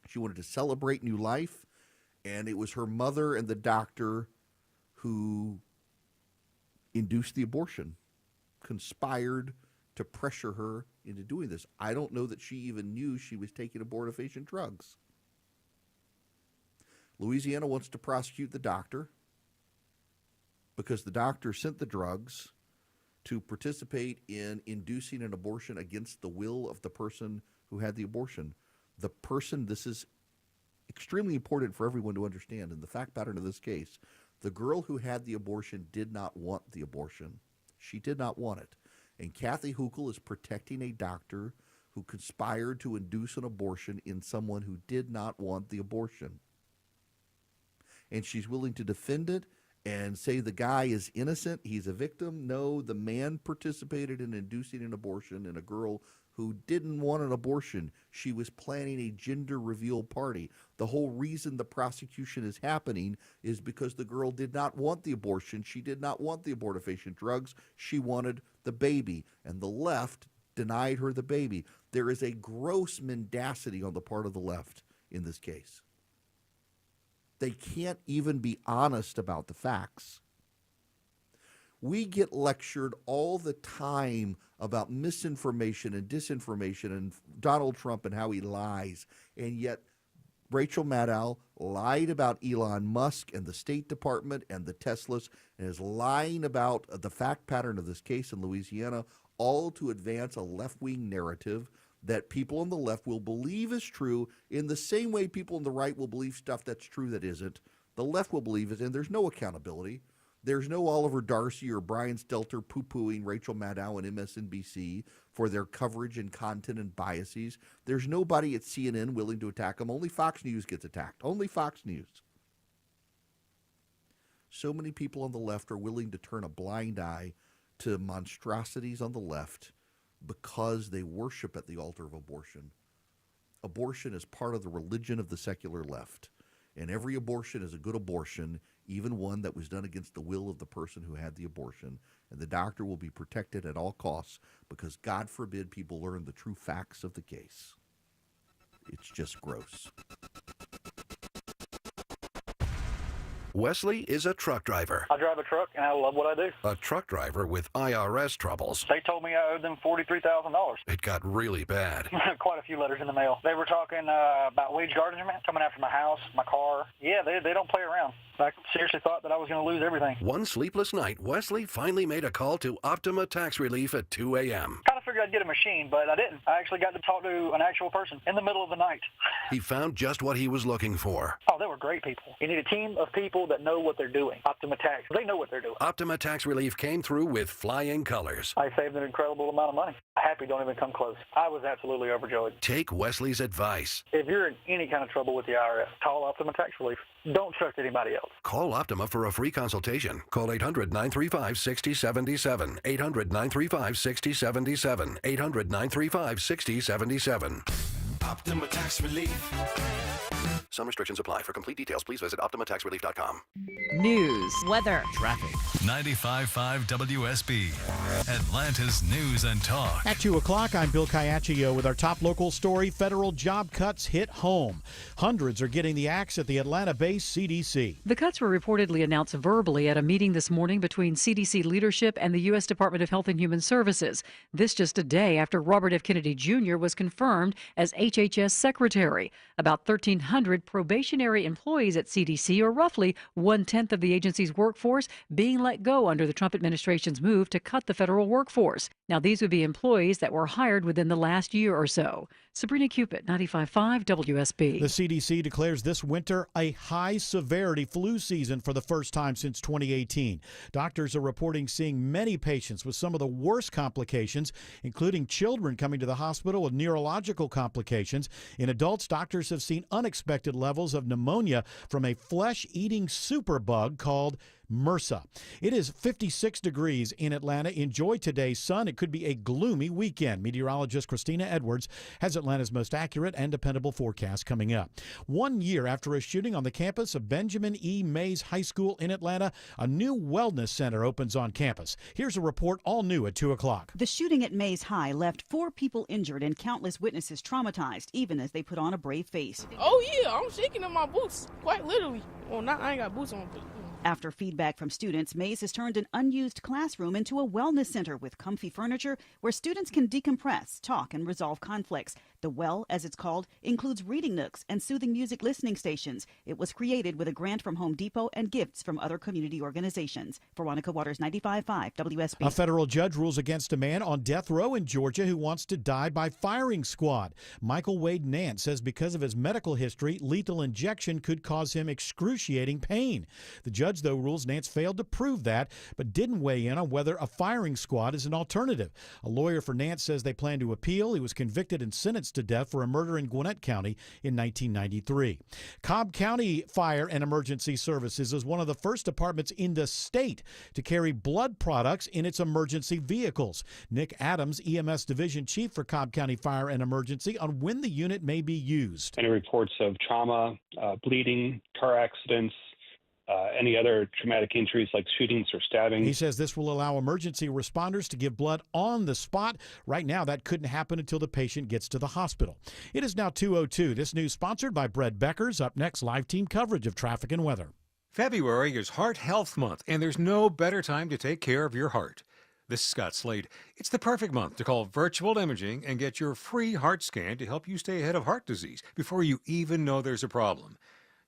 She wanted to celebrate new life. And it was her mother and the doctor who induced the abortion, conspired to pressure her into doing this. I don't know that she even knew she was taking abortifacient drugs. Louisiana wants to prosecute the doctor because the doctor sent the drugs to participate in inducing an abortion against the will of the person who had the abortion. The person, this is extremely important for everyone to understand in the fact pattern of this case, the girl who had the abortion did not want the abortion. She did not want it. And Kathy Hochul is protecting a doctor who conspired to induce an abortion in someone who did not want the abortion. And she's willing to defend it and say the guy is innocent, he's a victim. No, the man participated in inducing an abortion in a girl who didn't want an abortion. She was planning a gender reveal party. The whole reason the prosecution is happening is because the girl did not want the abortion. She did not want the abortifacient drugs. She wanted the baby. And the left denied her the baby. There is a gross mendacity on the part of the left in this case. They can't even be honest about the facts. We get lectured all the time about misinformation and disinformation and Donald Trump and how he lies. And yet Rachel Maddow lied about Elon Musk and the State Department and the Teslas and is lying about the fact pattern of this case in Louisiana, all to advance a left-wing narrative that people on the left will believe is true in the same way people on the right will believe stuff that's true that isn't. The left will believe it, and there's no accountability. There's no Oliver Darcy or Brian Stelter poo-pooing Rachel Maddow and MSNBC for their coverage and content and biases. There's nobody at CNN willing to attack them. Only Fox News gets attacked. Only Fox News. So many people on the left are willing to turn a blind eye to monstrosities on the left because they worship at the altar of abortion. Abortion is part of the religion of the secular left. And every abortion is a good abortion, even one that was done against the will of the person who had the abortion. And the doctor will be protected at all costs because, God forbid, people learn the true facts of the case. It's just gross. Wesley is a truck driver. I drive a truck, and I love what I do. A truck driver with IRS troubles. They told me I owed them $43,000. It got really bad. Quite a few letters in the mail. They were talking about wage garnishment, coming after my house, my car. Yeah, they don't play around. I seriously thought that I was going to lose everything. One sleepless night, Wesley finally made a call to Optima Tax Relief at 2 a.m. Kind of figured I'd get a machine, but I didn't. I actually got to talk to an actual person in the middle of the night. He found just what he was looking for. Oh, they were great people. You need a team of people that know what they're doing. Optima Tax, they know what they're doing. Optima Tax Relief came through with flying colors. I saved an incredible amount of money. Happy don't even come close. I was absolutely overjoyed. Take Wesley's advice. If you're in any kind of trouble with the IRS, call Optima Tax Relief. Don't trust anybody else. Call Optima for a free consultation. Call 800-935-6077. 800-935-6077. 800-935-6077. Optima Tax Relief. Some restrictions apply. For complete details, please visit OptimaTaxRelief.com. News, weather, traffic. 95.5 WSB, Atlanta's News and Talk. At 2 o'clock, I'm Bill Caiaccio with our top local story. Federal job cuts hit home. Hundreds are getting the axe at the Atlanta-based CDC. The cuts were reportedly announced verbally at a meeting this morning between CDC leadership and the U.S. Department of Health and Human Services. This just a day after Robert F. Kennedy Jr. was confirmed as HHS Secretary. About 1,300 probationary employees at CDC, or roughly 1/10 of the agency's workforce, being let go under the Trump administration's move to cut the federal workforce. Now, these would be employees that were hired within the last year or so. Sabrina Cupid, 95.5 WSB. The CDC declares this winter a high-severity flu season for the first time since 2018. Doctors are reporting seeing many patients with some of the worst complications, including children coming to the hospital with neurological complications. In adults, doctors have seen unexpected levels of pneumonia from a flesh-eating superbug called MRSA. It is 56 degrees in Atlanta. Enjoy today's sun. It could be a gloomy weekend. Meteorologist Christina Edwards has Atlanta's most accurate and dependable forecast coming up. 1 year after a shooting on the campus of Benjamin E. Mays High School in Atlanta, a new wellness center opens on campus. Here's a report all new at 2 o'clock. The shooting at Mays High left 4 people injured and countless witnesses traumatized, even as they put on a brave face. Oh, yeah, I'm shaking in my boots, quite literally. Well, I ain't got boots on, but... After feedback from students, Mays has turned an unused classroom into a wellness center with comfy furniture where students can decompress, talk, and resolve conflicts. The Well, as it's called, includes reading nooks and soothing music listening stations. It was created with a grant from Home Depot and gifts from other community organizations. Veronica Waters, 95.5 WSB. A federal judge rules against a man on death row in Georgia who wants to die by firing squad. Michael Wade Nance says because of his medical history, lethal injection could cause him excruciating pain. The judge, though, rules Nance failed to prove that, but didn't weigh in on whether a firing squad is an alternative. A lawyer for Nance says they plan to appeal. He was convicted and sentenced to death for a murder in Gwinnett County in 1993. Cobb County Fire and Emergency Services is one of the first departments in the state to carry blood products in its emergency vehicles. Nick Adams, EMS Division Chief for Cobb County Fire and Emergency, on when the unit may be used. Any reports of trauma, bleeding, car accidents, any other traumatic injuries like shootings or stabbing. He says this will allow emergency responders to give blood on the spot. Right now, that couldn't happen until the patient gets to the hospital. It is now 2:02. This news sponsored by Brett Beckers. Up next, live team coverage of traffic and weather. February is Heart Health Month, and there's no better time to take care of your heart. This is Scott Slade. It's the perfect month to call Virtual Imaging and get your free heart scan to help you stay ahead of heart disease before you even know there's a problem.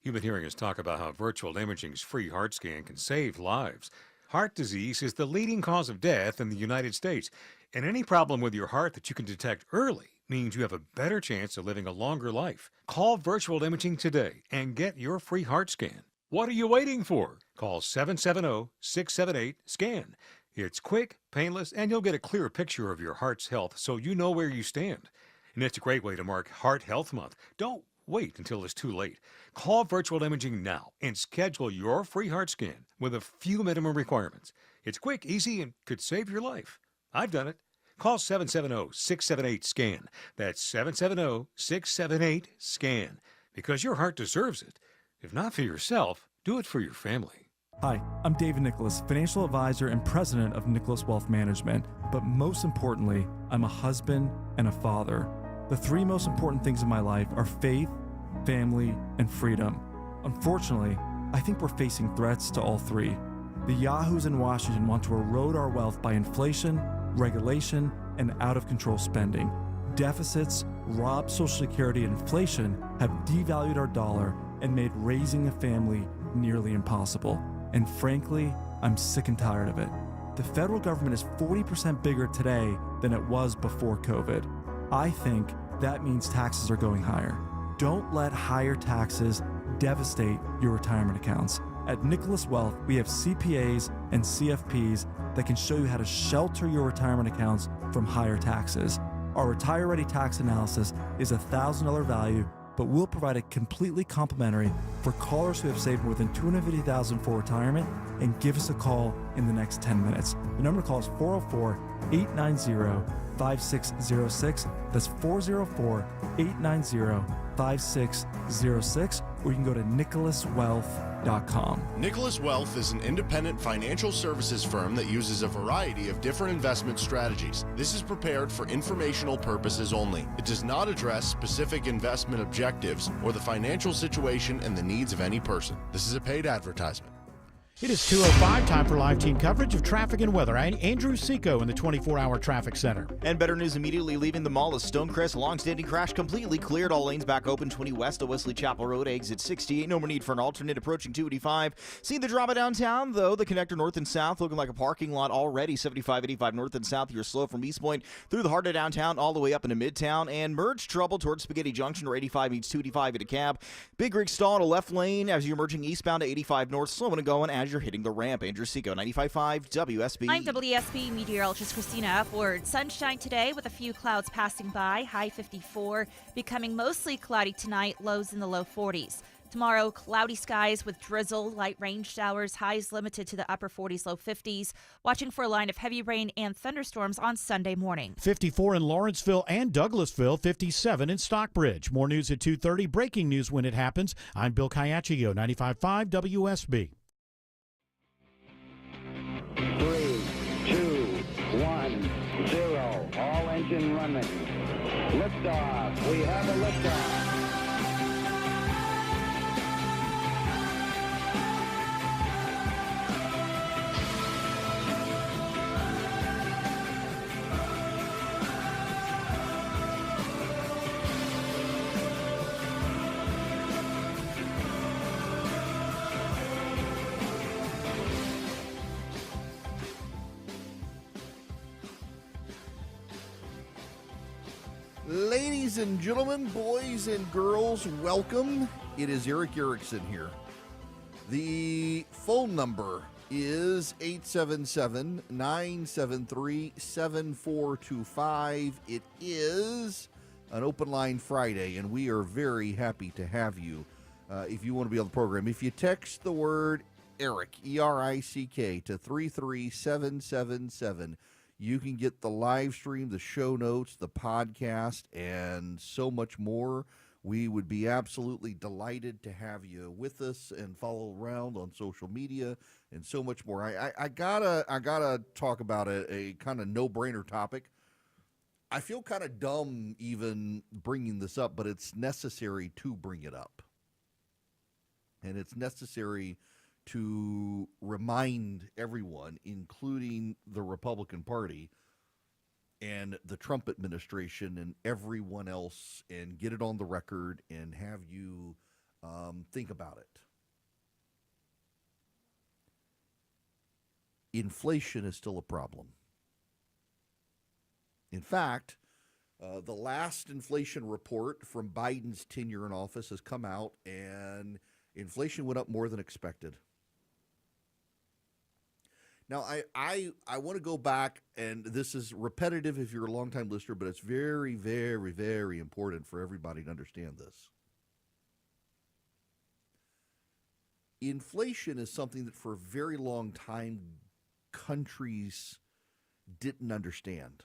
You've been hearing us talk about how Virtual Imaging's free heart scan can save lives. Heart disease is the leading cause of death in the United States, and any problem with your heart that you can detect early means you have a better chance of living a longer life. Call Virtual Imaging today and get your free heart scan. What are you waiting for? Call 770-678-SCAN. It's quick, painless, and you'll get a clearer picture of your heart's health so you know where you stand. And it's a great way to mark Heart Health Month. Don't wait until it's too late. Call Virtual Imaging now and schedule your free heart scan with a few minimum requirements. It's quick, easy, and could save your life. I've done it. Call 770-678-SCAN. That's 770-678-SCAN. Because your heart deserves it. If not for yourself, do it for your family. Hi, I'm David Nicholas, financial advisor and president of Nicholas Wealth Management. But most importantly, I'm a husband and a father. The 3 most important things in my life are faith, family, and freedom. Unfortunately, I think we're facing threats to all three. The yahoos in Washington want to erode our wealth by inflation, regulation, and out-of-control spending. Deficits, robbed Social Security, and inflation have devalued our dollar and made raising a family nearly impossible. And frankly, I'm sick and tired of it. The federal government is 40% bigger today than it was before COVID. I think that means taxes are going higher. Don't let higher taxes devastate your retirement accounts. At Nicholas Wealth, we have CPAs and CFPs that can show you how to shelter your retirement accounts from higher taxes. Our Retire Ready tax analysis is a $1,000 value, but we'll provide it completely complimentary for callers who have saved more than $250,000 for retirement and give us a call in the next 10 minutes. The number to call is 404-890-5606. That's 404-890-5606, or you can go to nicholaswealth.com. Nicholas Wealth is an independent financial services firm that uses a variety of different investment strategies. This is prepared for informational purposes only. It does not address specific investment objectives or the financial situation and the needs of any person. This is a paid advertisement. It is 2:05, time for live team coverage of traffic and weather. Andrew Seco in the 24-hour traffic center. And better news immediately leaving the mall is Stonecrest. Long-standing crash completely cleared. All lanes back open. 20 west of Wesley Chapel Road, exit 68. No more need for an alternate approaching 285. See the drama downtown, though. The connector north and south looking like a parking lot already. 75, 85 north and south. You're slow from East Point through the heart of downtown all the way up into Midtown. And merge trouble towards Spaghetti Junction, where 85 meets 285 at a cab. Big Rig stall in a left lane as you're merging eastbound to 85 north. Slowing and going as you're hitting the ramp. Andrew Seco, 95.5 WSB. I'm WSB meteorologist Christina Upward. Sunshine today with a few clouds passing by. High 54, becoming mostly cloudy tonight. Lows in the low 40s. Tomorrow, cloudy skies with drizzle, light rain showers, highs limited to the upper 40s, low 50s. Watching for a line of heavy rain and thunderstorms on Sunday morning. 54 in Lawrenceville and Douglasville, 57 in Stockbridge. More news at 2:30. Breaking news when it happens. I'm Bill Caiaccio, 95.5 WSB. 3, 2, 1, 0. All engine running. Liftoff. We have a liftoff. Ladies and gentlemen, boys and girls, welcome. It is Eric Erickson here. The phone number is 877-973-7425. It is an open line Friday, and we are very happy to have you if you want to be on the program. If you text the word Eric, E-R-I-C-K, to 33777, you can get the live stream, the show notes, the podcast, and so much more. We would be absolutely delighted to have you with us and follow around on social media and so much more. I gotta talk about a kind of no-brainer topic. I feel kind of dumb even bringing this up, but it's necessary to bring it up. And it's necessary to remind everyone, including the Republican Party and the Trump administration and everyone else, and get it on the record and have you think about it. Inflation is still a problem. In fact, the last inflation report from Biden's tenure in office has come out, and inflation went up more than expected. Now, I want to go back, and this is repetitive if you're a longtime listener, but it's very, very, very important for everybody to understand this. Inflation is something that for a very long time countries didn't understand.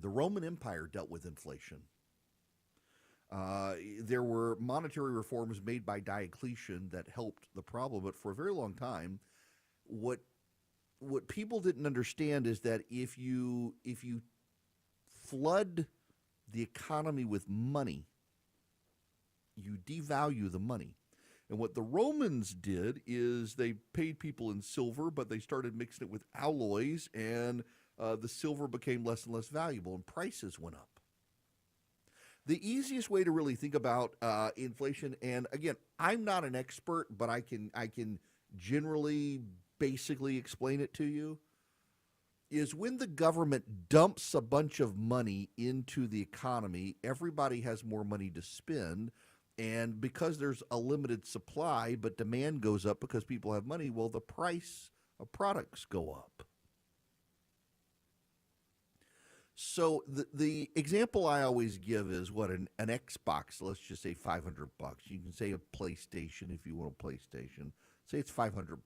The Roman Empire dealt with inflation. There were monetary reforms made by Diocletian that helped the problem, but for a very long time, what people didn't understand is that if you flood the economy with money, you devalue the money. And what the Romans did is they paid people in silver, but they started mixing it with alloys, and the silver became less and less valuable, and prices went up. The easiest way to really think about inflation, and again, I'm not an expert, but I can generally, basically explain it to you, is when the government dumps a bunch of money into the economy, everybody has more money to spend. And because there's a limited supply, but demand goes up because people have money, well, the price of products go up. So the example I always give is what an Xbox, let's just say $500. You can say a PlayStation if you want a PlayStation. Say it's $500.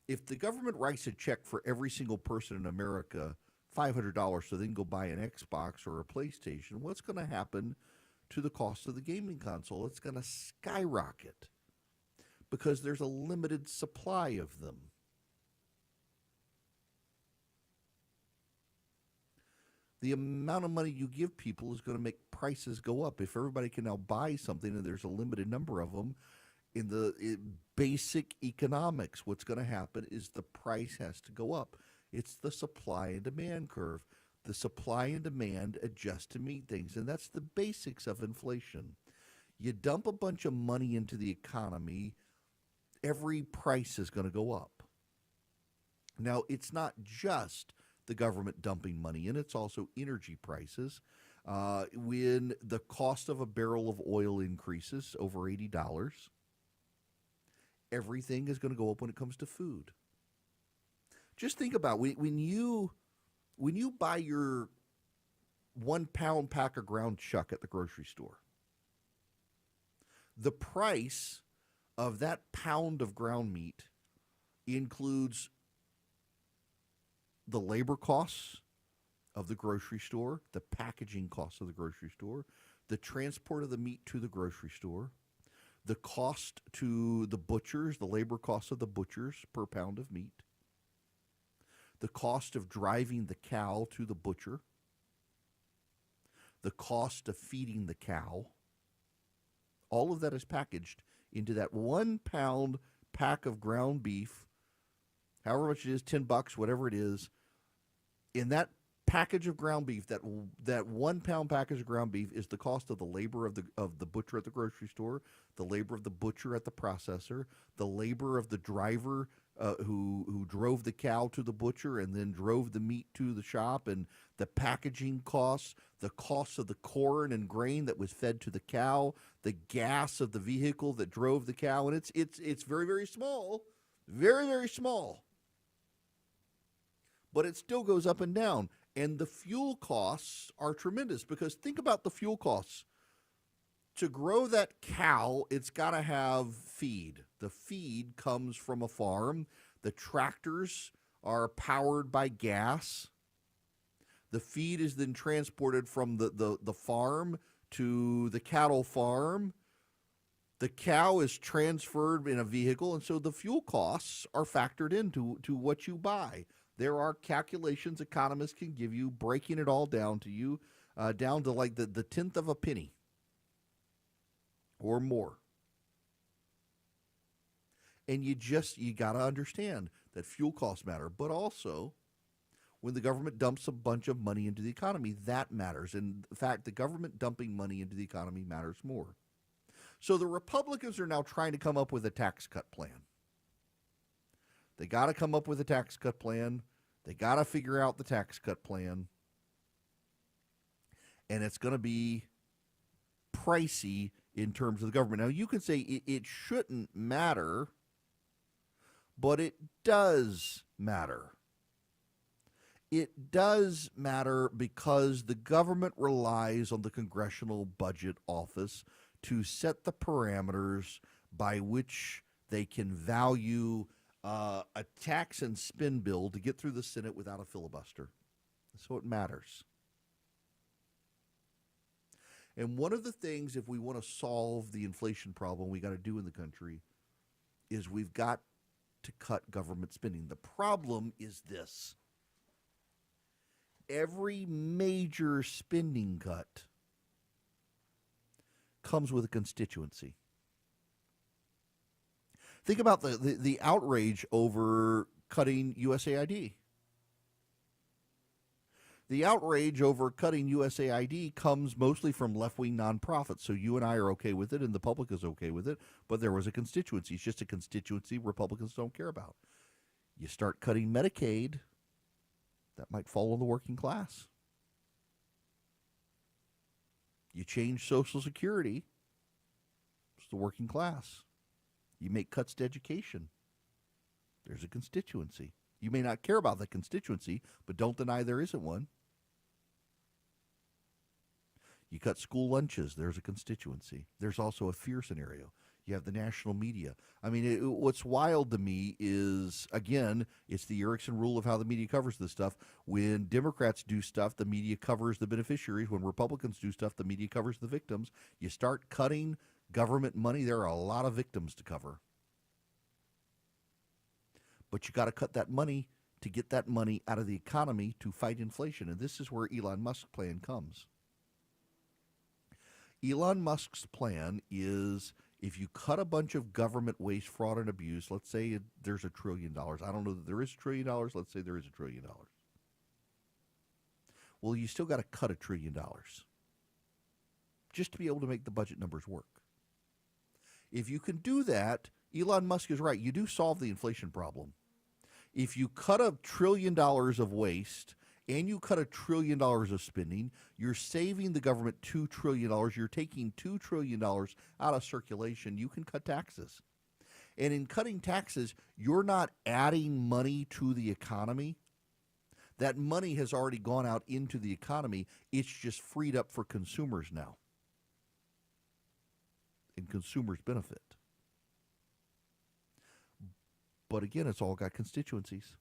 If the government writes a check for every single person in America, $500, so they can go buy an Xbox or a PlayStation, what's going to happen to the cost of the gaming console? It's going to skyrocket because there's a limited supply of them. The amount of money you give people is going to make prices go up. If everybody can now buy something and there's a limited number of them, in basic economics, what's going to happen is the price has to go up. It's the supply and demand curve. The supply and demand adjust to meet things, and that's the basics of inflation. You dump a bunch of money into the economy, every price is going to go up. Now, it's not just the government dumping money in, it's also energy prices. When the cost of a barrel of oil increases over $80, everything is going to go up when it comes to food. Just think about when you buy your 1 pound pack of ground chuck at the grocery store, the price of that pound of ground meat includes the labor costs of the grocery store, the packaging costs of the grocery store, the transport of the meat to the grocery store, the cost to the butchers, the labor costs of the butchers per pound of meat, the cost of driving the cow to the butcher, the cost of feeding the cow. All of that is packaged into that 1 pound pack of ground beef, however much it is, $10, whatever it is. In that package of ground beef, that 1 pound package of ground beef is the cost of the labor of the butcher at the grocery store, the labor of the butcher at the processor, the labor of the driver who drove the cow to the butcher and then drove the meat to the shop, and the packaging costs, the cost of the corn and grain that was fed to the cow, the gas of the vehicle that drove the cow, and it's very, very small, very, very small. But it still goes up and down. And the fuel costs are tremendous, because think about the fuel costs. To grow that cow, it's got to have feed. The feed comes from a farm. The tractors are powered by gas. The feed is then transported from the farm to the cattle farm. The cow is transferred in a vehicle, and so the fuel costs are factored into what you buy. There are calculations economists can give you, breaking it all down to you, down to like the 10th of a penny or more. And you got to understand that fuel costs matter, but also when the government dumps a bunch of money into the economy, that matters. And in fact, the government dumping money into the economy matters more. So the Republicans are now trying to come up with a tax cut plan. They got to come up with a tax cut plan. They got to figure out the tax cut plan. And it's going to be pricey in terms of the government. Now, you can say it shouldn't matter, but it does matter. It does matter because the government relies on the Congressional Budget Office to set the parameters by which they can value a tax and spend bill to get through the Senate without a filibuster. So it matters. And one of the things, if we want to solve the inflation problem we got to do in the country, is we've got to cut government spending. The problem is this. Every major spending cut comes with a constituency. Think about the outrage over cutting USAID. The outrage over cutting USAID comes mostly from left-wing nonprofits. So you and I are okay with it, and the public is okay with it. But there was a constituency. It's just a constituency Republicans don't care about. You start cutting Medicaid, that might fall on the working class. You change Social Security, it's the working class. You make cuts to education, there's a constituency. You may not care about the constituency, but don't deny there isn't one. You cut school lunches, there's a constituency. There's also a fear scenario. You have the national media. I mean, what's wild to me is, again, it's the Erickson rule of how the media covers this stuff. When Democrats do stuff, the media covers the beneficiaries. When Republicans do stuff, the media covers the victims. You start cutting government money, there are a lot of victims to cover. But you got to cut that money to get that money out of the economy to fight inflation. And this is where Elon Musk's plan comes. Elon Musk's plan is, if you cut a bunch of government waste, fraud, and abuse, let's say there's $1 trillion. I don't know that there is $1 trillion. Let's say there is $1 trillion. Well, you still got to cut $1 trillion just to be able to make the budget numbers work. If you can do that, Elon Musk is right. You do solve the inflation problem. If you cut $1 trillion of waste and you cut $1 trillion of spending, you're saving the government $2 trillion. You're taking $2 trillion out of circulation. You can cut taxes. And in cutting taxes, you're not adding money to the economy. That money has already gone out into the economy. It's just freed up for consumers now. And consumers benefit. But again, it's all got constituencies.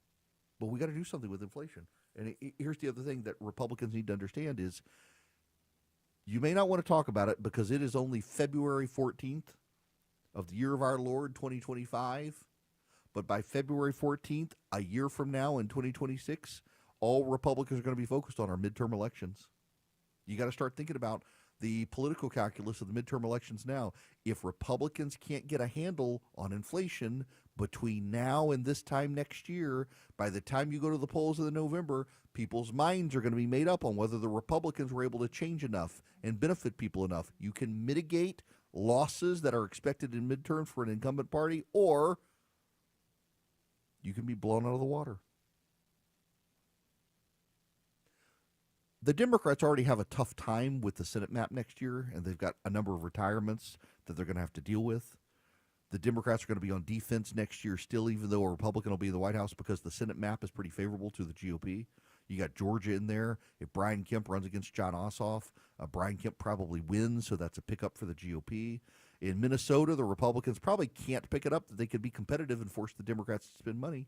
But we got to do something with inflation. And here's the other thing that Republicans need to understand is, you may not want to talk about it because it is only February 14th of the year of our Lord, 2025. But by February 14th, a year from now in 2026, all Republicans are going to be focused on our midterm elections. You got to start thinking about the political calculus of the midterm elections now. If Republicans can't get a handle on inflation between now and this time next year, by the time you go to the polls in November, people's minds are going to be made up on whether the Republicans were able to change enough and benefit people enough. You can mitigate losses that are expected in midterms for an incumbent party, or you can be blown out of the water. The Democrats already have a tough time with the Senate map next year, and they've got a number of retirements that they're going to have to deal with. The Democrats are going to be on defense next year still, even though a Republican will be in the White House, because the Senate map is pretty favorable to the GOP. You got Georgia in there. If Brian Kemp runs against Jon Ossoff, Brian Kemp probably wins, so that's a pickup for the GOP. In Minnesota, the Republicans probably can't pick it up that they could be competitive and force the Democrats to spend money.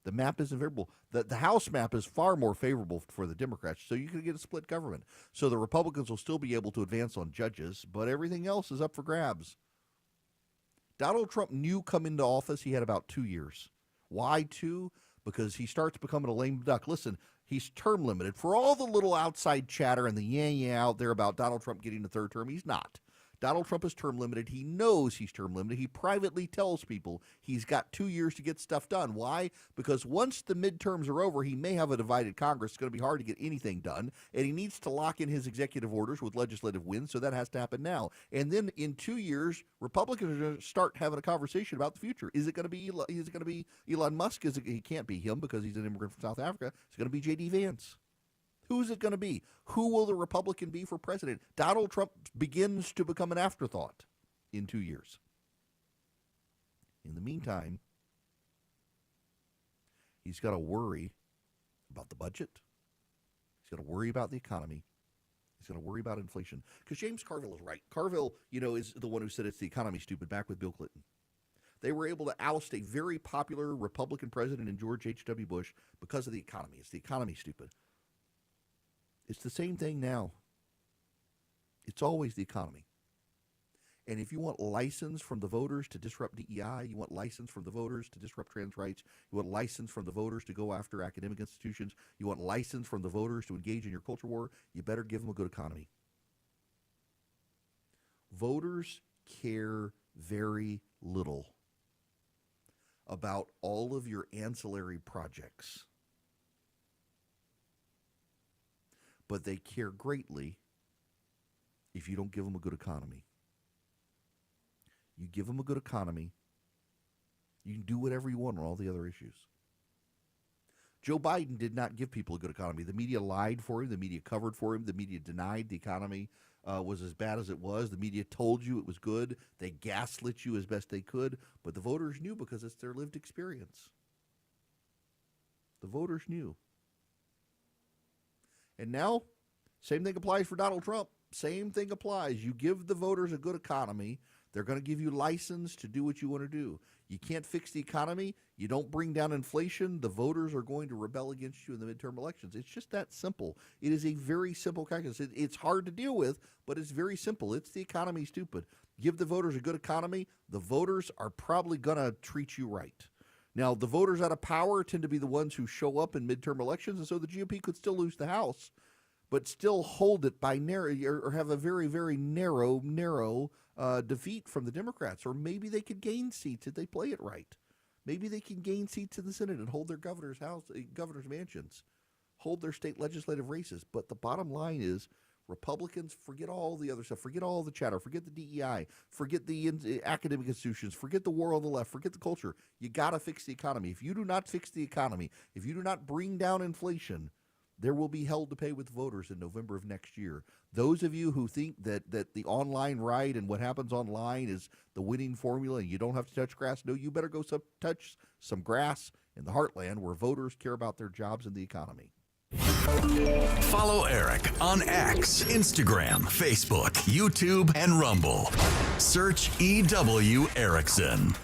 The map isn't favorable. The House map is far more favorable for the Democrats, so you can get a split government. So the Republicans will still be able to advance on judges, but everything else is up for grabs. Donald Trump knew coming into office he had about 2 years. Why 2? Because he starts becoming a lame duck. Listen, he's term limited. For all the little outside chatter and the yeah out there about Donald Trump getting a third term, he's not. Donald Trump is term limited. He knows he's term limited. He privately tells people he's got 2 years to get stuff done. Why? Because once the midterms are over, he may have a divided Congress. It's going to be hard to get anything done. And he needs to lock in his executive orders with legislative wins, so that has to happen now. And then in 2 years, Republicans are going to start having a conversation about the future. Is it going to be Elon Musk? He can't be him because he's an immigrant from South Africa. It's going to be J.D. Vance. Who's it going to be? Who will the Republican be for president? Donald Trump begins to become an afterthought in 2 years. In the meantime, he's got to worry about the budget. He's got to worry about the economy. He's got to worry about inflation. Because James Carville is right. Carville, is the one who said it's the economy stupid, back with Bill Clinton. They were able to oust a very popular Republican president in George H.W. Bush because of the economy. It's the economy stupid. It's the same thing now. It's always the economy. And if you want license from the voters to disrupt DEI, you want license from the voters to disrupt trans rights, you want license from the voters to go after academic institutions, you want license from the voters to engage in your culture war, you better give them a good economy. Voters care very little about all of your ancillary projects. But they care greatly if you don't give them a good economy. You give them a good economy, you can do whatever you want on all the other issues. Joe Biden did not give people a good economy. The media lied for him. The media covered for him. The media denied the economy was as bad as it was. The media told you it was good. They gaslit you as best they could. But the voters knew because it's their lived experience. The voters knew. And now, same thing applies for Donald Trump. Same thing applies. You give the voters a good economy, they're going to give you license to do what you want to do. You can't fix the economy. You don't bring down inflation. The voters are going to rebel against you in the midterm elections. It's just that simple. It is a very simple calculus. It's hard to deal with, but it's very simple. It's the economy, stupid. Give the voters a good economy. The voters are probably going to treat you right. Now, the voters out of power tend to be the ones who show up in midterm elections, and so the GOP could still lose the House, but still hold it by narrow, or have a very, very narrow defeat from the Democrats. Or maybe they could gain seats if they play it right. Maybe they can gain seats in the Senate and hold their governor's mansions, hold their state legislative races. But the bottom line is, Republicans, forget all the other stuff. Forget all the chatter. Forget the DEI. Forget the academic institutions. Forget the war on the left. Forget the culture. You got to fix the economy. If you do not fix the economy, if you do not bring down inflation, there will be hell to pay with voters in November of next year. Those of you who think that the online right and what happens online is the winning formula and you don't have to touch grass, no, you better go touch some grass in the heartland where voters care about their jobs and the economy. Follow Eric on X, Instagram, Facebook, YouTube, and Rumble. Search EW Erickson.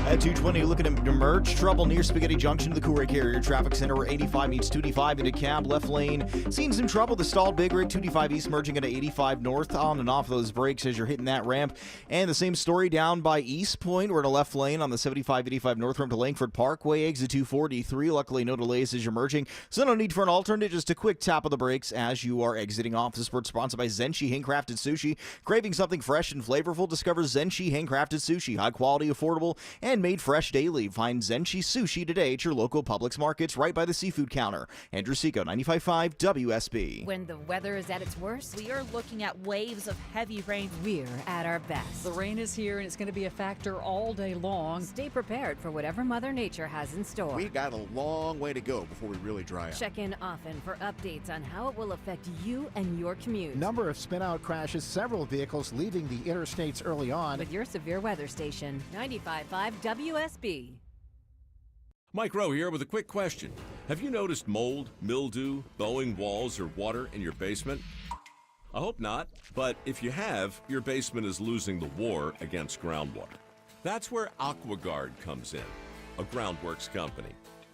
At 220, looking at merge trouble near Spaghetti Junction to the Coolray Carrier Traffic Center where 85 meets 285 into cab left lane. Seeing some trouble, the stalled Big Rig 285 East merging into 85 North, on and off those brakes as you're hitting that ramp. And the same story down by East Point. We're in a left lane on the 75-85 North ramp to Langford Parkway, exit 243. Luckily, no delays as you're merging, so no need for an alternate. Just a quick tap of the brakes as you are exiting off. This sport sponsored by Zenshi Handcrafted Sushi. Craving something fresh and flavorful? Discover Zenshi Handcrafted Sushi. High quality, affordable, and made fresh daily. Find Zenshi Sushi today at your local Publix markets right by the seafood counter. Andrew Seco, 95.5 WSB. When the weather is at its worst, We are looking at waves of heavy rain. we're at our best. The rain is here, and it's going to be a factor all day long. Stay prepared for whatever Mother Nature has in store. We got a long way to go before we really dry out. Check in often for updates on how it will affect you and your commute. Number of spin-out crashes, several vehicles leaving the interstates early on. With your severe weather station, 95.5 WSB. Mike Rowe here with a quick question. Have you noticed mold, mildew, bowing walls, or water in your basement? I hope not, but if you have, your basement is losing the war against groundwater. That's where AquaGuard comes in, a groundworks company.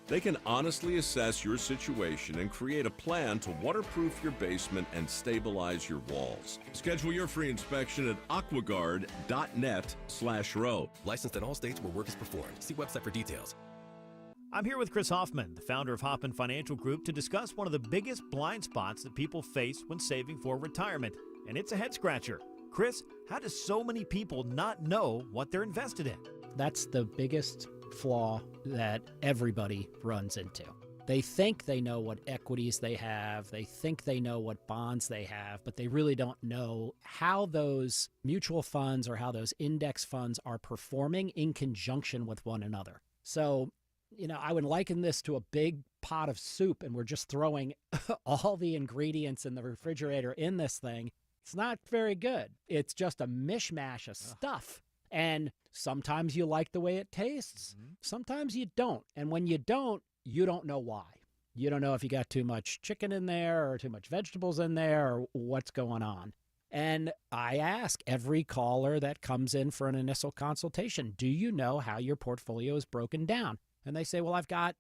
They can honestly assess your situation and create a plan to waterproof your basement and stabilize your walls. Schedule your free inspection at aquaguard.net/row. Licensed in all states where work is performed. See website for details. I'm here with Chris Hoffman, the founder of Hoffman Financial Group, to discuss one of the biggest blind spots that people face when saving for retirement, and it's a head scratcher. Chris, how do so many people not know what they're invested in? That's the biggest flaw that everybody runs into. They think they know what equities they have, they think they know what bonds they have, but they really don't know how those mutual funds or how those index funds are performing in conjunction with one another. So, I would liken this to a big pot of soup, and we're just throwing all the ingredients in the refrigerator in this thing. It's not very good. It's just a mishmash of stuff. And sometimes you like the way it tastes. Sometimes you don't. And when you don't know why. You don't know if you got too much chicken in there or too much vegetables in there or what's going on. And I ask every caller that comes in for an initial consultation, do you know how your portfolio is broken down? And they say, well, I've got,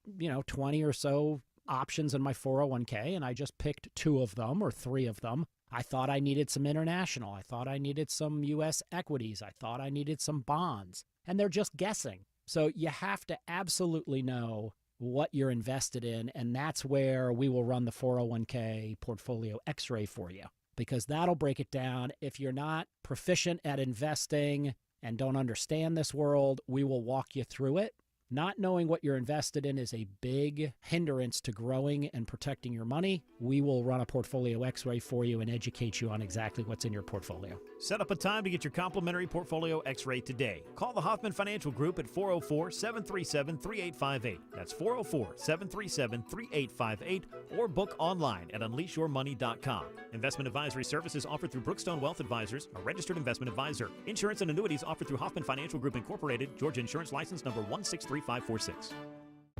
20 or so options in my 401k, and I just picked 2 of them or 3 of them. I thought I needed some international. I thought I needed some U.S. equities. I thought I needed some bonds. And they're just guessing. So you have to absolutely know what you're invested in, and that's where we will run the 401k portfolio x-ray for you. because that'll break it down. If you're not proficient at investing and don't understand this world, we will walk you through it. Not knowing what you're invested in is a big hindrance to growing and protecting your money. We will run a portfolio x-ray for you and educate you on exactly what's in your portfolio. Set up a time to get your complimentary portfolio x-ray today. Call the Hoffman Financial Group at 404-737-3858. That's 404-737-3858, or book online at unleashyourmoney.com. Investment advisory services offered through Brookstone Wealth Advisors, a registered investment advisor. Insurance and annuities offered through Hoffman Financial Group Incorporated, Georgia Insurance License number 163546.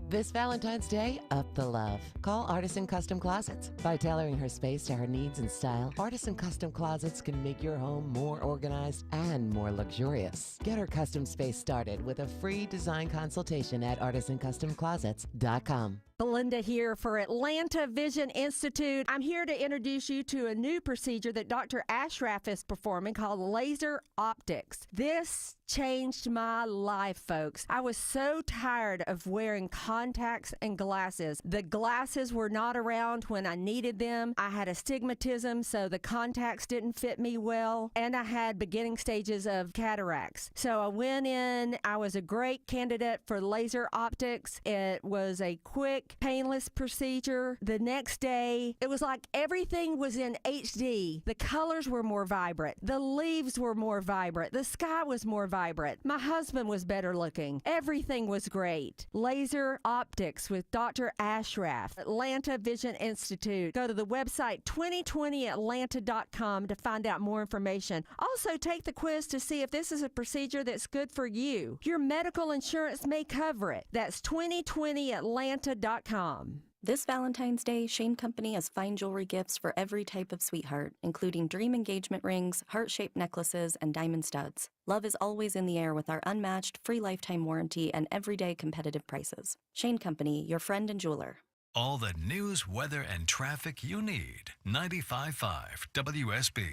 This Valentine's Day, up the love. Call Artisan Custom Closets. By tailoring her space to her needs and style, Artisan Custom Closets can make your home more organized and more luxurious. Get her custom space started with a free design consultation at artisancustomclosets.com. Belinda here for Atlanta Vision Institute. I'm here to introduce you to a new procedure that Dr. Ashraf is performing called laser optics. This changed my life, folks. I was so tired of wearing contacts and glasses. The glasses were not around when I needed them. I had astigmatism, so the contacts didn't fit me well, and I had beginning stages of cataracts. So I went in. I was a great candidate for laser optics. It was a quick, painless procedure. The next day, it was like everything was in HD. The colors were more vibrant. The leaves were more vibrant. The sky was more vibrant. My husband was better looking. Everything was great. Laser optics with Dr. Ashraf, Atlanta Vision Institute. Go to the website 2020atlanta.com to find out more information. Also, take the quiz to see if this is a procedure that's good for you. Your medical insurance may cover it. That's 2020atlanta.com. This Valentine's Day, Shane Company has fine jewelry gifts for every type of sweetheart, including dream engagement rings, heart-shaped necklaces, and diamond studs. Love is always in the air with our unmatched, free lifetime warranty and everyday competitive prices. Shane Company, your friend and jeweler. All the news, weather, and traffic you need. 95.5 WSB.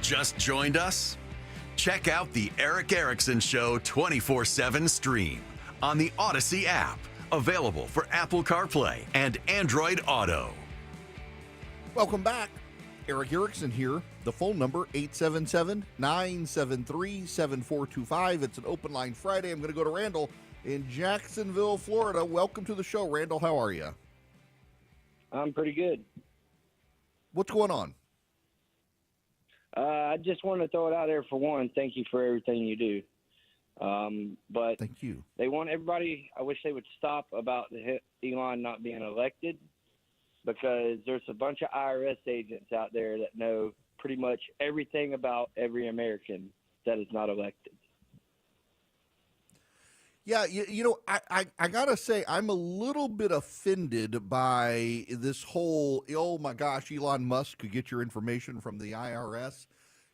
Just joined us? Check out the Eric Erickson Show 24/7 stream on the Odyssey app, available for Apple CarPlay and Android Auto. Welcome back. Eric Erickson here. The phone number, 877-973-7425. It's an open line Friday. I'm going to go to Randall in Jacksonville, Florida. Welcome to the show, Randall. How are you? I'm pretty good. What's going on? I just want to throw it out there for one. Thank you for everything you do. But thank you. They want everybody. I wish they would stop about Elon not being elected, because there's a bunch of IRS agents out there that know pretty much everything about every American that is not elected. Yeah, you know, I got to say, I'm a little bit offended by this whole, oh my gosh, Elon Musk could get your information from the IRS.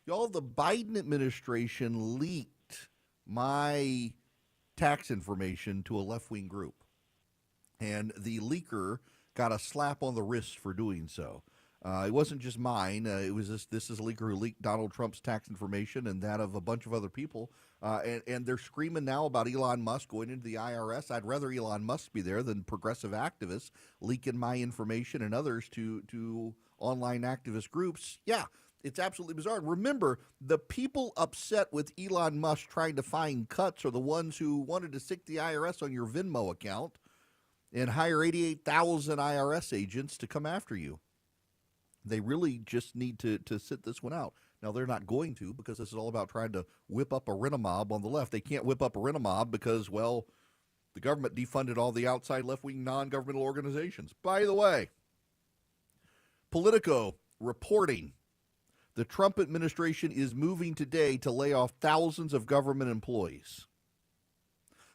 Y'all, the Biden administration leaked my tax information to a left-wing group. And the leaker got a slap on the wrist for doing so. It wasn't just mine. It was this is a leaker who leaked Donald Trump's tax information and that of a bunch of other people. And they're screaming now about Elon Musk going into the IRS. I'd rather Elon Musk be there than progressive activists leaking my information and others to online activist groups. Yeah, it's absolutely bizarre. Remember, the people upset with Elon Musk trying to find cuts are the ones who wanted to stick the IRS on your Venmo account and hire 88,000 IRS agents to come after you. They really just need to sit this one out. Now, they're not going to, because this is all about trying to whip up a rent-a-mob on the left. They can't whip up a rent-a-mob because, well, the government defunded all the outside left-wing non-governmental organizations. By the way, Politico reporting the Trump administration is moving today to lay off thousands of government employees.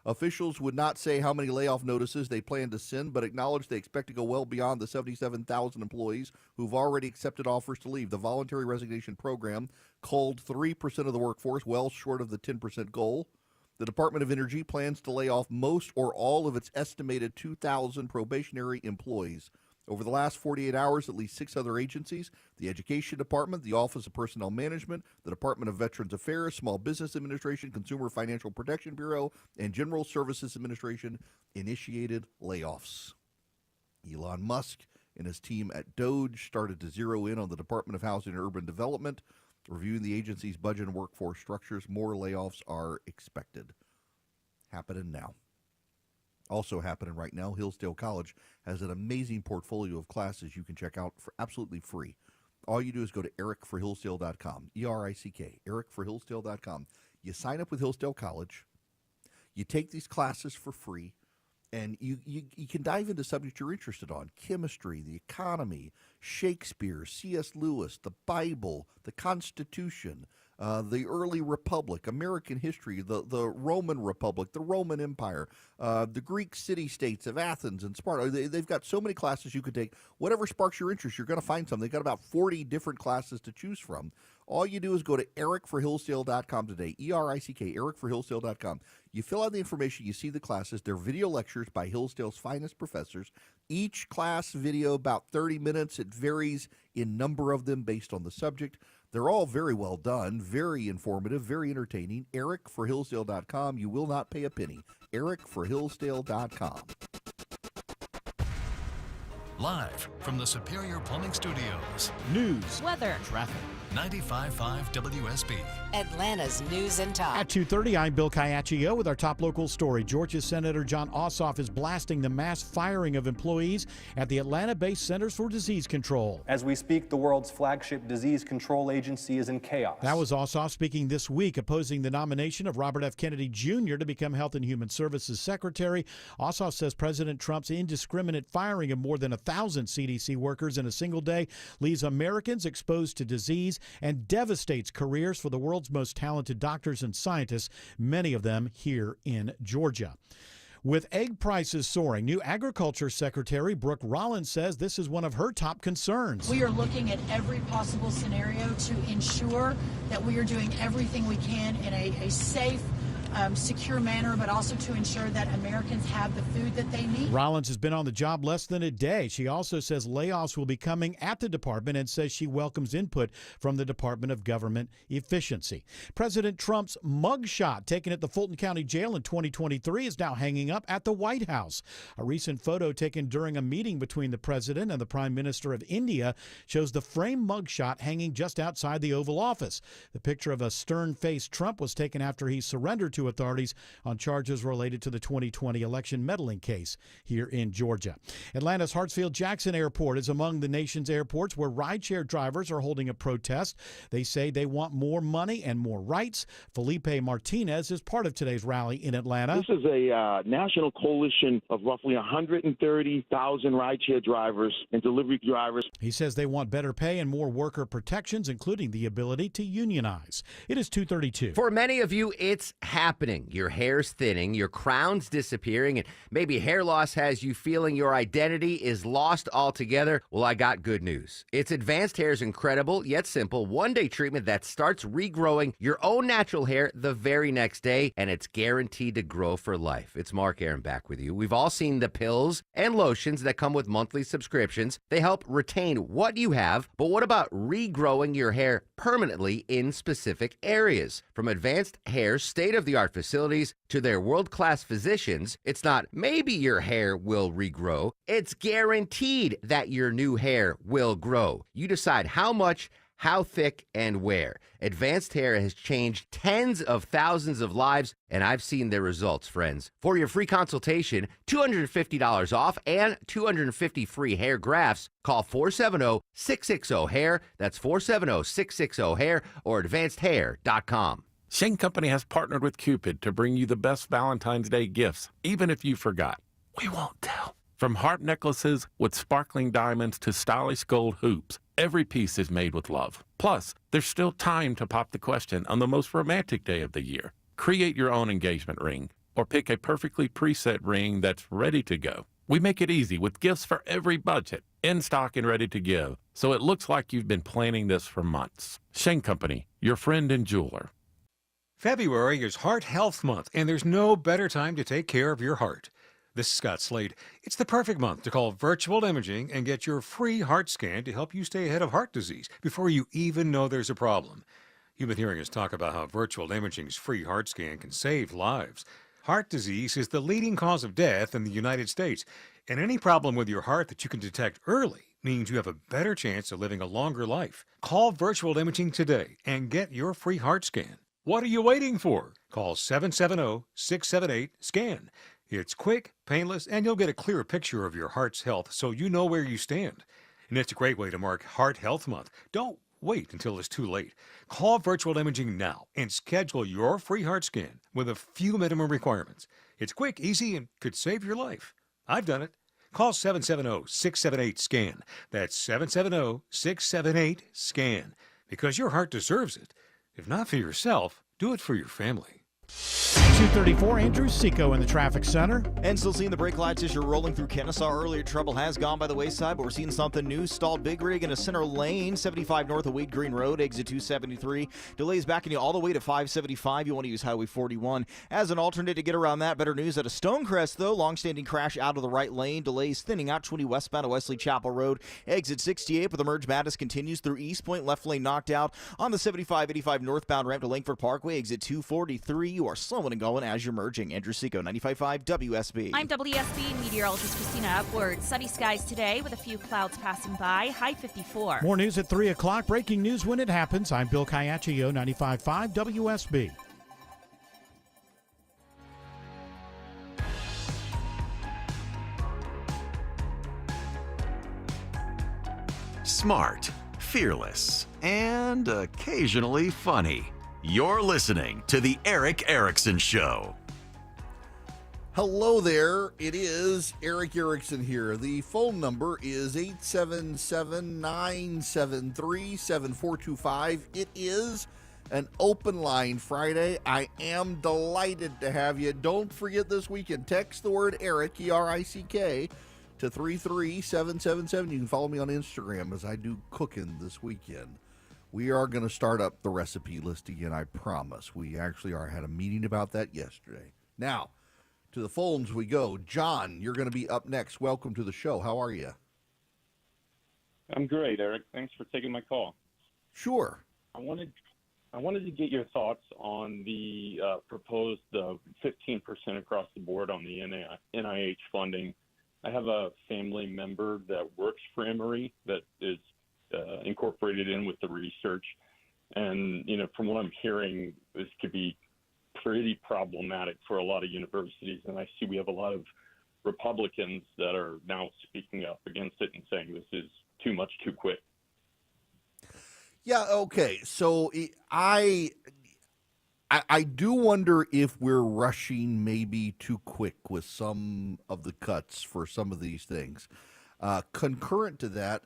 Officials would not say how many layoff notices they plan to send, but acknowledge they expect to go well beyond the 77,000 employees who've already accepted offers to leave. The voluntary resignation program culled 3% of the workforce, well short of the 10% goal. The Department of Energy plans to lay off most or all of its estimated 2,000 probationary employees. Over the last 48 hours, at least 6 other agencies, the Education Department, the Office of Personnel Management, the Department of Veterans Affairs, Small Business Administration, Consumer Financial Protection Bureau, and General Services Administration initiated layoffs. Elon Musk and his team at Doge started to zero in on the Department of Housing and Urban Development, reviewing the agency's budget and workforce structures. More layoffs are expected. Happening now. Also happening right now, Hillsdale College has an amazing portfolio of classes you can check out for absolutely free. All you do is go to ericforhillsdale.com, E-R-I-C-K, ericforhillsdale.com. You sign up with Hillsdale College. You take these classes for free, and you can dive into subjects you're interested on: chemistry, the economy, Shakespeare, C.S. Lewis, the Bible, the Constitution, the early Republic, American history, the Roman Republic, the Roman Empire, the Greek city-states of Athens and Sparta. They've got so many classes you could take. Whatever sparks your interest, you're going to find something. They've got about 40 different classes to choose from. All you do is go to ericforhillsdale.com today, E-R-I-C-K, ericforhillsdale.com. You fill out the information, you see the classes. They're video lectures by Hillsdale's finest professors. Each class video about 30 minutes. It varies in number of them based on the subject. They're all very well done, very informative, very entertaining. ericforhillsdale.com. You will not pay a penny. ericforhillsdale.com. Live from the Superior Plumbing Studios. News, weather, traffic. 95.5 WSB. Atlanta's news and talk. At 2:30, I'm Bill Caiaccio with our top local story. Georgia Senator Jon Ossoff is blasting the mass firing of employees at the Atlanta-based Centers for Disease Control. As we speak, the world's flagship disease control agency is in chaos. That was Ossoff speaking this week, opposing the nomination of Robert F. Kennedy Jr. to become Health and Human Services Secretary. Ossoff says President Trump's indiscriminate firing of more than 1,000 CDC workers in a single day leaves Americans exposed to disease and devastates careers for the world's most talented doctors and scientists, many of them here in Georgia. With egg prices soaring, new Agriculture Secretary Brooke Rollins says this is one of her top concerns. We are looking at every possible scenario to ensure that we are doing everything we can in a safe, secure manner, but also to ensure that Americans have the food that they need. Rollins has been on the job less than a day. She also says layoffs will be coming at the department and says she welcomes input from the Department of Government Efficiency. President Trump's mugshot taken at the Fulton County Jail in 2023 is now hanging up at the White House. A recent photo taken during a meeting between the president and the Prime Minister of India shows the framed mugshot hanging just outside the Oval Office. The picture of a stern-faced Trump was taken after he surrendered to authorities on charges related to the 2020 election meddling case here in Georgia. Atlanta's Hartsfield-Jackson Airport is among the nation's airports where rideshare drivers are holding a protest. They say they want more money and more rights. Felipe Martinez is part of today's rally in Atlanta. This is a national coalition of roughly 130,000 rideshare drivers and delivery drivers. He says they want better pay and more worker protections, including the ability to unionize. It is 2:32. For many of you, it's happening. Your hair's thinning, your crown's disappearing, and maybe hair loss has you feeling your identity is lost altogether. Well, I got good news. It's Advanced Hair's incredible yet simple one-day treatment that starts regrowing your own natural hair the very next day, and it's guaranteed to grow for life. It's Mark Aaron back with you. We've all seen the pills and lotions that come with monthly subscriptions. They help retain what you have, but what about regrowing your hair permanently in specific areas? From Advanced Hair's state-of-the-art facilities to their world-class physicians, it's not maybe your hair will regrow. It's guaranteed that your new hair will grow. You decide how much, how thick, and where. Advanced Hair has changed tens of thousands of lives, and I've seen their results, friends. For your free consultation, $250 off and 250 free hair grafts, call 470-660-HAIR. That's 470-660-HAIR or advancedhair.com. Shane Company has partnered with Cupid to bring you the best Valentine's Day gifts, even if you forgot. We won't tell. From heart necklaces with sparkling diamonds to stylish gold hoops, every piece is made with love. Plus, there's still time to pop the question on the most romantic day of the year. Create your own engagement ring or pick a perfectly preset ring that's ready to go. We make it easy with gifts for every budget, in stock and ready to give, so it looks like you've been planning this for months. Shane Company, your friend and jeweler. February is Heart Health Month, and there's no better time to take care of your heart. This is Scott Slade. It's the perfect month to call Virtual Imaging and get your free heart scan to help you stay ahead of heart disease before you even know there's a problem. You've been hearing us talk about how Virtual Imaging's free heart scan can save lives. Heart disease is the leading cause of death in the United States, and any problem with your heart that you can detect early means you have a better chance of living a longer life. Call Virtual Imaging today and get your free heart scan. What are you waiting for? Call 770-678-SCAN. It's quick, painless, and you'll get a clearer picture of your heart's health so you know where you stand. And it's a great way to mark Heart Health Month. Don't wait until it's too late. Call Virtual Imaging now and schedule your free heart scan with a few minimum requirements. It's quick, easy, and could save your life. I've done it. Call 770-678-SCAN. That's 770-678-SCAN. Because your heart deserves it. If not for yourself, do it for your family. 234, Andrew Seco in the traffic center. And still seeing the brake lights as you're rolling through Kennesaw. Earlier trouble has gone by the wayside, but we're seeing something new. Stalled big rig in a center lane, 75 north of Wade Green Road, exit 273. Delays backing you all the way to 575. You want to use Highway 41 as an alternate to get around that. Better news at a Stonecrest, though. Long-standing crash out of the right lane. Delays thinning out 20 westbound of Wesley Chapel Road, exit 68. But the merge madness continues through East Point. Left lane knocked out on the 75-85 northbound ramp to Langford Parkway, exit 243. You are slowing and going as you're merging. Andrew Seco, 95.5 WSB. I'm WSB meteorologist Christina Upward. Sunny skies today with a few clouds passing by. High 54. More news at 3 o'clock. Breaking news when it happens. I'm Bill Caiaccio, 95.5 WSB. Smart, fearless, and occasionally funny. You're listening to The Eric Erickson Show. Hello there. It is Eric Erickson here. The phone number is 877-973-7425. It is an open line Friday. I am delighted to have you. Don't forget this weekend, text the word Eric, E-R-I-C-K, to 33777. You can follow me on Instagram as I do cooking this weekend. We are going to start up the recipe list again, I promise. We actually had a meeting about that yesterday. Now, to the phones we go. John, you're going to be up next. Welcome to the show. How are you? I'm great, Eric. Thanks for taking my call. Sure. I wanted to get your thoughts on the proposed 15% across the board on the NIH funding. I have a family member that works for Emory that is incorporated in with the research. And, from what I'm hearing, this could be pretty problematic for a lot of universities. And I see we have a lot of Republicans that are now speaking up against it and saying this is too much too quick. Yeah, okay. So I do wonder if we're rushing maybe too quick with some of the cuts for some of these things. Concurrent to that,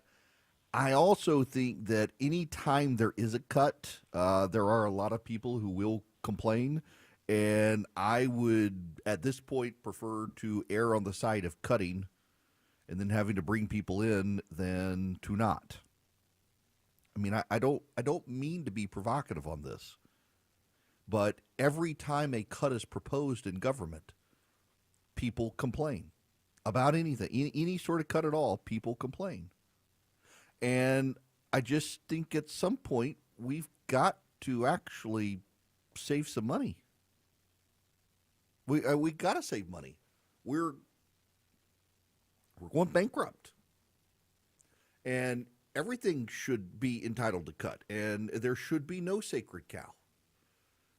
I also think that any time there is a cut, there are a lot of people who will complain, and I would, at this point, prefer to err on the side of cutting and then having to bring people in than to not. I mean, I don't mean to be provocative on this, but every time a cut is proposed in government, people complain about anything, any sort of cut at all. People complain. And I just think at some point we've got to actually save some money. We got to save money. We're going bankrupt, and everything should be entitled to cut, and there should be no sacred cow.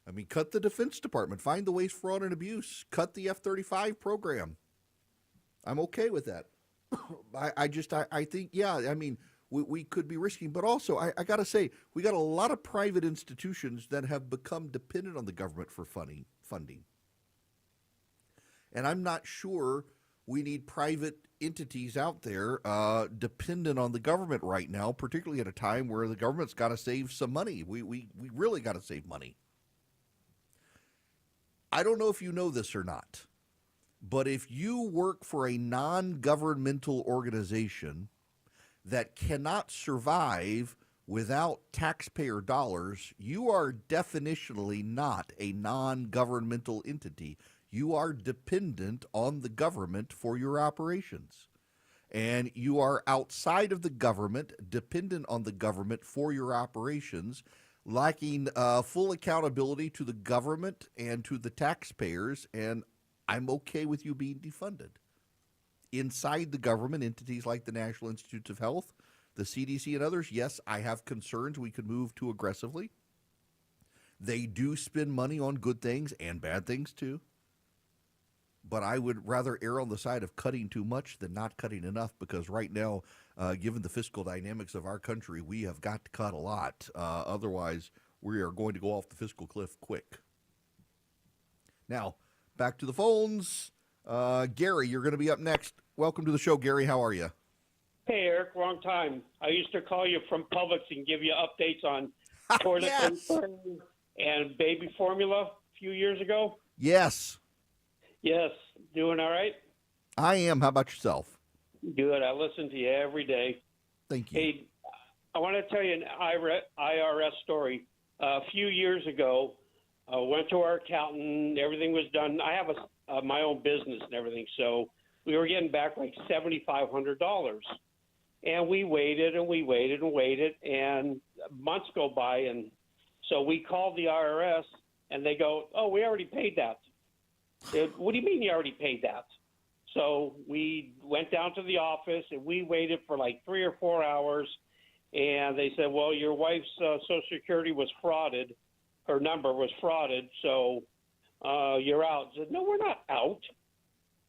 I mean, cut the Defense Department, find the waste, fraud, and abuse, cut the F-35 program. I'm okay with that. I think, yeah, I mean, we could be risking, but also I got to say, we got a lot of private institutions that have become dependent on the government for funding. And I'm not sure we need private entities out there dependent on the government right now, particularly at a time where the government's got to save some money. We really got to save money. I don't know if you know this or not, but if you work for a non-governmental organization that cannot survive without taxpayer dollars, you are definitionally not a non-governmental entity. You are dependent on the government for your operations. And you are outside of the government, dependent on the government for your operations, lacking full accountability to the government and to the taxpayers, and I'm okay with you being defunded. Inside the government, entities like the National Institutes of Health, the CDC, and others, yes, I have concerns we could move too aggressively. They do spend money on good things and bad things too. But I would rather err on the side of cutting too much than not cutting enough, because right now, given the fiscal dynamics of our country, we have got to cut a lot. Otherwise, we are going to go off the fiscal cliff quick. Now, back to the phones. Gary, you're going to be up next. Welcome to the show, Gary. How are you? Hey, Eric, wrong time. I used to call you from Publix and give you updates on toilet paper and baby formula a few years ago. Yes. Yes. Doing all right? I am. How about yourself? Good. I listen to you every day. Thank you. Hey, I want to tell you an IRS story. A few years ago, I went to our accountant. Everything was done. I have my own business and everything, so we were getting back like $7,500. And we waited and we waited and waited, and months go by, and so we called the IRS, and they go, "Oh, we already paid that." What do you mean you already paid that? So we went down to the office, and we waited for like 3 or 4 hours, and they said, "Well, your wife's Social Security was frauded. Her number was frauded, so you're out." I said, "No, we're not out."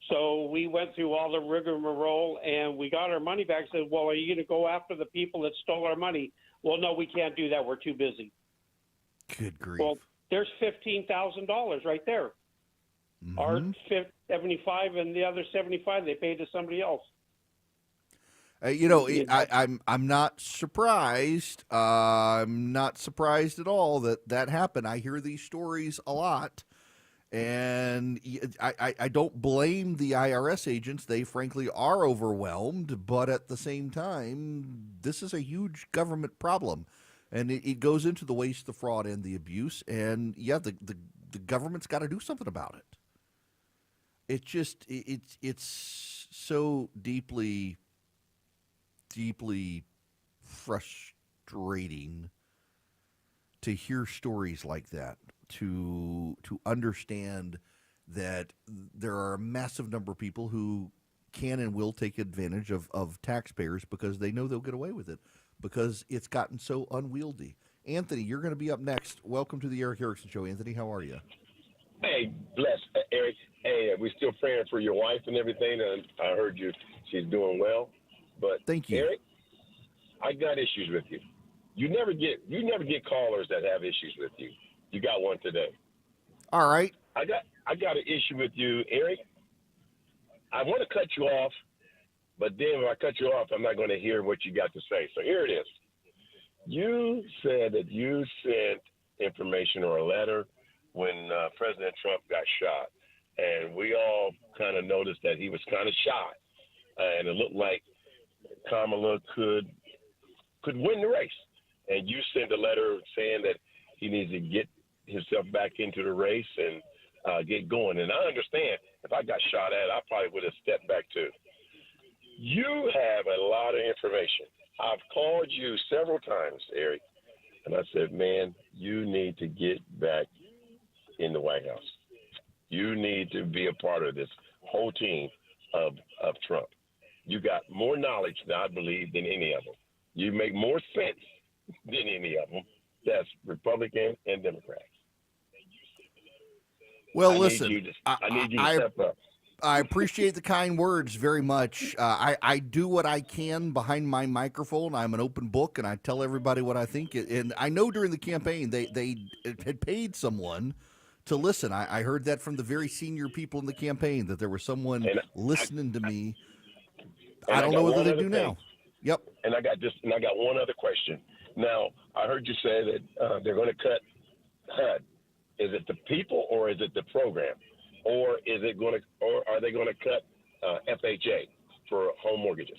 So we went through all the rigmarole, and we got our money back. Said, "Well, are you going to go after the people that stole our money?" "Well, no, we can't do that. We're too busy." Good grief. Well, there's $15,000 right there. Mm-hmm. Our 75 and the other 75 they paid to somebody else. I'm not surprised. I'm not surprised at all that happened. I hear these stories a lot, and I don't blame the IRS agents. They frankly are overwhelmed, but at the same time, this is a huge government problem, and it goes into the waste, the fraud, and the abuse. And yeah, the government's got to do something about it. It's so deeply frustrating to hear stories like that, to understand that there are a massive number of people who can and will take advantage of taxpayers because they know they'll get away with it, because it's gotten so unwieldy. Anthony, you're going to be up next. Welcome to the Eric Erickson Show. Anthony, how are you? Hey, bless, Eric. Hey, we're still praying for your wife and everything, and I heard she's doing well. But thank you, Eric. I got issues with you. You never get callers that have issues with you. You got one today. All right. I got an issue with you, Eric. I want to cut you off, but then when I cut you off, I'm not going to hear what you got to say. So here it is. You said that you sent information or a letter when President Trump got shot, and we all kind of noticed that he was kind of shot, and it looked like Kamala could win the race. And you sent a letter saying that he needs to get himself back into the race and get going. And I understand if I got shot at, I probably would have stepped back too. You have a lot of information. I've called you several times, Eric, and I said, man, you need to get back in the White House. You need to be a part of this whole team of Trump. You got more knowledge, I believe, than any of them. You make more sense than any of them. That's Republican and Democrats. Well, I listen, need you to step up. I appreciate the kind words very much. I do what I can behind my microphone. I'm an open book, and I tell everybody what I think. And I know during the campaign they had paid someone to listen. I heard that from the very senior people in the campaign, that there was someone listening to me. I don't know whether they do now. Yep. And I got one other question. Now, I heard you say that they're going to cut HUD. Is it the people or is it the program? Or are they going to cut FHA for home mortgages?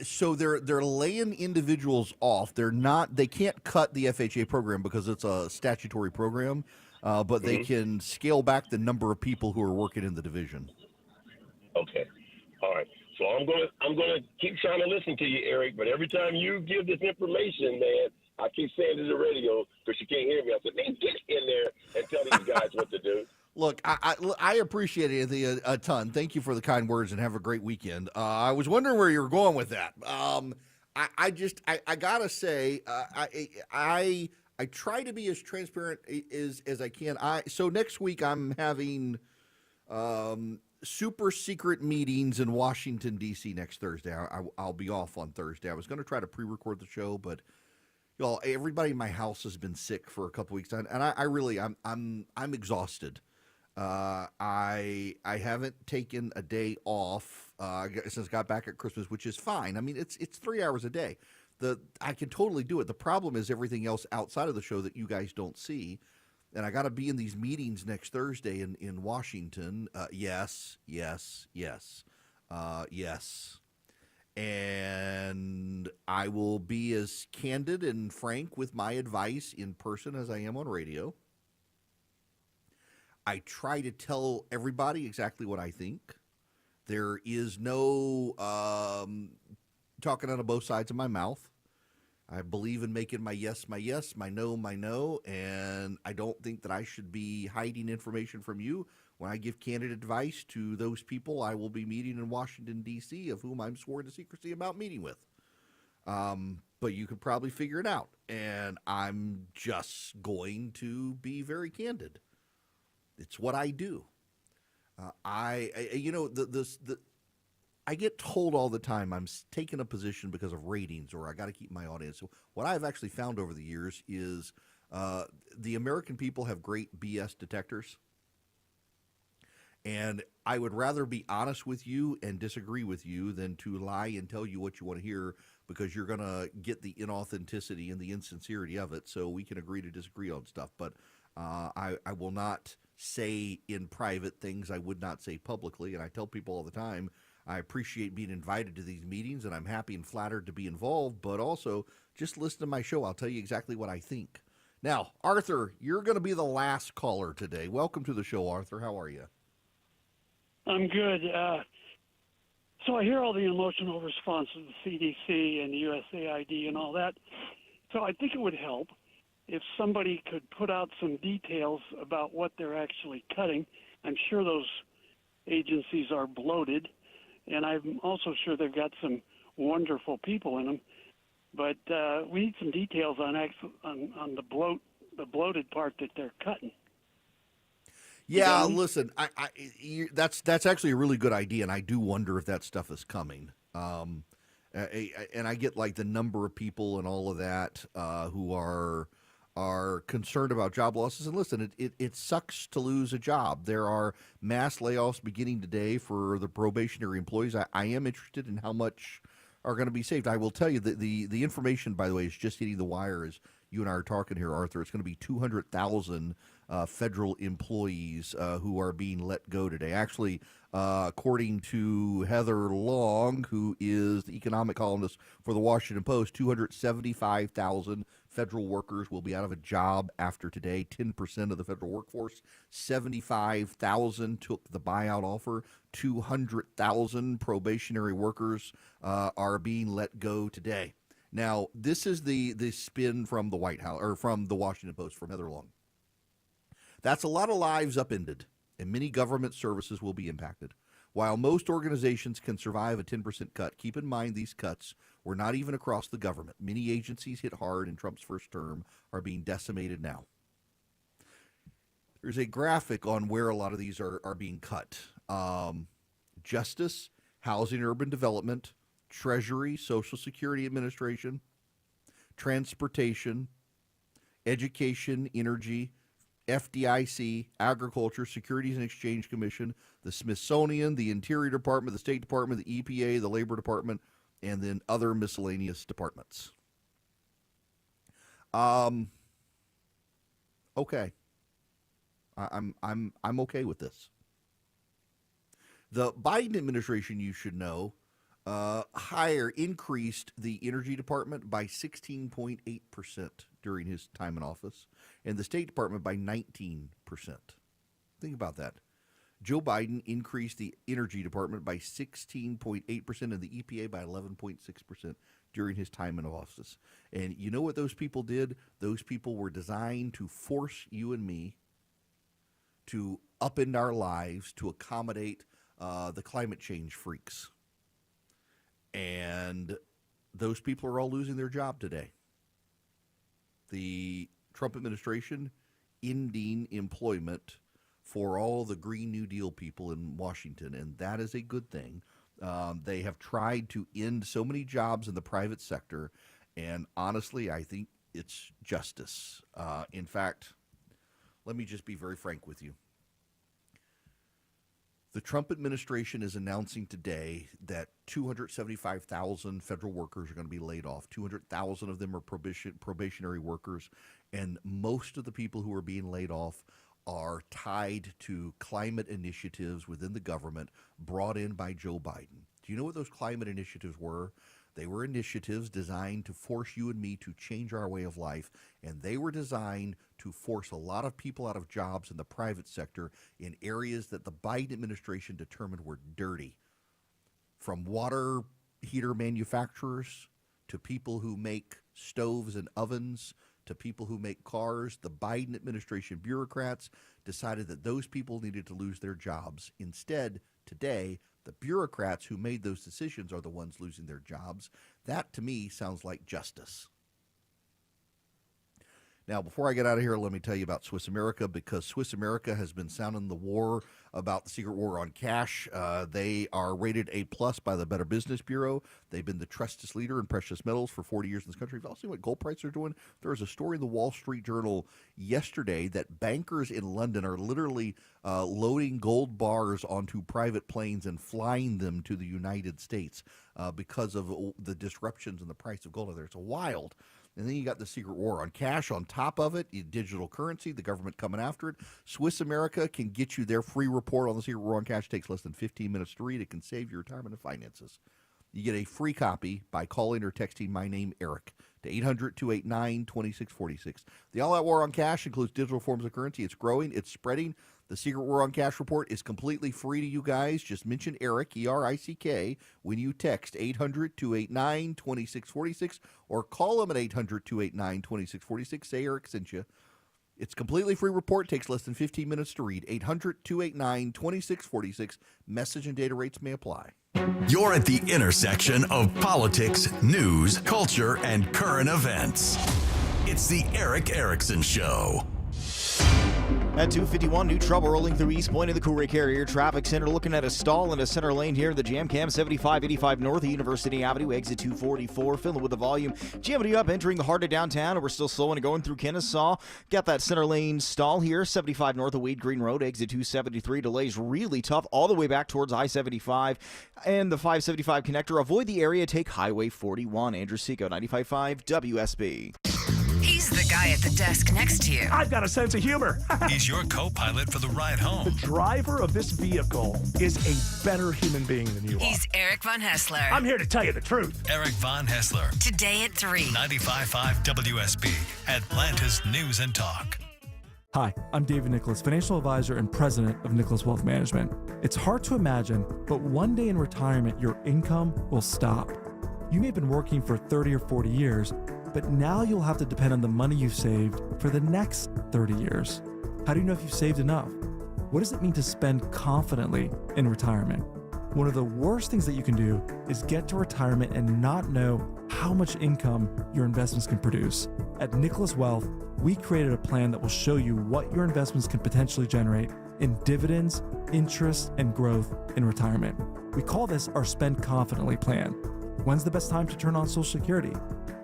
So they're laying individuals off. They can't cut the FHA program because it's a statutory program, but they can scale back the number of people who are working in the division. Okay. All right. So I'm gonna keep trying to listen to you, Eric. But every time you give this information, man, I keep saying to the radio because she can't hear me. I said, man, get in there and tell these guys what to do. Look, I appreciate it a ton. Thank you for the kind words and have a great weekend. I was wondering where you were going with that. I gotta say, I try to be as transparent as I can. So next week I'm having super secret meetings in Washington D.C. next Thursday. I'll be off on Thursday. I was going to try to pre-record the show, but y'all, everybody in my house has been sick for a couple weeks, and I'm exhausted. I haven't taken a day off since I got back at Christmas, which is fine. I mean, it's 3 hours a day. I can totally do it. The problem is everything else outside of the show that you guys don't see. And I got to be in these meetings next Thursday in Washington. Yes. And I will be as candid and frank with my advice in person as I am on radio. I try to tell everybody exactly what I think. There is no talking out of both sides of my mouth. I believe in making my yes, my no, and I don't think that I should be hiding information from you. When I give candid advice to those people I will be meeting in Washington, D.C., of whom I'm sworn to secrecy about meeting with. But you could probably figure it out, and I'm just going to be very candid. It's what I do. I get told all the time I'm taking a position because of ratings, or I got to keep my audience. So what I've actually found over the years is the American people have great BS detectors. And I would rather be honest with you and disagree with you than to lie and tell you what you want to hear, because you're going to get the inauthenticity and the insincerity of it. So we can agree to disagree on stuff. But I will not say in private things I would not say publicly. And I tell people all the time, I appreciate being invited to these meetings, and I'm happy and flattered to be involved, but also just listen to my show. I'll tell you exactly what I think. Now, Arthur, you're going to be the last caller today. Welcome to the show, Arthur. How are you? I'm good. So I hear all the emotional response of the CDC and the USAID and all that. So I think it would help if somebody could put out some details about what they're actually cutting. I'm sure those agencies are bloated, and I'm also sure they've got some wonderful people in them. But we need some details on the bloated part that they're cutting. Yeah, listen, that's actually a really good idea, and I do wonder if that stuff is coming. And I get like the number of people and all of that who are concerned about job losses. And listen, it sucks to lose a job. There are mass layoffs beginning today for the probationary employees. I am interested in how much are going to be saved. I will tell you that the information, by the way, is just hitting the wire as you and I are talking here, Arthur. It's going to be 200,000 federal employees who are being let go today. Actually, according to Heather Long, who is the economic columnist for the Washington Post, 275,000 federal workers will be out of a job after today, 10% of the federal workforce. 75,000 took the buyout offer. 200,000 probationary workers are being let go today. Now, this is the spin from the White House, or from the Washington Post, from Heather Long. That's a lot of lives upended, and many government services will be impacted. While most organizations can survive a 10% cut, keep in mind these cuts were not even across the government. Many agencies hit hard in Trump's first term are being decimated now. There's a graphic on where a lot of these are being cut. Justice, Housing and Urban Development, Treasury, Social Security Administration, Transportation, Education, Energy, FDIC, Agriculture, Securities and Exchange Commission, the Smithsonian, the Interior Department, the State Department, the EPA, the Labor Department, and then other miscellaneous departments. Okay. I'm okay with this. The Biden administration, you should know, increased the Energy Department by 16.8% during his time in office, and the State Department by 19%. Think about that. Joe Biden increased the Energy Department by 16.8% and the EPA by 11.6% during his time in office. And you know what those people did? Those people were designed to force you and me to upend our lives to accommodate the climate change freaks. And those people are all losing their job today. The Trump administration ending employment for all the Green New Deal people in Washington, and that is a good thing. They have tried to end so many jobs in the private sector, and honestly, I think it's justice. In fact, let me just be very frank with you. The Trump administration is announcing today that 275,000 federal workers are going to be laid off. 200,000 of them are probationary workers, and most of the people who are being laid off are tied to climate initiatives within the government brought in by Joe Biden. Do you know what those climate initiatives were? They were initiatives designed to force you and me to change our way of life, and they were designed to force a lot of people out of jobs in the private sector in areas that the Biden administration determined were dirty. From water heater manufacturers to people who make stoves and ovens to people who make cars, the Biden administration bureaucrats decided that those people needed to lose their jobs. Instead, today, the bureaucrats who made those decisions are the ones losing their jobs. That, to me, sounds like justice. Now, before I get out of here, let me tell you about Swiss America, because Swiss America has been sounding the war about the secret war on cash. They are rated A+ by the Better Business Bureau. They've been the trusted leader in precious metals for 40 years in this country. You've also seen what gold prices are doing. There was a story in the Wall Street Journal yesterday that bankers in London are literally loading gold bars onto private planes and flying them to the United States because of the disruptions in the price of gold over there. It's wild. And then you got the secret war on cash on top of it, digital currency, the government coming after it. Swiss America can get you their free report on the secret war on cash. It takes less than 15 minutes to read. It can save your retirement and finances. You get a free copy by calling or texting my name, Eric, to 800-289-2646. The all-out war on cash includes digital forms of currency. It's growing. It's spreading. The Secret War on Cash report is completely free to you guys. Just mention Eric, E-R-I-C-K, when you text 800-289-2646 or call them at 800-289-2646. Say Eric sent you. It's completely free report. Takes less than 15 minutes to read. 800-289-2646. Message and data rates may apply. You're at the intersection of politics, news, culture, and current events. It's the Eric Erickson Show. At 251, new trouble rolling through East Point of the Cool Carrier Traffic Center. Looking at a stall in a center lane here in the Jam Cam, 7585 North University Avenue, exit 244. Filling with the volume. Jamming up, entering the heart of downtown, and we're still slowing and going through Kennesaw. Got that center lane stall here, 75 North of Wade Green Road, exit 273. Delays really tough all the way back towards I-75 and the 575 connector. Avoid the area, take Highway 41. Andrew Seco, 95.5 WSB. He's the guy at the desk next to you. I've got a sense of humor. He's your co-pilot for the ride home. The driver of this vehicle is a better human being than you are. He's Eric Von Hessler. I'm here to tell you the truth. Eric Von Hessler. Today at 3. 95.5 WSB, Atlanta's News and Talk. Hi, I'm David Nicholas, financial advisor and president of Nicholas Wealth Management. It's hard to imagine, but one day in retirement, your income will stop. You may have been working for 30 or 40 years, but now you'll have to depend on the money you've saved for the next 30 years. How do you know if you've saved enough? What does it mean to spend confidently in retirement? One of the worst things that you can do is get to retirement and not know how much income your investments can produce. At Nicholas Wealth, we created a plan that will show you what your investments can potentially generate in dividends, interest, and growth in retirement. We call this our Spend Confidently plan. When's the best time to turn on Social Security?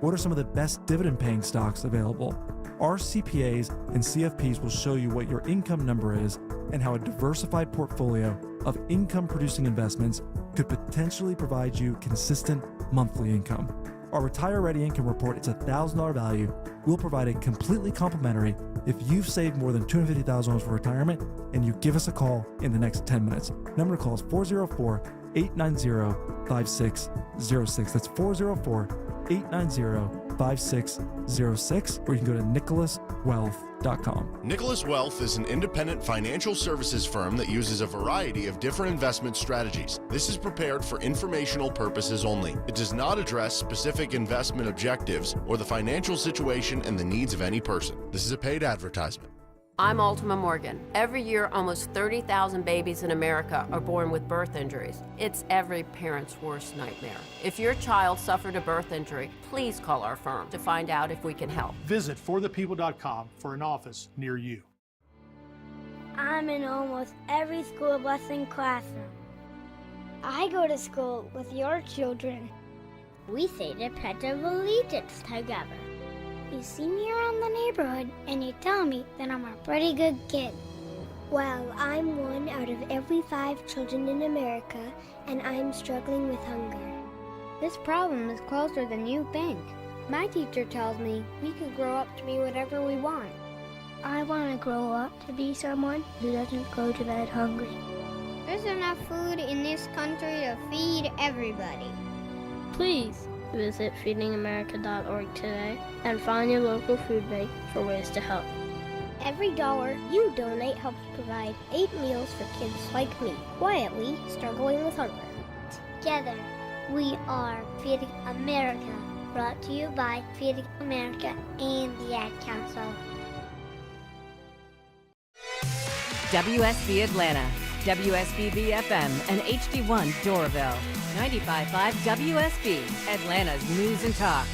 What are some of the best dividend-paying stocks available? Our CPAs and CFPs will show you what your income number is and how a diversified portfolio of income-producing investments could potentially provide you consistent monthly income. Our Retire Ready Income Report is a $1,000 value. We'll provide it completely complimentary if you've saved more than $250,000 for retirement and you give us a call in the next 10 minutes. Number to call is 404-890-5606. That's 404-890-5606. 5606, or you can go to nicholaswealth.com. Nicholas Wealth is an independent financial services firm that uses a variety of different investment strategies. This is prepared for informational purposes only. It does not address specific investment objectives or the financial situation and the needs of any person. This is a paid advertisement. I'm Ultima Morgan. Every year, almost 30,000 babies in America are born with birth injuries. It's every parent's worst nightmare. If your child suffered a birth injury, please call our firm to find out if we can help. Visit forthepeople.com for an office near you. I'm in almost every school bus and classroom. I go to school with your children. We say the Pledge of Allegiance together. You see me around the neighborhood and you tell me that I'm a pretty good kid. Well, I'm one out of every 5 children in America, and I'm struggling with hunger. This problem is closer than you think. My teacher tells me we can grow up to be whatever we want. I want to grow up to be someone who doesn't go to bed hungry. There's enough food in this country to feed everybody. Please visit feedingamerica.org today and find your local food bank for ways to help. Every dollar you donate helps provide 8 meals for kids like me, quietly struggling with hunger. Together, we are Feeding America, brought to you by Feeding America and the Ad Council. WSB Atlanta, WSBB FM, and HD1 Doraville. 95.5 WSB, Atlanta's News and Talk.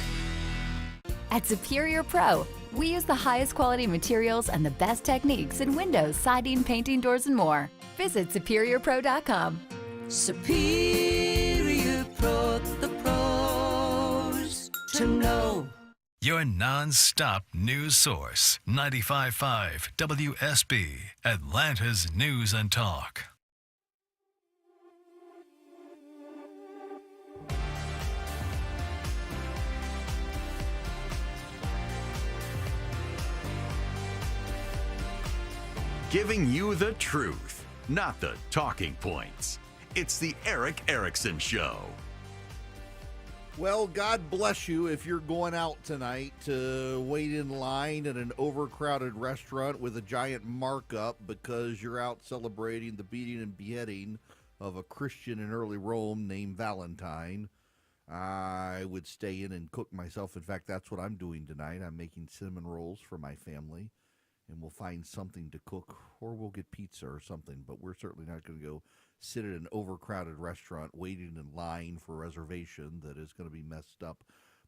At Superior Pro, we use the highest quality materials and the best techniques in windows, siding, painting, doors, and more. Visit SuperiorPro.com. Superior Pro, the pros to know. Your non-stop news source, 95.5 WSB, Atlanta's News and Talk. Giving you the truth, not the talking points. It's the Eric Erickson Show. Well, God bless you if you're going out tonight to wait in line at an overcrowded restaurant with a giant markup because you're out celebrating the beating and beheading of a Christian in early Rome named Valentine. I would stay in and cook myself. In fact, that's what I'm doing tonight. I'm making cinnamon rolls for my family, and we'll find something to cook, or we'll get pizza or something, but we're certainly not going to go sit at an overcrowded restaurant waiting in line for a reservation that is going to be messed up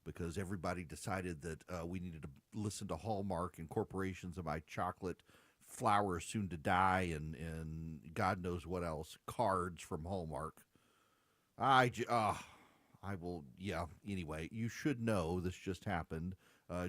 because everybody decided that we needed to listen to Hallmark and corporations and buy chocolate, flowers soon to die, and God knows what else, cards from Hallmark. Anyway, you should know this just happened.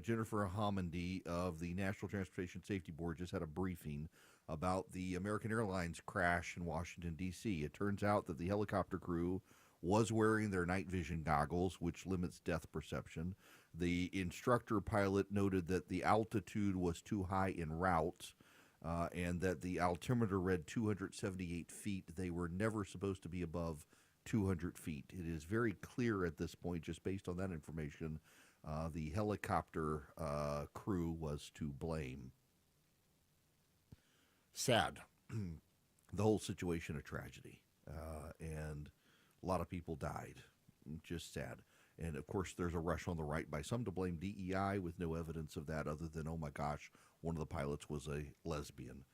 Jennifer Homendy of the National Transportation Safety Board just had a briefing about the American Airlines crash in Washington, D.C. It turns out that the helicopter crew was wearing their night vision goggles, which limits depth perception. The instructor pilot noted that the altitude was too high en route and that the altimeter read 278 feet. They were never supposed to be above 200 feet. It is very clear at this point, just based on that information, the helicopter crew was to blame. Sad. The whole situation a tragedy. And a lot of people died. Just sad. And, of course, there's a rush on the right by some to blame DEI with no evidence of that other than, oh, my gosh, one of the pilots was a lesbian.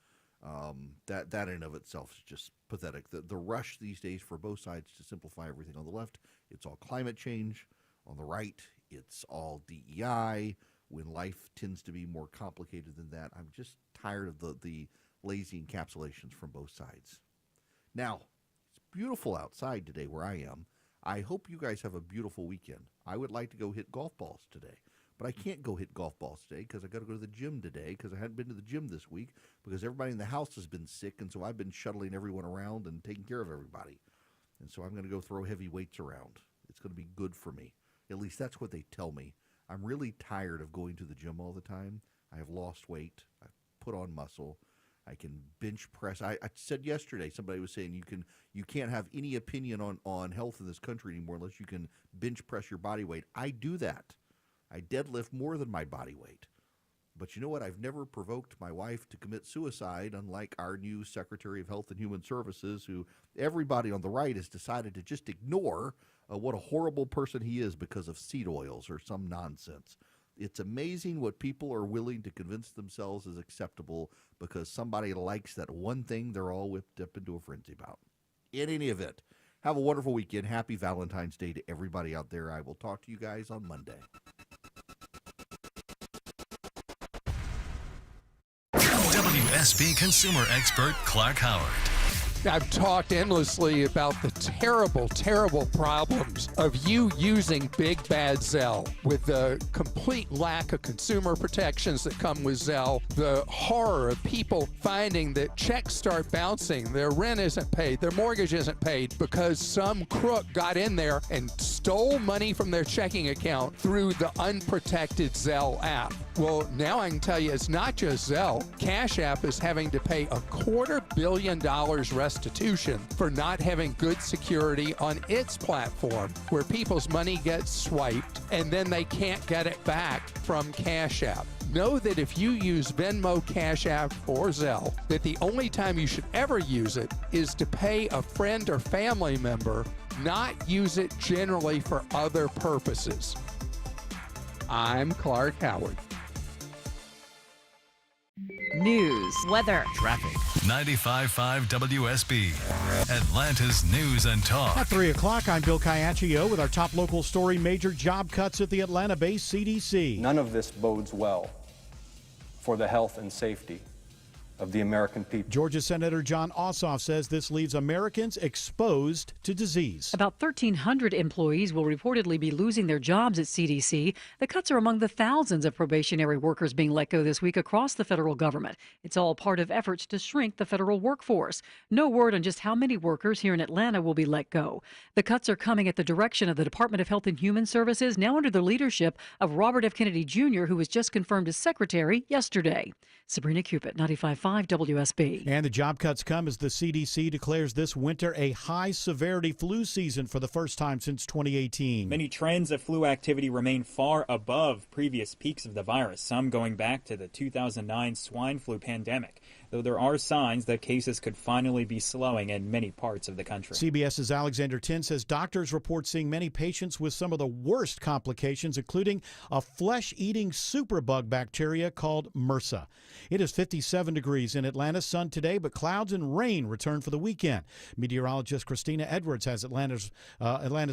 That in and of itself is just pathetic. The rush these days for both sides to simplify everything on the left, it's all climate change. On the right, it's all DEI. When life tends to be more complicated than that, I'm just tired of the lazy encapsulations from both sides. Now, it's beautiful outside today where I am. I hope you guys have a beautiful weekend. I would like to go hit golf balls today, but I can't go hit golf balls today because I got to go to the gym today because I hadn't been to the gym this week because everybody in the house has been sick, and so I've been shuttling everyone around and taking care of everybody. And so I'm going to go throw heavy weights around. It's going to be good for me. At least that's what they tell me. I'm really tired of going to the gym all the time. I have lost weight. I've put on muscle. I can bench press. I said yesterday, somebody was saying you can't have any opinion on health in this country anymore unless you can bench press your body weight. I do that. I deadlift more than my body weight. But you know what? I've never provoked my wife to commit suicide, unlike our new Secretary of Health and Human Services, who everybody on the right has decided to just ignore what a horrible person he is because of seed oils or some nonsense. It's amazing what people are willing to convince themselves is acceptable because somebody likes that one thing they're all whipped up into a frenzy about. In any event, have a wonderful weekend. Happy Valentine's Day to everybody out there. I will talk to you guys on Monday. WSB consumer expert Clark Howard. I've talked endlessly about the terrible, terrible problems of you using Big Bad Zelle with the complete lack of consumer protections that come with Zelle, the horror of people finding that checks start bouncing, their rent isn't paid, their mortgage isn't paid because some crook got in there and stole money from their checking account through the unprotected Zelle app. Well, now I can tell you it's not just Zelle. Cash App is having to pay $250 million restitution for not having good security on its platform, where people's money gets swiped and then they can't get it back from Cash App. Know that if you use Venmo, Cash App, or Zelle, that the only time you should ever use it is to pay a friend or family member, not use it generally for other purposes. I'm Clark Howard. News, weather, traffic. 95.5 WSB, Atlanta's news and talk. At 3 o'clock, I'm Bill Caiaccio with our top local story: major job cuts at the Atlanta-based CDC. None of this bodes well for the health and safety of the American people. Georgia Senator John Ossoff says this leaves Americans exposed to disease. About 1,300 employees will reportedly be losing their jobs at CDC. The cuts are among the thousands of probationary workers being let go this week across the federal government. It's all part of efforts to shrink the federal workforce. No word on just how many workers here in Atlanta will be let go. The cuts are coming at the direction of the Department of Health and Human Services, now under the leadership of Robert F. Kennedy Jr., who was just confirmed as secretary yesterday. Sabrina Cupid, 95.5 WSB. And the job cuts come as the CDC declares this winter a high-severity flu season for the first time since 2018. Many trends of flu activity remain far above previous peaks of the virus, some going back to the 2009 swine flu pandemic, though there are signs that cases could finally be slowing in many parts of the country. CBS's Alexander Tin says doctors report seeing many patients with some of the worst complications, including a flesh-eating superbug bacteria called MRSA. It is 57 degrees in Atlanta. Sun today, but clouds and rain return for the weekend. Meteorologist Christina Edwards has Atlanta's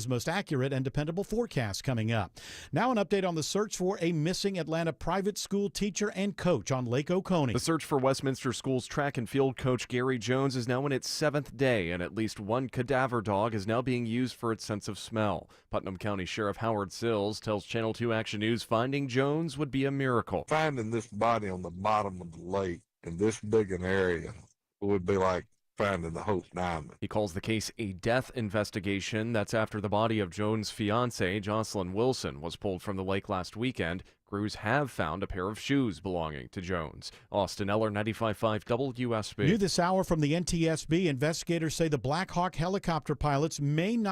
most accurate and dependable forecast coming up. Now an update on the search for a missing Atlanta private school teacher and coach on Lake Oconee. The search for Westminster School's track and field coach Gary Jones is now in its 7th day, and at least one cadaver dog is now being used for its sense of smell. Putnam County Sheriff Howard Sills tells Channel 2 Action News finding Jones would be a miracle. Finding this body on the bottom of the lake in this big an area would be like finding the Hope Diamond. He calls the case a death investigation. That's after the body of Jones' fiancée, Jocelyn Wilson, was pulled from the lake last weekend. Crews have found a pair of shoes belonging to Jones. Austin Eller, 95.5 WSB. New this hour from the NTSB, investigators say the Black Hawk helicopter pilots may not